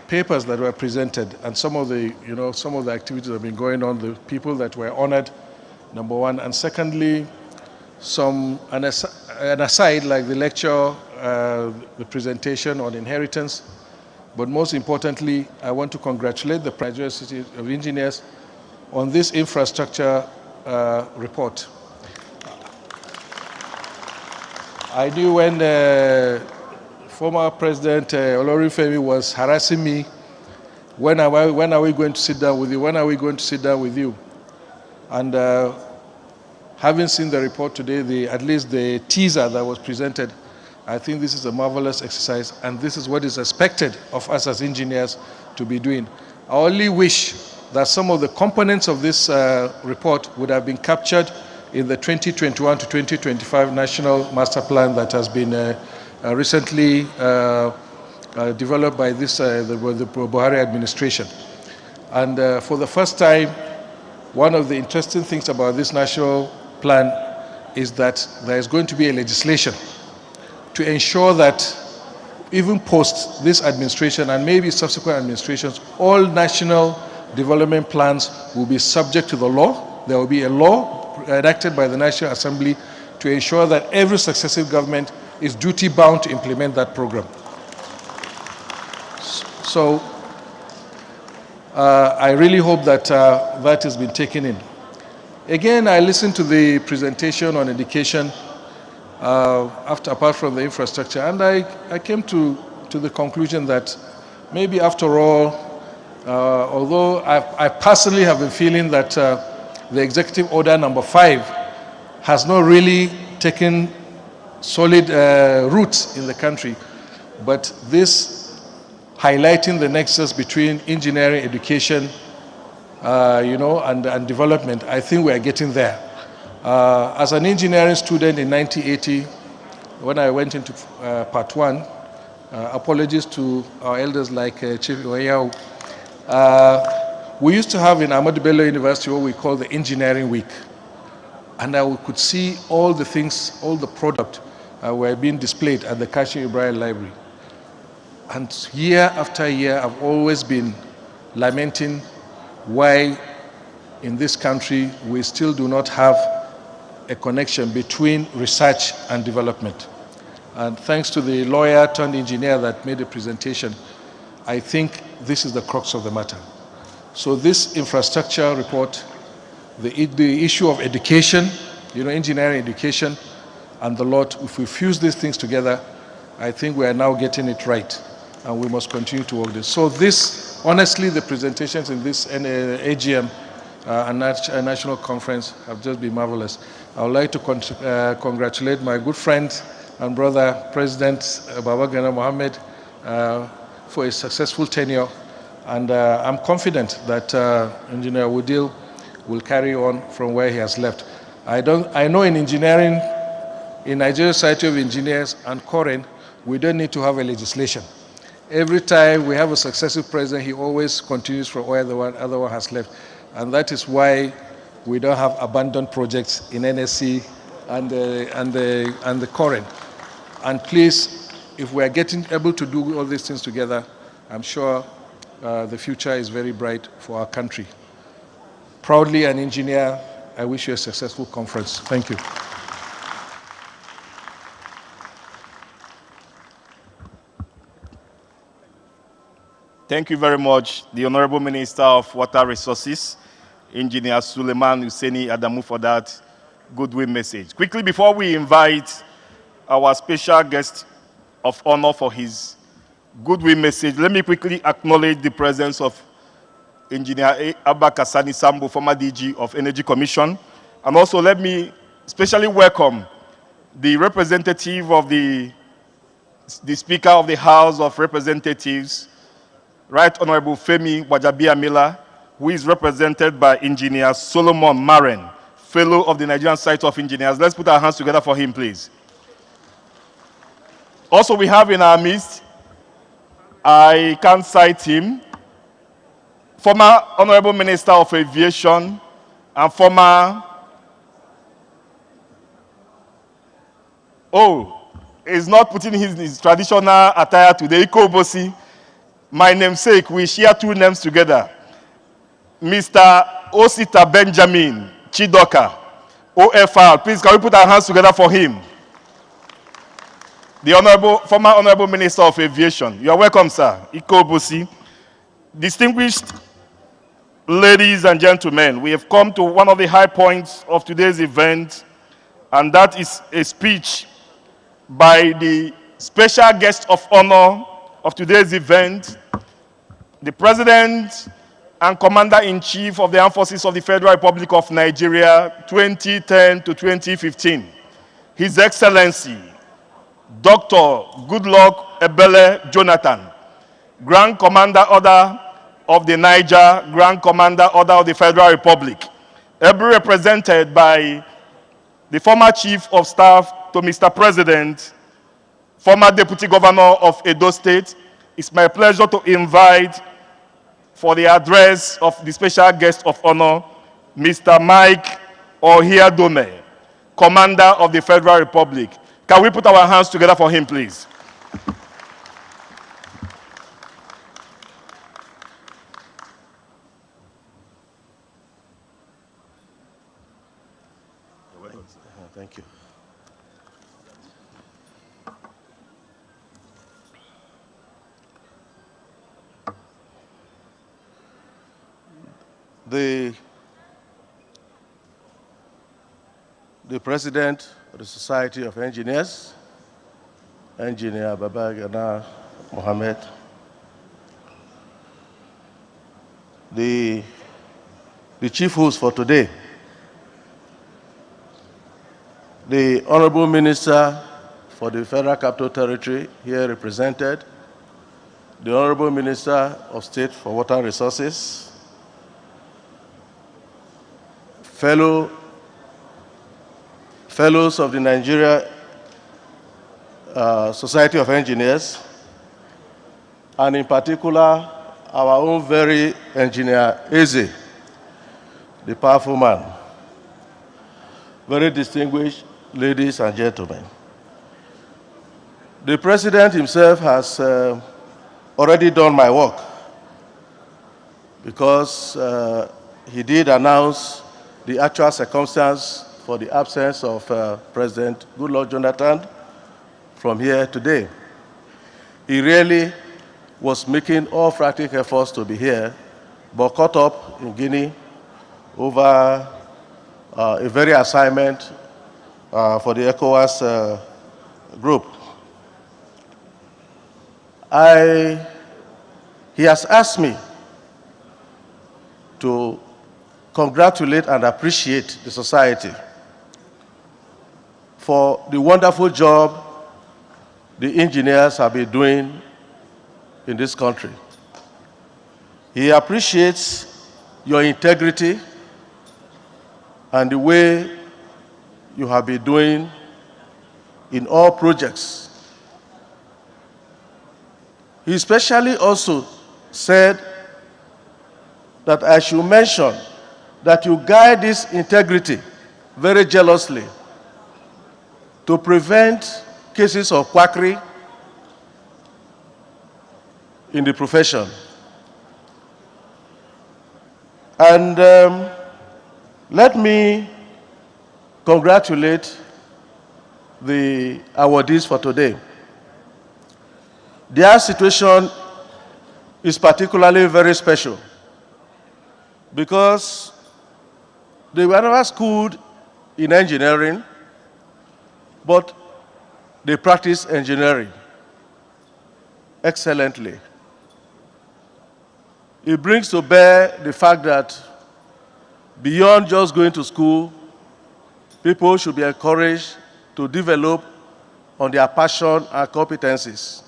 papers that were presented and some of the activities that have been going on, the people that were honored, number one, and secondly, an aside like the lecture, the presentation on inheritance, but most importantly, I want to congratulate the Nigerian Society of Engineers on this infrastructure report. I knew when former President Olorunfemi was harassing me, when are we going to sit down with you? When are we going to sit down with you? And having seen the report today, at least the teaser that was presented, I think this is a marvelous exercise, and this is what is expected of us as engineers to be doing. I only wish that some of the components of this report would have been captured in the 2021 to 2025 National Master Plan that has been recently developed by the Buhari administration. And for the first time, one of the interesting things about this national plan is that there is going to be a legislation to ensure that even post this administration and maybe subsequent administrations, all national development plans will be subject to the law. There will be a law enacted by the National Assembly to ensure that every successive government is duty-bound to implement that program. So I really hope that that has been taken in. Again, I listened to the presentation on education apart from the infrastructure, and I came to the conclusion that maybe after all, although I personally have been feeling that the Executive Order number 5 has not really taken solid roots in the country, but this highlighting the nexus between engineering, education, and development, I think we are getting there. As an engineering student in 1980, when I went into part 1, apologies to our elders like Chief Iwayao, we used to have in Ahmadu Bello University what we call the Engineering Week. And I could see all the things, all the product were being displayed at the Kashim Ibrahim Library. And year after year, I've always been lamenting why in this country we still do not have a connection between research and development. And thanks to the lawyer turned engineer that made the presentation, I think this is the crux of the matter. So this infrastructure report, the issue of education, engineering education, and the lot, if we fuse these things together, I think we are now getting it right, and we must continue to work this. So this, honestly, the presentations in this AGM and national conference have just been marvelous. I would like to congratulate my good friend and brother, President Baba Gana Mohammed, for a successful tenure. And I'm confident that Engineer Wudil will carry on from where he has left. I know in engineering, in Nigeria Society of Engineers and COREN, we don't need to have a legislation. Every time we have a successive president, he always continues from where the other one has left. And that is why we don't have abandoned projects in NSC and the COREN. And please, if we are able to do all these things together, I'm sure the future is very bright for our country. Proudly an engineer, I wish you a successful conference. Thank you. Thank you very much, the Honorable Minister of Water Resources, Engineer Suleiman Hussaini Adamu, for that goodwill message. Quickly, before we invite our special guest of honor for his goodwill message, let me quickly acknowledge the presence of Engineer Abba Kasani Sambo, former DG of Energy Commission. And also let me especially welcome the representative of the Speaker of the House of Representatives, Right Honorable Femi Wajabia Miller, who is represented by Engineer Solomon Maren, Fellow of the Nigerian Society of Engineers. Let's put our hands together for him, please. Also, we have in our midst, I can't cite him, former Honorable Minister of Aviation and former, he's not putting his traditional attire today, Ikobosi. My namesake, we share two names together. Mr. Osita Benjamin Chidoka, OFR. Please, can we put our hands together for him? The former Honorable Minister of Aviation. You are welcome, sir. Ikobosi. Distinguished ladies and gentlemen, we have come to one of the high points of today's event, and that is a speech by the special guest of honor of today's event, the President and Commander-in-Chief of the Armed Forces of the Federal Republic of Nigeria, 2010 to 2015, His Excellency, Dr. Goodluck Ebele Jonathan, Grand Commander Order of the Niger, Grand Commander Order of the Federal Republic, ably represented by the former Chief of Staff to Mr. President, former Deputy Governor of Edo State. It's my pleasure to invite for the address of the special guest of honor, Mr. Mike Ohiadome, Commander of the Federal Republic. Can we put our hands together for him, please? Thank you. The President of the Society of Engineers, Engineer Babagana Mohammed, the Chief Host for today, the Honorable Minister for the Federal Capital Territory here represented, the Honorable Minister of State for Water Resources, fellows of the Nigeria Society of Engineers, and in particular, our own very engineer, Eze, the powerful man. Very distinguished ladies and gentlemen. The President himself has already done my work because he did announce the actual circumstance for the absence of President Goodluck Jonathan from here today. He really was making all frantic efforts to be here, but caught up in Guinea over a very assignment for the ECOWAS group. He has asked me to congratulate and appreciate the society for the wonderful job the engineers have been doing in this country. He appreciates your integrity and the way you have been doing in all projects. He especially also said that I should mention that you guide this integrity very jealously to prevent cases of quackery in the profession. And let me congratulate the awardees for today. Their situation is particularly very special because they were never schooled in engineering, but they practice engineering excellently. It brings to bear the fact that beyond just going to school, people should be encouraged to develop on their passion and competencies.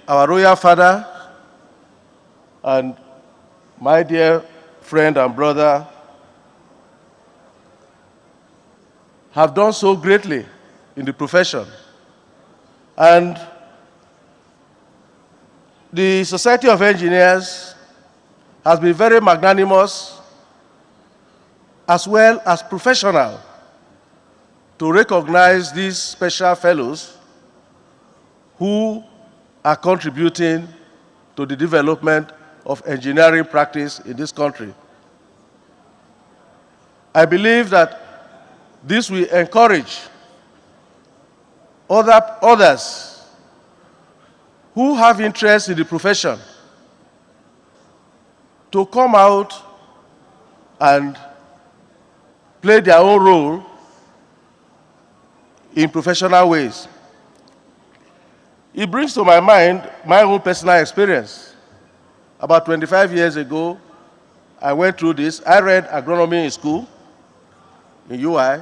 Our royal father and my dear friend and brother, have done so greatly in the profession. And the Society of Engineers has been very magnanimous as well as professional to recognize these special fellows who are contributing to the development of engineering practice in this country. I believe that this will encourage others who have interest in the profession to come out and play their own role in professional ways. It brings to my mind my own personal experience. About 25 years ago, I went through this. I read agronomy in school, in UI,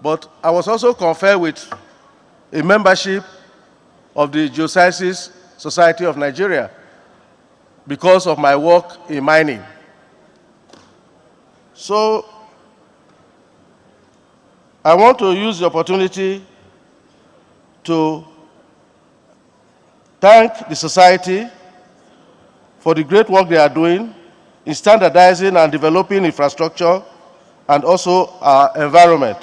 but I was also conferred with a membership of the Geosciences Society of Nigeria because of my work in mining. So I want to use the opportunity to thank the society for the great work they are doing in standardizing and developing infrastructure and also our environment.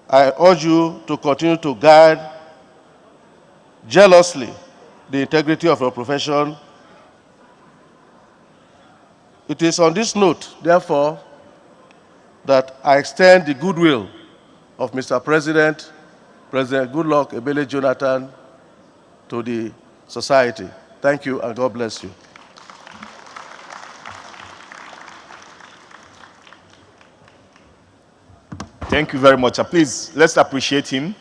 I urge you to continue to guard jealously the integrity of your profession. It is on this note, therefore, that I extend the goodwill of Mr. President, President Goodluck Ebele Jonathan, to the society. Thank you, and God bless you. Thank you very much. Please, let's appreciate him.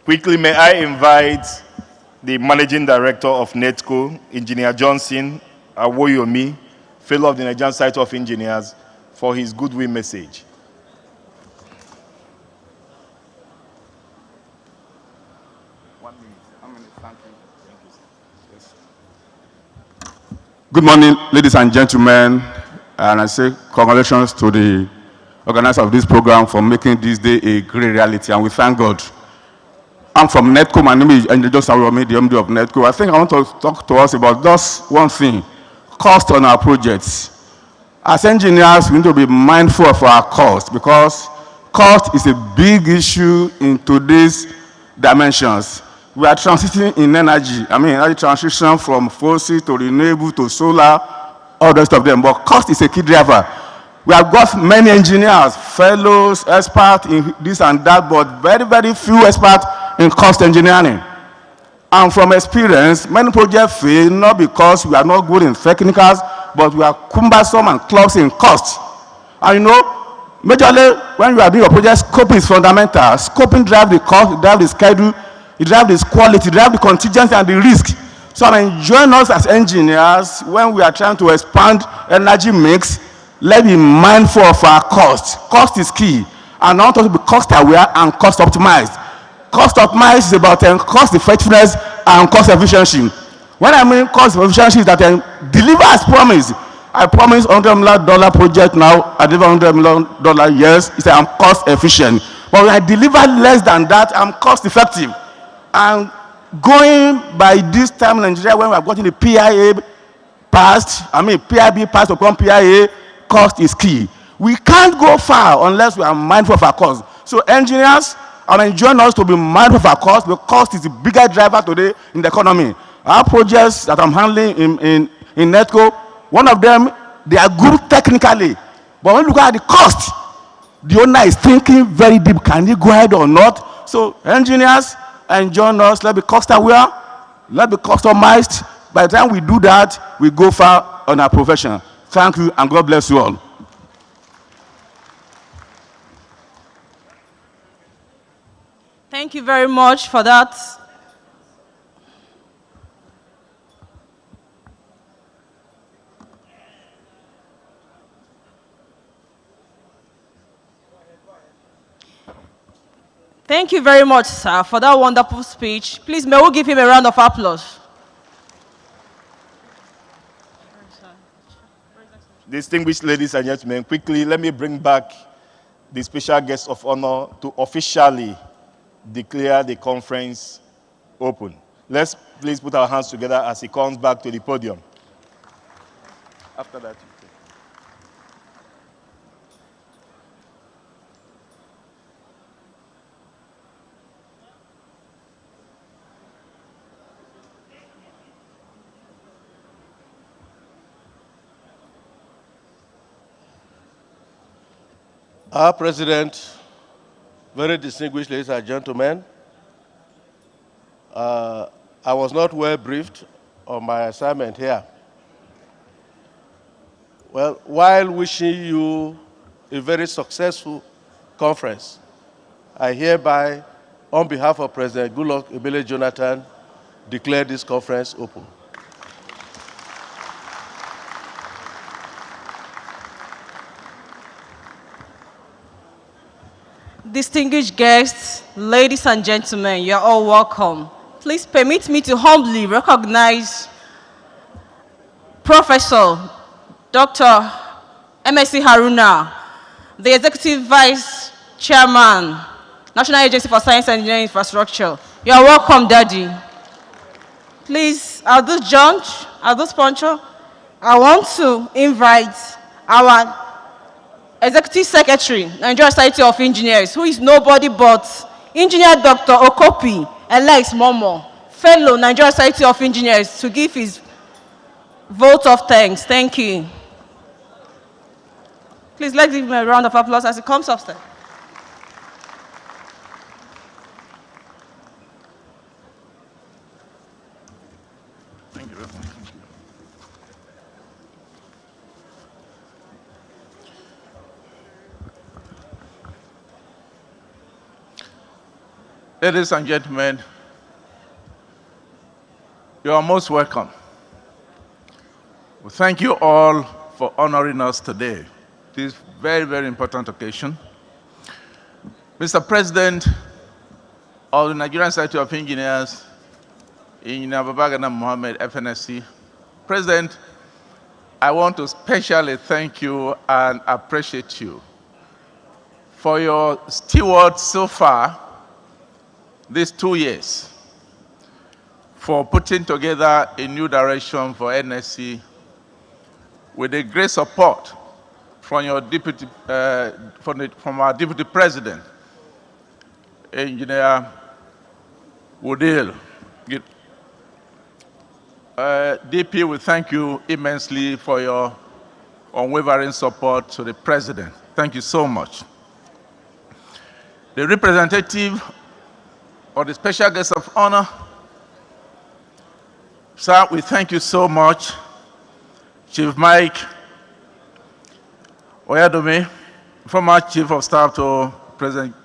Quickly, may I invite the Managing Director of NETCO, Engineer Johnson Awoyomi, Fellow of the Nigerian Society of Engineers, for his goodwill message. Good morning, ladies and gentlemen, and I say congratulations to the organizer of this program for making this day a great reality, and we thank God. I'm from NETCO. My name is Engineer Joseph Awoyomi, the MD of NETCO. I think I want to talk to us about just one thing: cost on our projects. As engineers, we need to be mindful of our cost, because cost is a big issue in today's dimensions. We are transiting in energy. Energy transition from fossil to renewable to solar, all the rest of them. But cost is a key driver. We have got many engineers, fellows, experts in this and that, but very, very few experts in cost engineering. And from experience, many projects fail not because we are not good in technicals, but we are cumbersome and clumsy in cost. And you know, majorly when you are doing your project, scoping is fundamental. Scoping drives the cost, it drives the schedule, it drives the quality, it drives the contingency and the risk. So I'm enjoying us as engineers when we are trying to expand energy mix. Let's be mindful of our cost. Cost is key. And I want us to be cost aware and cost optimized. Cost optimized is about cost effectiveness and cost efficiency. When I mean cost efficiency is that deliver as promised. I promise $100 million project now, I deliver $100 million, yes, it's I'm cost efficient. But when I deliver less than that, I'm cost effective. And going by this time in Nigeria, when we have gotten the PIB passed upon PIA, cost is key. We can't go far unless we are mindful of our cost. So engineers, I'm enjoying us to be mindful of our cost, because cost is the bigger driver today in the economy. Our projects that I'm handling in NETCO, one of them, they are good technically. But when you look at the cost, the owner is thinking very deep, can he go ahead or not? So engineers, enjoying us, let's be cost aware, let's be customized. By the time we do that, we go far on our profession. Thank you, and God bless you all. Thank you very much for that. Thank you very much, sir, for that wonderful speech. Please, may we give him a round of applause. Distinguished ladies and gentlemen, quickly, let me bring back the special guest of honor to officially declare the conference open. Let's please put our hands together as he comes back to the podium. After that. Our President, very distinguished ladies and gentlemen, I was not well briefed on my assignment here. Well, while wishing you a very successful conference, I hereby, on behalf of President Goodluck Ebele Jonathan, declare this conference open. Distinguished guests, ladies and gentlemen, you're all welcome. Please permit me to humbly recognize Professor Dr. MSc Haruna, the Executive Vice Chairman, National Agency for Science and Engineering Infrastructure. You're welcome, Daddy. Please, at this juncture, at this puncture, I want to invite our Executive Secretary, Nigerian Society of Engineers, who is nobody but Engineer Dr. Okopi Alex Momo, fellow Nigerian Society of Engineers, to give his vote of thanks. Thank you. Please, let's give him a round of applause as he comes upstairs. Thank you very much. Ladies and gentlemen, you are most welcome. We thank you all for honoring us today, this very, very important occasion. Mr. President of the Nigerian Society of Engineers, Engineer Babagana Mohammed, FNSC. President, I want to specially thank you and appreciate you for your steward so far these 2 years, for putting together a new direction for NSC with a great support from your deputy, from our deputy president, Engineer Woodale. DP, we thank you immensely for your unwavering support to the president. Thank you so much. The representative or the special guest of honor, sir, we thank you so much. Chief Mike Oyadome, former Chief of Staff to President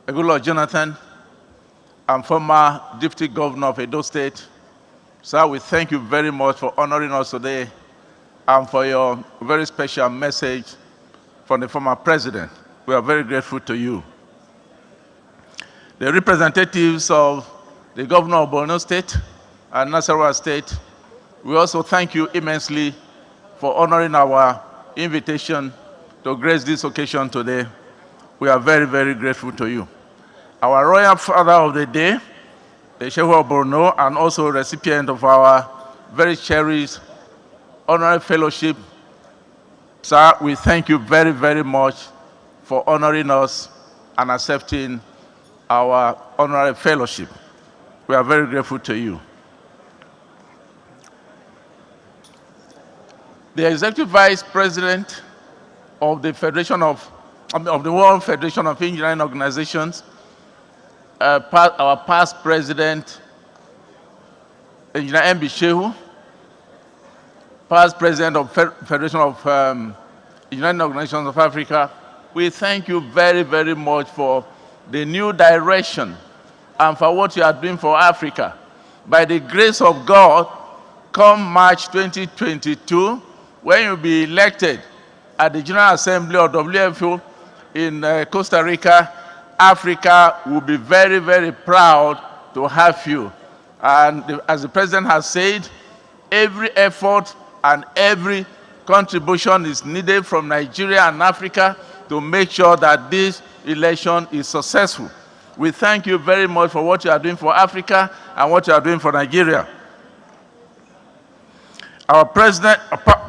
Goodluck Jonathan, and former Deputy Governor of Edo State. Sir, we thank you very much for honoring us today and for your very special message from the former president. We are very grateful to you. The representatives of the Governor of Borno State and Nasarawa State, we also thank you immensely for honoring our invitation to grace this occasion today. We are very, very grateful to you. Our Royal Father of the Day, the Sheikh of Borno, and also recipient of our very cherished honorary fellowship. Sir, we thank you very, very much for honoring us and accepting our honorary fellowship. We are very grateful to you. The Executive Vice President of the the World Federation of Engineering Organizations, our past President, Engineer M.B. Shehu, past President of Federation of Engineering Organizations of Africa, we thank you very, very much for the new direction and for what you are doing for Africa. By the grace of God, come March 2022, when you'll be elected at the General Assembly of WFO in Costa Rica, Africa will be very, very proud to have you. And as the President has said, every effort and every contribution is needed from Nigeria and Africa to make sure that this election is successful. We thank you very much for what you are doing for Africa and what you are doing for Nigeria. Our president,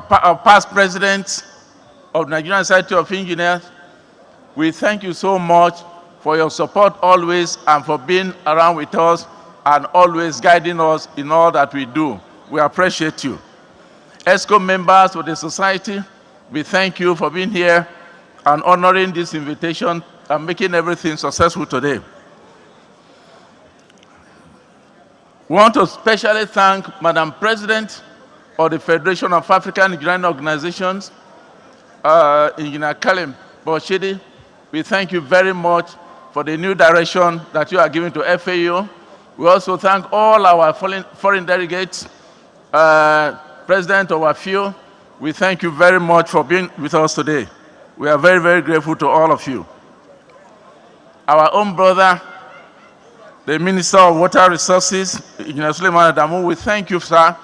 our past president of Nigerian Society of Engineers, we thank you so much for your support always and for being around with us and always guiding us in all that we do. We appreciate you. ESCO members of the society, we thank you for being here and honoring this invitation and making everything successful today. We want to especially thank Madam President of the Federation of African Engineering Organizations, Engineer Kalim Boshidi. We thank you very much for the new direction that you are giving to FAO. We also thank all our foreign delegates, President of AFIO. We thank you very much for being with us today. We are very, very grateful to all of you. Our own brother, the Minister of Water Resources, Engineer Suleiman Adamu, we thank you, sir,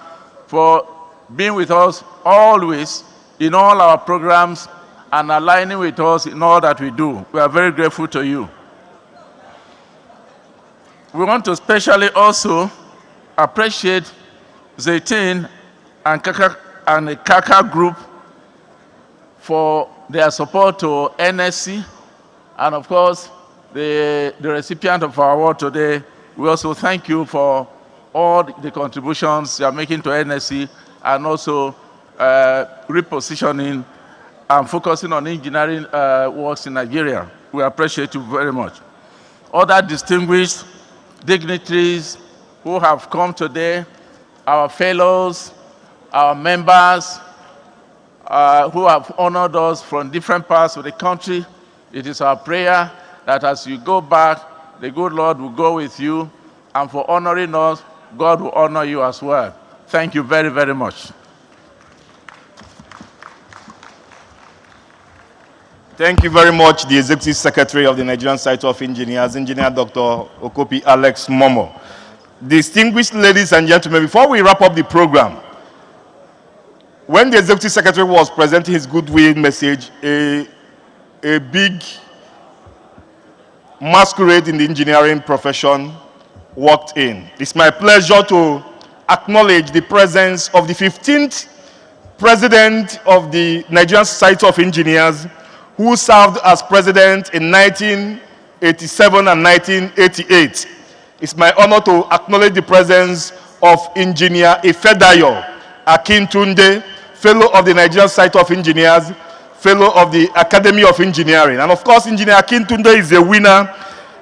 for being with us always in all our programs and aligning with us in all that we do. We are very grateful to you. We want to especially also appreciate Zaitin and the Kaka Group for their support to NSC, and of course, the recipient of our award today. We also thank you for all the contributions you are making to NSC and also repositioning and focusing on engineering works in Nigeria. We appreciate you very much. Other distinguished dignitaries who have come today, our fellows, our members who have honored us from different parts of the country. It is our prayer that as you go back, the good Lord will go with you, and for honoring us, God will honor you as well. Thank you very, very much. Thank you very much, the Executive Secretary of the Nigerian Society of Engineers, Engineer Dr. Okopi Alex Momo. Distinguished ladies and gentlemen, before we wrap up the program, when the Executive Secretary was presenting his goodwill message, a big masquerade in the engineering profession walked in. It's my pleasure to acknowledge the presence of the 15th President of the Nigerian Society of Engineers, who served as president in 1987 and 1988. It's my honor to acknowledge the presence of Engineer Ifedayo Akintunde, fellow of the Nigerian Society of Engineers, fellow of the Academy of Engineering. And of course, Engineer Akintunde is a winner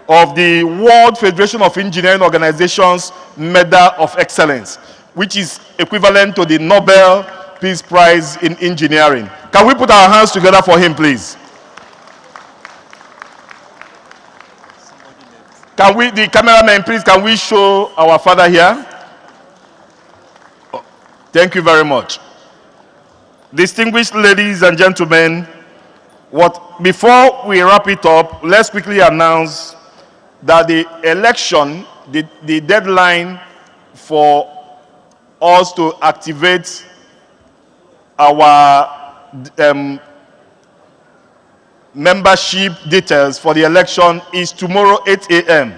of the World Federation of Engineering Organizations Medal of Excellence, which is equivalent to the Nobel Peace Prize in Engineering. Can we put our hands together for him, please? Can we, the cameraman, please, can we show our father here? Thank you very much. Distinguished ladies and gentlemen, before we wrap it up, let's quickly announce that the election, the deadline for us to activate our membership details for the election is tomorrow 8 a.m.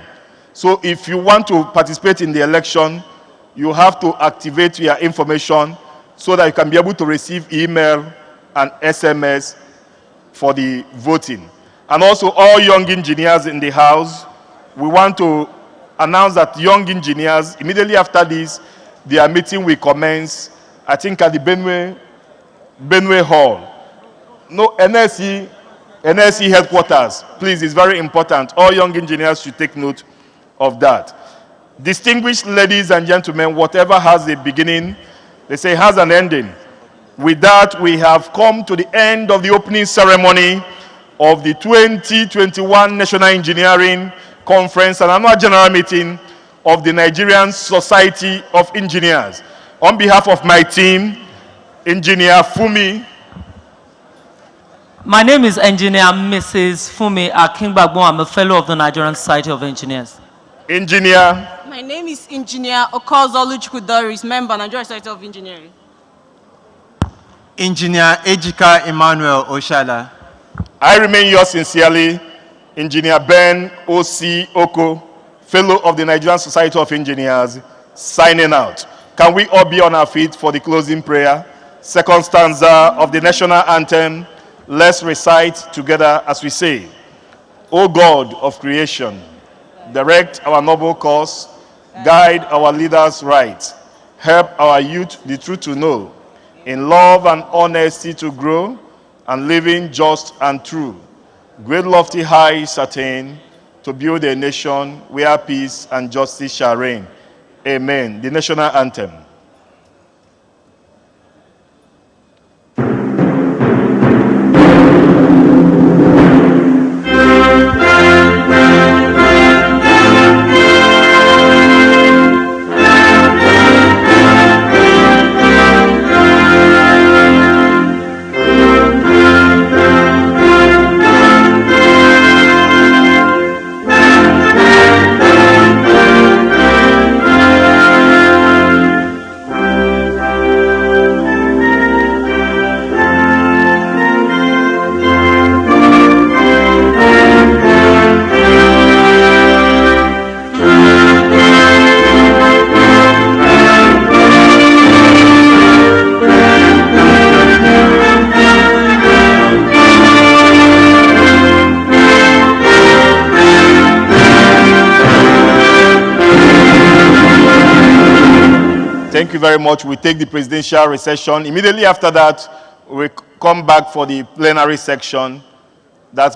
So if you want to participate in the election, you have to activate your information so that you can be able to receive email and SMS for the voting. And also all young engineers in the house, we want to announce that young engineers, immediately after this, their meeting will commence, I think at the Benway Hall. No, NSE headquarters. Please, it's very important. All young engineers should take note of that. Distinguished ladies and gentlemen, whatever has a beginning, they say has an ending. With that, we have come to the end of the opening ceremony of the 2021 National Engineering Conference and Annual General Meeting of the Nigerian Society of Engineers. On behalf of my team, Engineer Fumi My name is Engineer Mrs. Fumi Akingbagbo. I'm a fellow of the Nigerian Society of Engineers. Engineer. My name is Engineer Okozoluchukwu Doris, member, Nigerian Society of Engineering. Engineer Ejika Emmanuel Oshala. I remain yours sincerely, Engineer Ben O.C. Oko, fellow of the Nigerian Society of Engineers, signing out. Can we all be on our feet for the closing prayer? Second stanza of the national anthem. Let's recite together as we say, O God of creation, direct our noble course, guide our leaders right, help our youth the truth to know, in love and honesty to grow, and living just and true. Great lofty heights attain, to build a nation where peace and justice shall reign. Amen. The national anthem. Thank you very much. We take the presidential recession. Immediately after that, we come back for the plenary section.